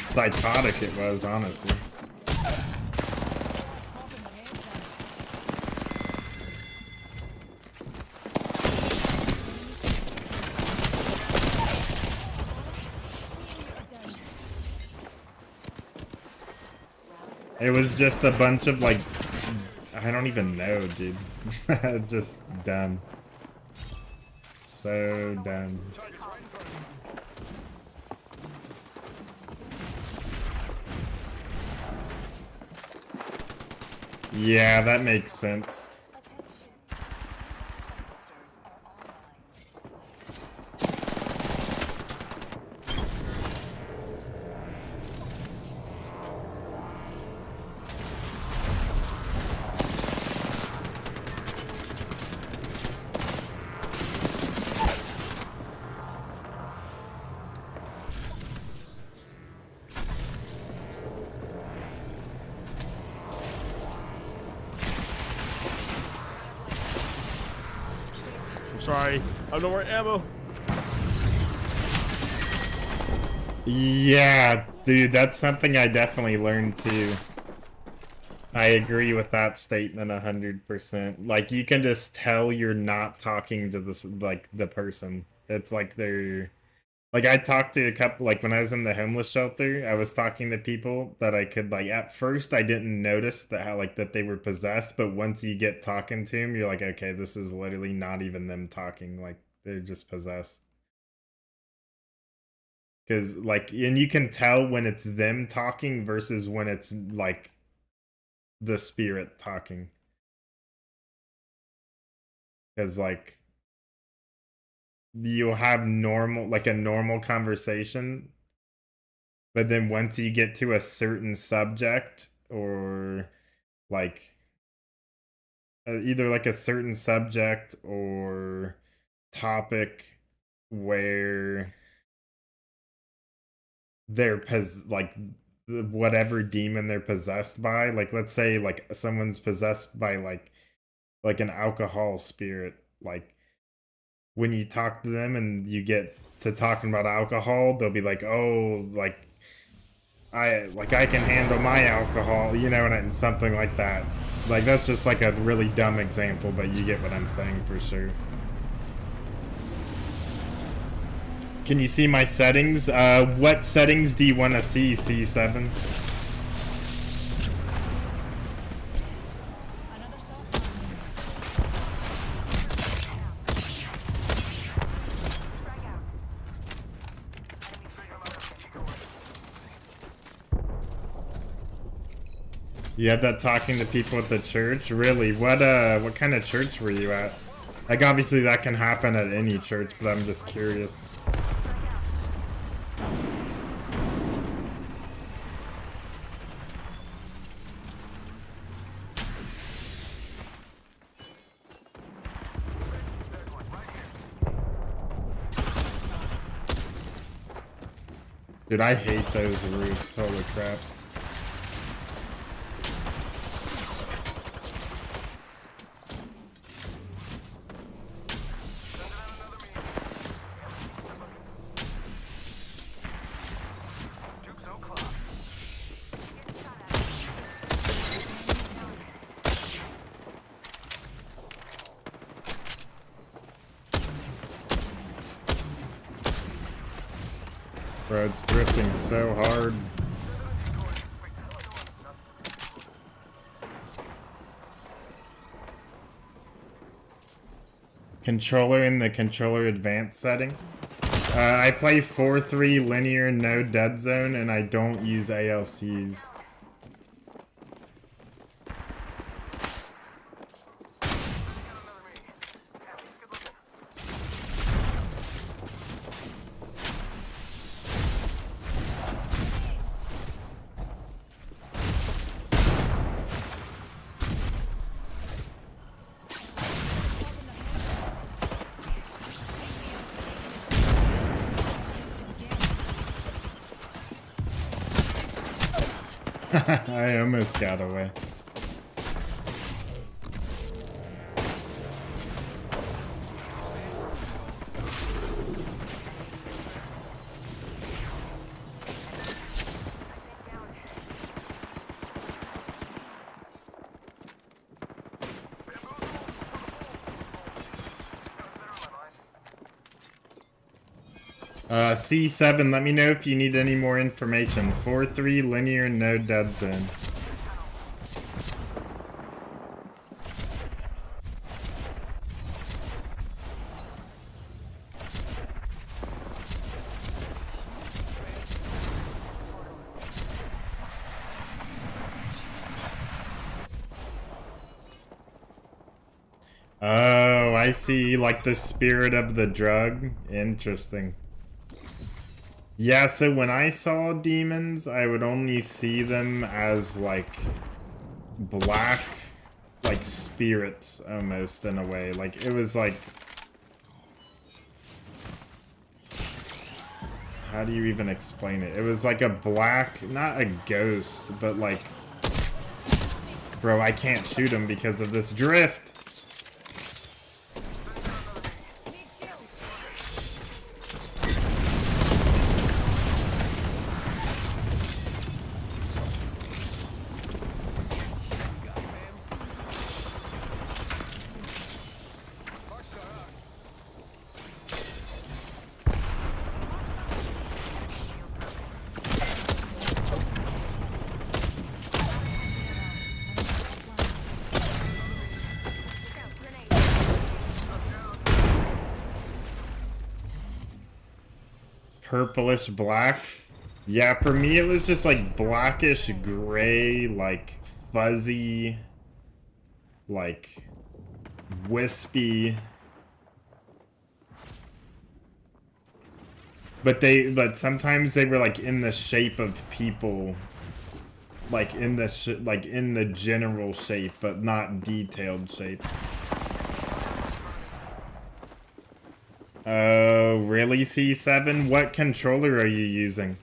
psychotic it was, honestly. It was just a bunch of, like, I don't even know, dude. Just dumb. So dumb. Yeah, that makes sense. Sorry, I have no more ammo. Yeah, dude, that's something I definitely learned too. I agree with that statement 100%. Like, you can just tell you're not talking to this, like, the person. It's like they're... Like, I talked to a couple, like, when I was in the homeless shelter, I was talking to people that I could, like, at first I didn't notice that how, like, that they were possessed, but once you get talking to them, you're like, okay, this is literally not even them talking, like, they're just possessed. Because, like, and you can tell when it's them talking versus when it's, like, the spirit talking. Because, like, you'll have normal, like, a normal conversation, but then once you get to a certain subject, or, like, either, like, a certain subject or topic where they're like whatever demon they're possessed by, like, let's say like someone's possessed by like an alcohol spirit, like when you talk to them and you get to talking about alcohol, they'll be like, oh, like I can handle my alcohol, you know, and something like that. Like, that's just like a really dumb example, but you get what I'm saying for sure. Can you see my settings? What settings do you want to see, C7? You had that talking to people at the church? Really? What kind of church were you at? Like, obviously that can happen at any church, but I'm just curious. Dude, I hate those roofs. Holy crap. Bro, it's drifting so hard. Controller in the controller advanced setting. I play 4-3 linear, no dead zone, and I don't use ALCs. I almost got away. C7, let me know if you need any more information. 4-3 linear, no dead zone. Oh, I see, like the spirit of the drug. Interesting. Yeah, so when I saw demons, I would only see them as, like, black, like, spirits, almost, in a way. Like, it was, like... How do you even explain it? It was, like, a black... Not a ghost, but, like... Bro, I can't shoot him because of this drift! purplish black. Yeah, for me it was just like blackish gray, like fuzzy, like wispy. But sometimes they were like in the shape of people, like in the like in the general shape, but not detailed shape. Oh, really, C7? What controller are you using?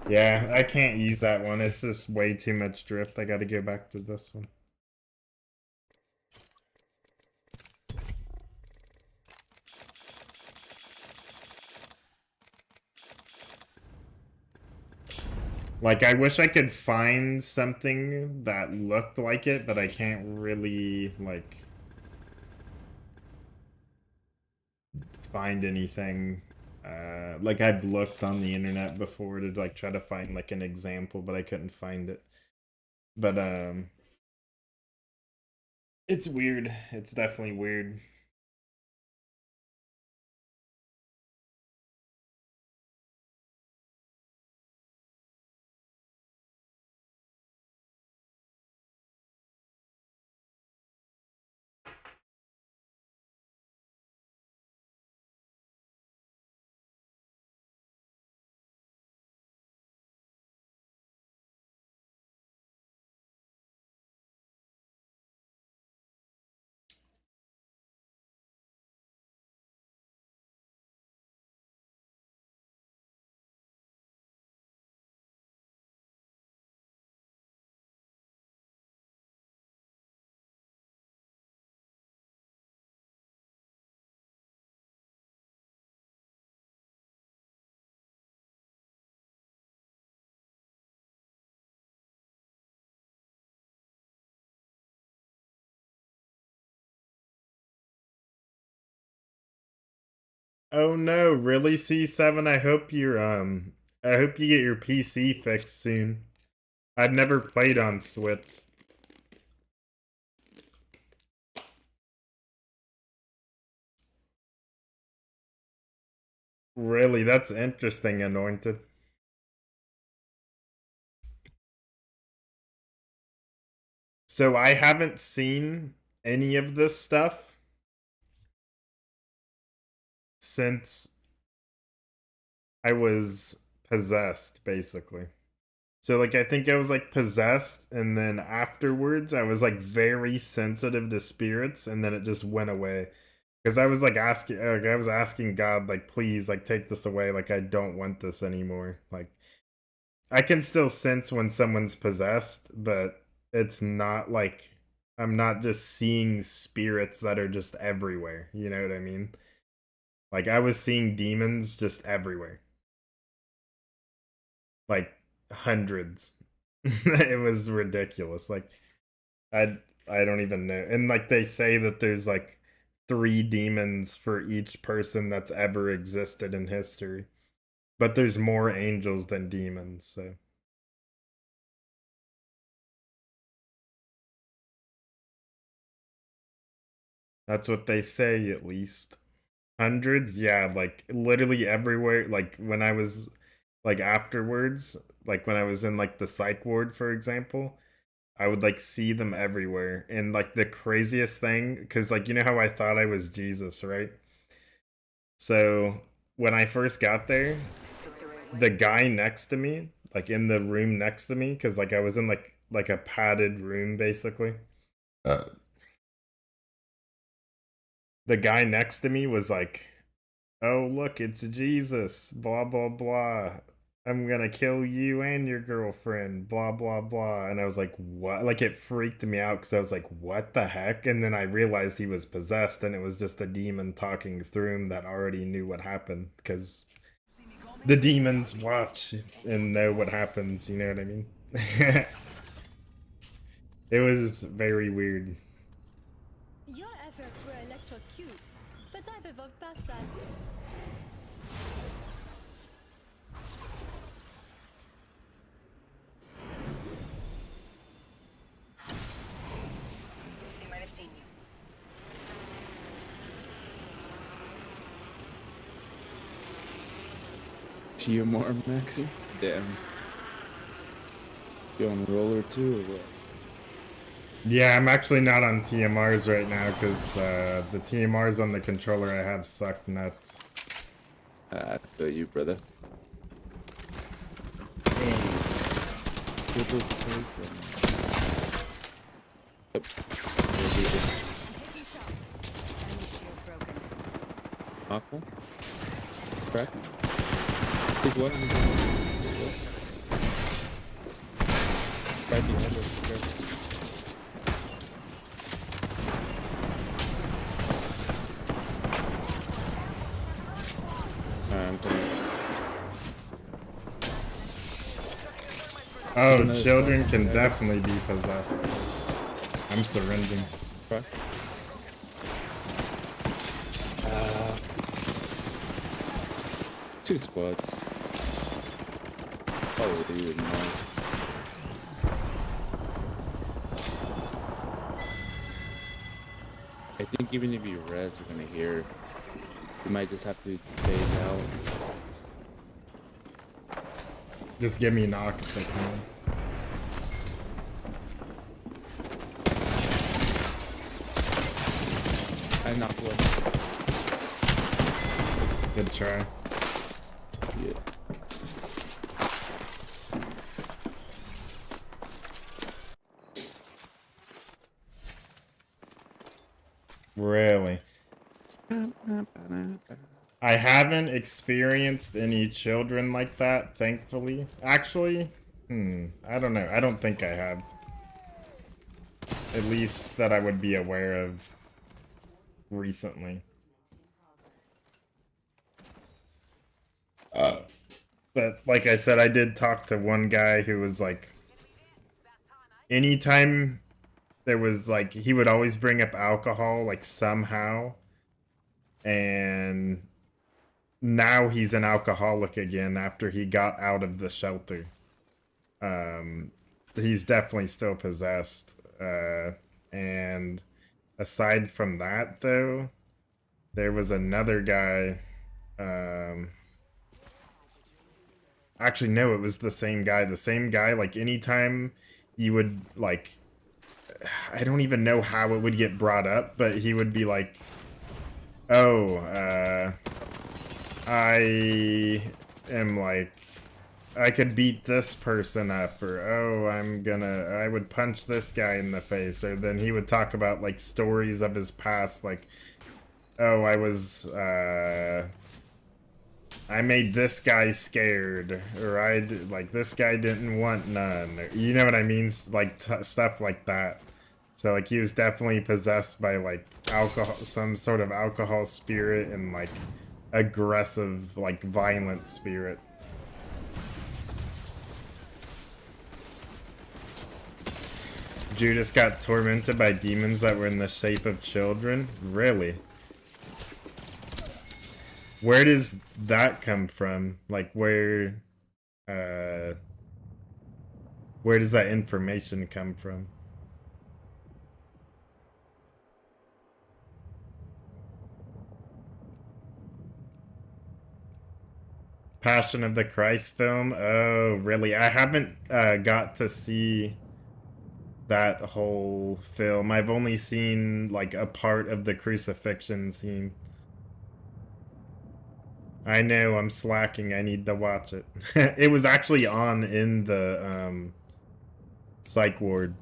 Yeah, I can't use that one. It's just way too much drift. I gotta go back to this one. Like, I wish I could find something that looked like it, but I can't really, like, find anything. Like, I've looked on the internet before to, like, try to find, like, an example, but I couldn't find it. But, it's weird. It's definitely weird. Oh no, really, C7? I hope I hope you get your PC fixed soon. I've never played on Switch. Really, that's interesting, Anointed. So I haven't seen any of this stuff since I was possessed, basically. So, like, I think I was, like, possessed, and then afterwards, I was, like, very sensitive to spirits, and then it just went away. Because I was, like, I was asking God, like, please, like, take this away. Like, I don't want this anymore. Like, I can still sense when someone's possessed, but it's not, like, I'm not just seeing spirits that are just everywhere. You know what I mean? Like, I was seeing demons just everywhere. Like, hundreds. It was ridiculous. Like, I don't even know. And like they say that there's like 3 demons for each person that's ever existed in history. But there's more angels than demons, so that's what they say, at least. Hundreds? Yeah, like literally everywhere. Like when I was like afterwards, like when I was in like the psych ward, for example, I would like see them everywhere. And like the craziest thing, because like you know how I thought I was Jesus, right? So when I first got there, the guy next to me, like in the room next to me, because like I was in like a padded room basically. The guy next to me was like, "Oh look, it's Jesus, blah blah blah. I'm gonna kill you and your girlfriend, blah blah blah." And I was like, "What?" Like it freaked me out because I was like, "What the heck?" And then I realized he was possessed, and it was just a demon talking through him that already knew what happened because the demons watch and know what happens. You know what I mean? It was very weird. Your efforts were electrocute, but I evolved past that. TMR Maxi? Damn. You on roller too or what? Yeah, I'm actually not on TMRs right now because the TMRs on the controller I have suck nuts. I feel you, brother. Good take them. Yep. Aqua? Crack? He's what? Right behind us. I'm coming. Oh, children can definitely be possessed. I'm surrendering. Okay. Two squads. Probably you would know. I think even if you res, you're gonna hear. You might just have to phase out. Just give me knock if they can. I knocked one. Good try. Yeah. Really? I haven't experienced any children like that, thankfully. Actually, I don't know. I don't think I have. At least that I would be aware of recently. But like I said, I did talk to one guy who was like, anytime there was like, he would always bring up alcohol, like somehow. And now he's an alcoholic again after he got out of the shelter. He's definitely still possessed. And aside from that, though, there was another guy. Actually, no, it was the same guy. The same guy, like, anytime you would, like, I don't even know how it would get brought up, but he would be like, oh, I am, like, I could beat this person up, or, oh, I would punch this guy in the face, or then he would talk about, like, stories of his past, like, oh, I made this guy scared, or like, this guy didn't want none, or, you know what I mean? Like, stuff like that. So, like, he was definitely possessed by, like, alcohol, some sort of alcohol spirit, and, like, aggressive, like, violent spirit. Judas got tormented by demons that were in the shape of children? Really? Where does that come from? Like, where does that information come from? Passion of the Christ film? Oh, really? I haven't got to see that whole film. I've only seen, like, a part of the crucifixion scene. I know, I'm slacking. I need to watch it. It was actually on in the psych ward.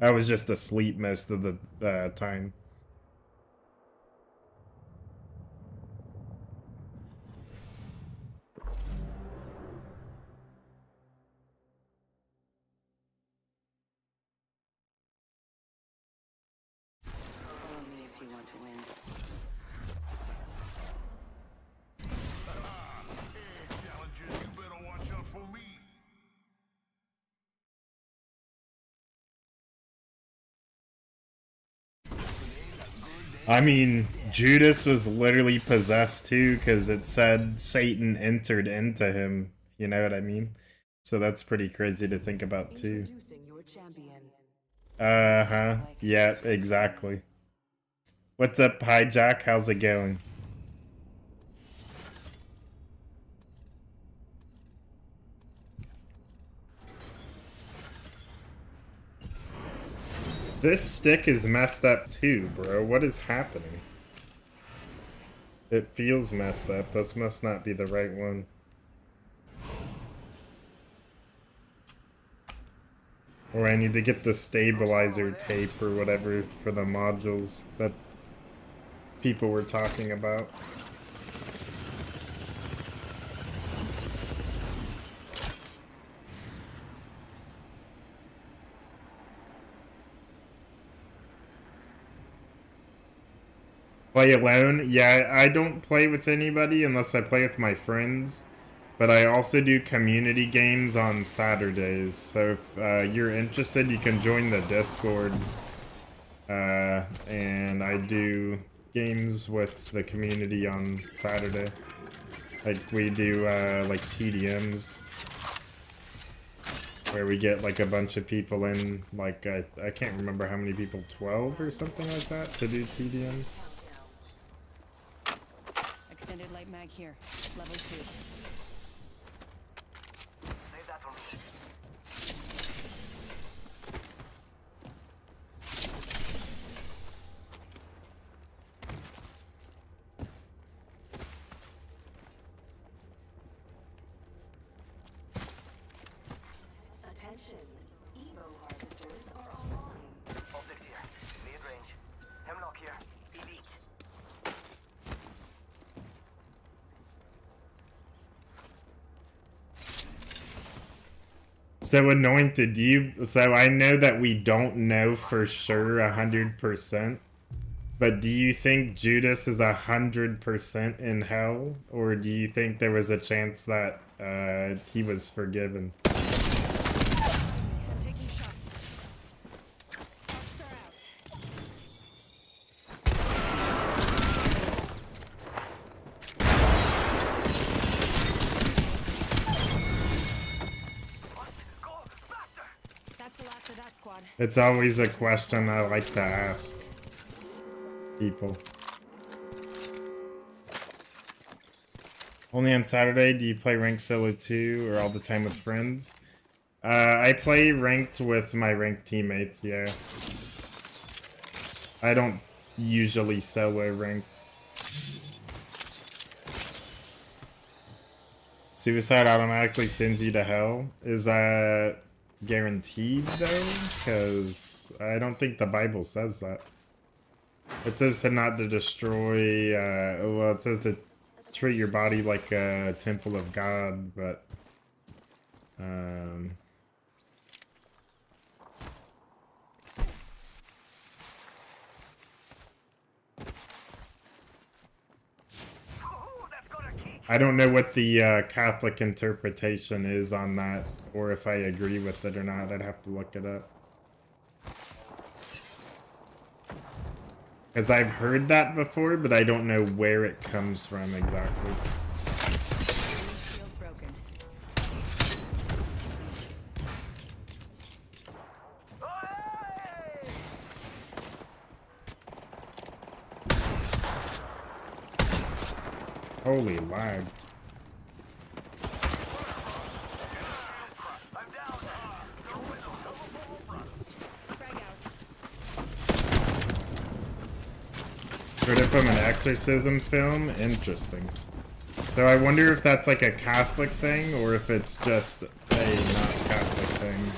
I was just asleep most of the time. Follow me if you want to win. I mean, Judas was literally possessed too, because it said Satan entered into him. You know what I mean? So that's pretty crazy to think about too. Uh-huh. Yeah, exactly. What's up, Hijack? How's it going? This stick is messed up too, bro. What is happening? It feels messed up. This must not be the right one. Or I need to get the stabilizer tape or whatever for the modules that people were talking about. Play alone? Yeah, I don't play with anybody unless I play with my friends. But I also do community games on Saturdays. So if you're interested, you can join the Discord. And I do games with the community on Saturday. Like we do like TDMs. Where we get like a bunch of people in, like I can't remember how many people, 12 or something like that, to do TDMs. Extended light mag here. Level 2. Save that for me. Attention. Evo harvesters are online. Optics here. Mid-range. Hemlock here. Elite. So Anointed, so I know that we don't know for sure 100%, but do you think Judas is 100% in hell, or do you think there was a chance that he was forgiven? I'm taking shots. Sparks are out. That's the last of that squad. It's always a question I like to ask people. Only on Saturday do you play ranked solo too, or all the time with friends? I play ranked with my ranked teammates, yeah. I don't usually solo ranked. Suicide automatically sends you to hell. Is that guaranteed though? Because I don't think the Bible says that. It says to not to destroy, well, it says to treat your body like a temple of God, but I don't know what the Catholic interpretation is on that, or if I agree with it or not. I'd have to look it up. Because I've heard that before, but I don't know where it comes from exactly. Shield broken. Holy lag. Heard it from an exorcism film? Interesting. So I wonder if that's like a Catholic thing, or if it's just a not Catholic thing.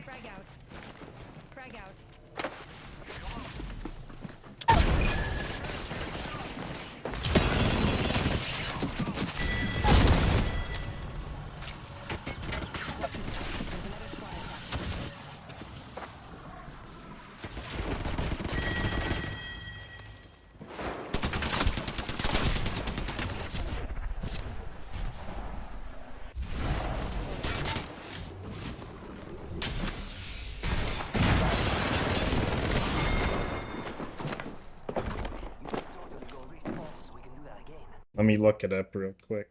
Frag out. Frag out. Let me look it up real quick.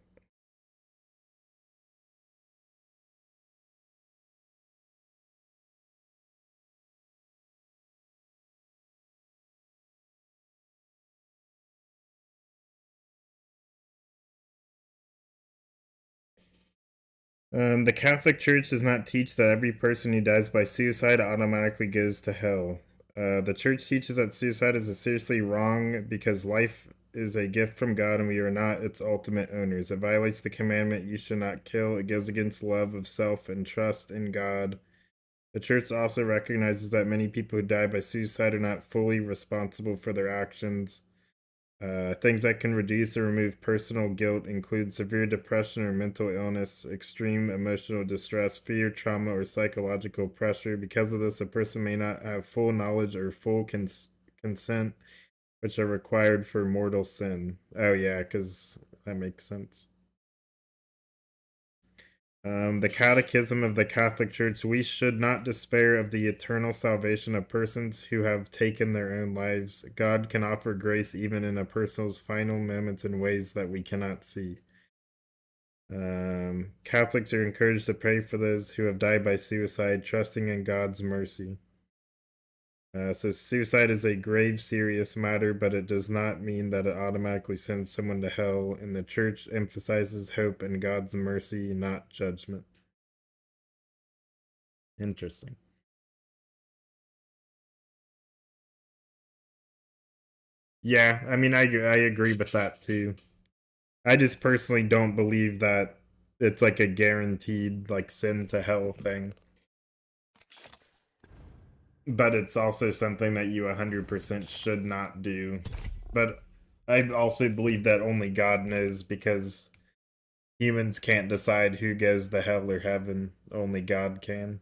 The Catholic Church does not teach that every person who dies by suicide automatically goes to hell. The Church teaches that suicide is seriously wrong because life is a gift from God and we are not its ultimate owners. It violates the commandment, you should not kill. It goes against love of self and trust in God. The Church also recognizes that many people who die by suicide are not fully responsible for their actions. Things that can reduce or remove personal guilt include severe depression or mental illness, extreme emotional distress, fear, trauma, or psychological pressure. Because of this, a person may not have full knowledge or full consent, which are required for mortal sin. Oh yeah, because that makes sense. The Catechism of the Catholic Church, we should not despair of the eternal salvation of persons who have taken their own lives. God can offer grace even in a person's final moments in ways that we cannot see. Catholics are encouraged to pray for those who have died by suicide, trusting in God's mercy. So suicide is a grave, serious matter, but it does not mean that it automatically sends someone to hell, and the Church emphasizes hope in God's mercy, not judgment. Interesting. Yeah, I mean, I agree with that too. I just personally don't believe that it's like a guaranteed like sin to hell thing. But it's also something that you 100% should not do. But I also believe that only God knows, because humans can't decide who goes to hell or heaven. Only God can.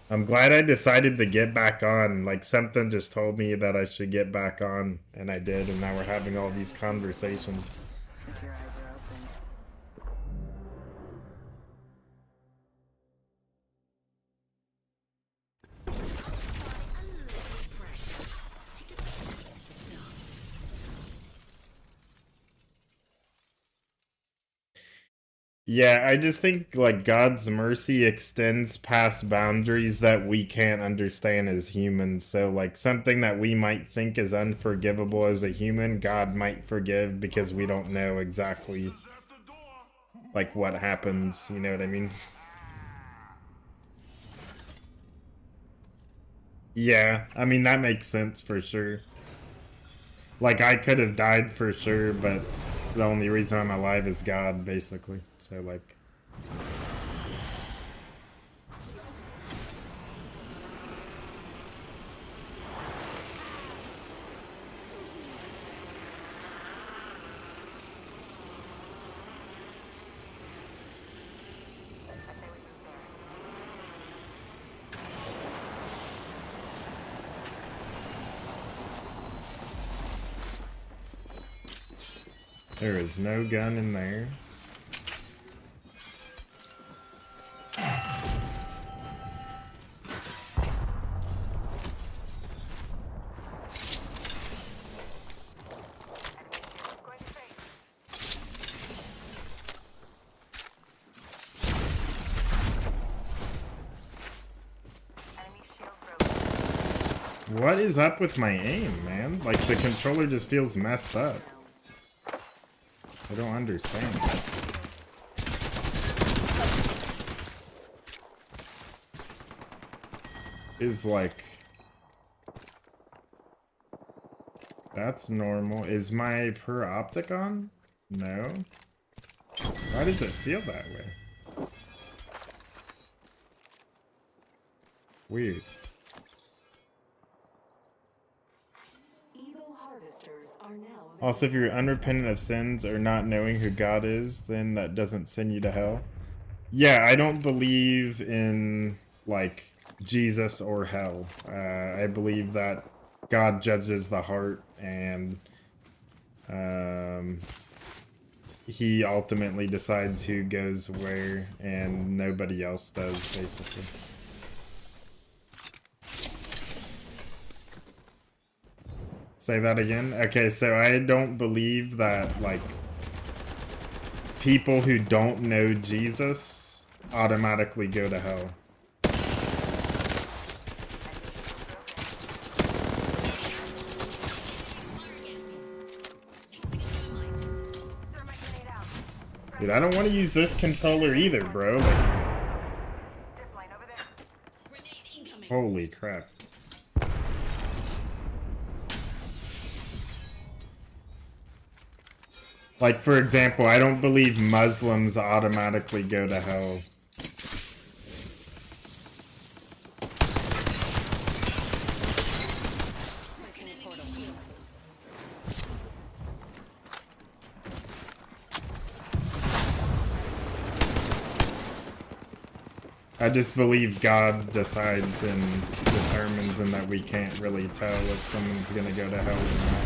I'm glad I decided to get back on. Like, something just told me that I should get back on, and I did, and now we're having all these conversations. If your eyes are open. Yeah, I just think like God's mercy extends past boundaries that we can't understand as humans. So like something that we might think is unforgivable as a human, God might forgive because we don't know exactly like what happens, you know what I mean? Yeah, I mean that makes sense for sure. Like I could have died for sure, but the only reason I'm alive is God, basically. So like there is no gun in there. What is up with my aim, man? Like, the controller just feels messed up. I don't understand. Is like... That's normal. Is my per optic on? No. Why does it feel that way? Weird. Also, if you're unrepentant of sins or not knowing who God is, then that doesn't send you to hell. Yeah, I don't believe in, like, Jesus or hell. I believe that God judges the heart, and he ultimately decides who goes where, and nobody else does, basically. Say that again? Okay, so I don't believe that, like, people who don't know Jesus automatically go to hell. Dude, I don't want to use this controller either, bro. Like, holy crap. Like, for example, I don't believe Muslims automatically go to hell. I just believe God decides and determines, and that we can't really tell if someone's gonna go to hell or not.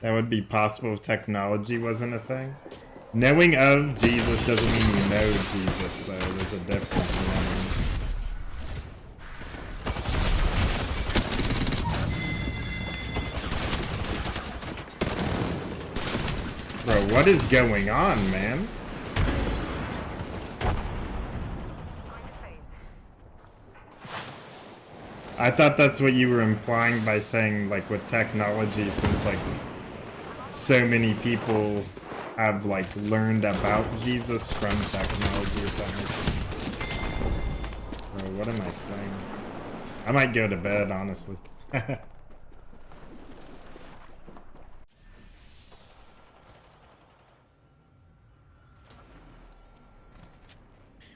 That would be possible if technology wasn't a thing. Knowing of Jesus doesn't mean you know Jesus, though. There's a difference in that. Bro, what is going on, man? I thought that's what you were implying by saying, like, with technology, since, like, so many people have, like, learned about Jesus from technology, if that makes sense. Bro, what am I playing? I might go to bed, honestly.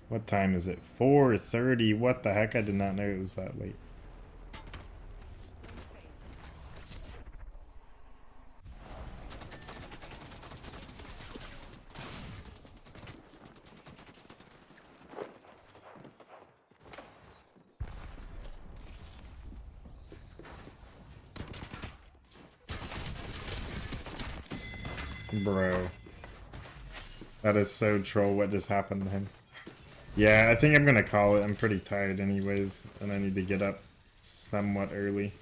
What time is it? 4:30. What the heck? I did not know it was that late. Bro. That is so troll what just happened to him. Yeah, I think I'm gonna call it. I'm pretty tired anyways, and I need to get up somewhat early.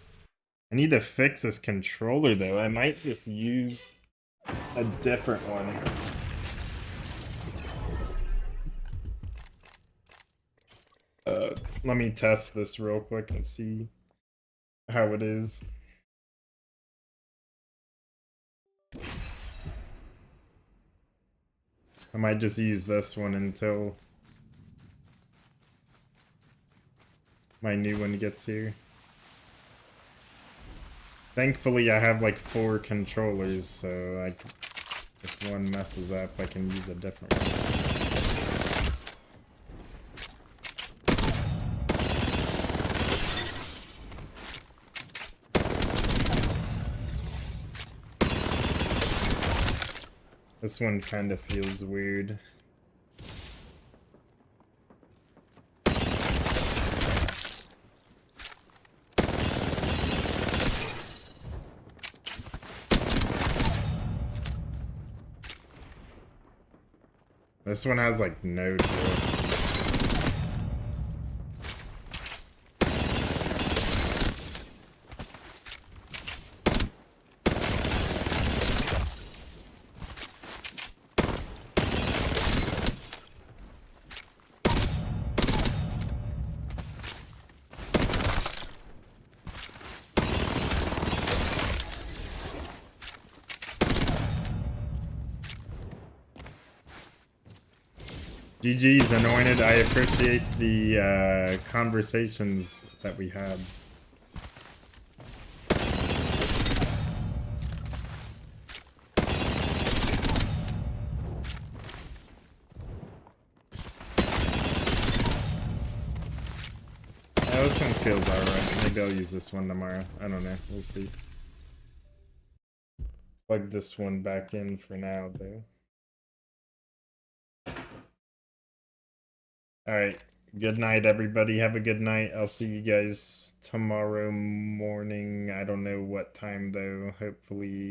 I need to fix this controller though. I might just use a different one. Let me test this real quick and see how it is. I might just use this one until my new one gets here. Thankfully, I have like 4 controllers, so if one messes up, I can use a different one. This one kind of feels weird. This one has like no drill. GG's Anointed. I appreciate the conversations that we had. This one feels alright. Maybe I'll use this one tomorrow. I don't know. We'll see. Plug this one back in for now, though. Alright, good night everybody, have a good night. I'll see you guys tomorrow morning. I don't know what time though, hopefully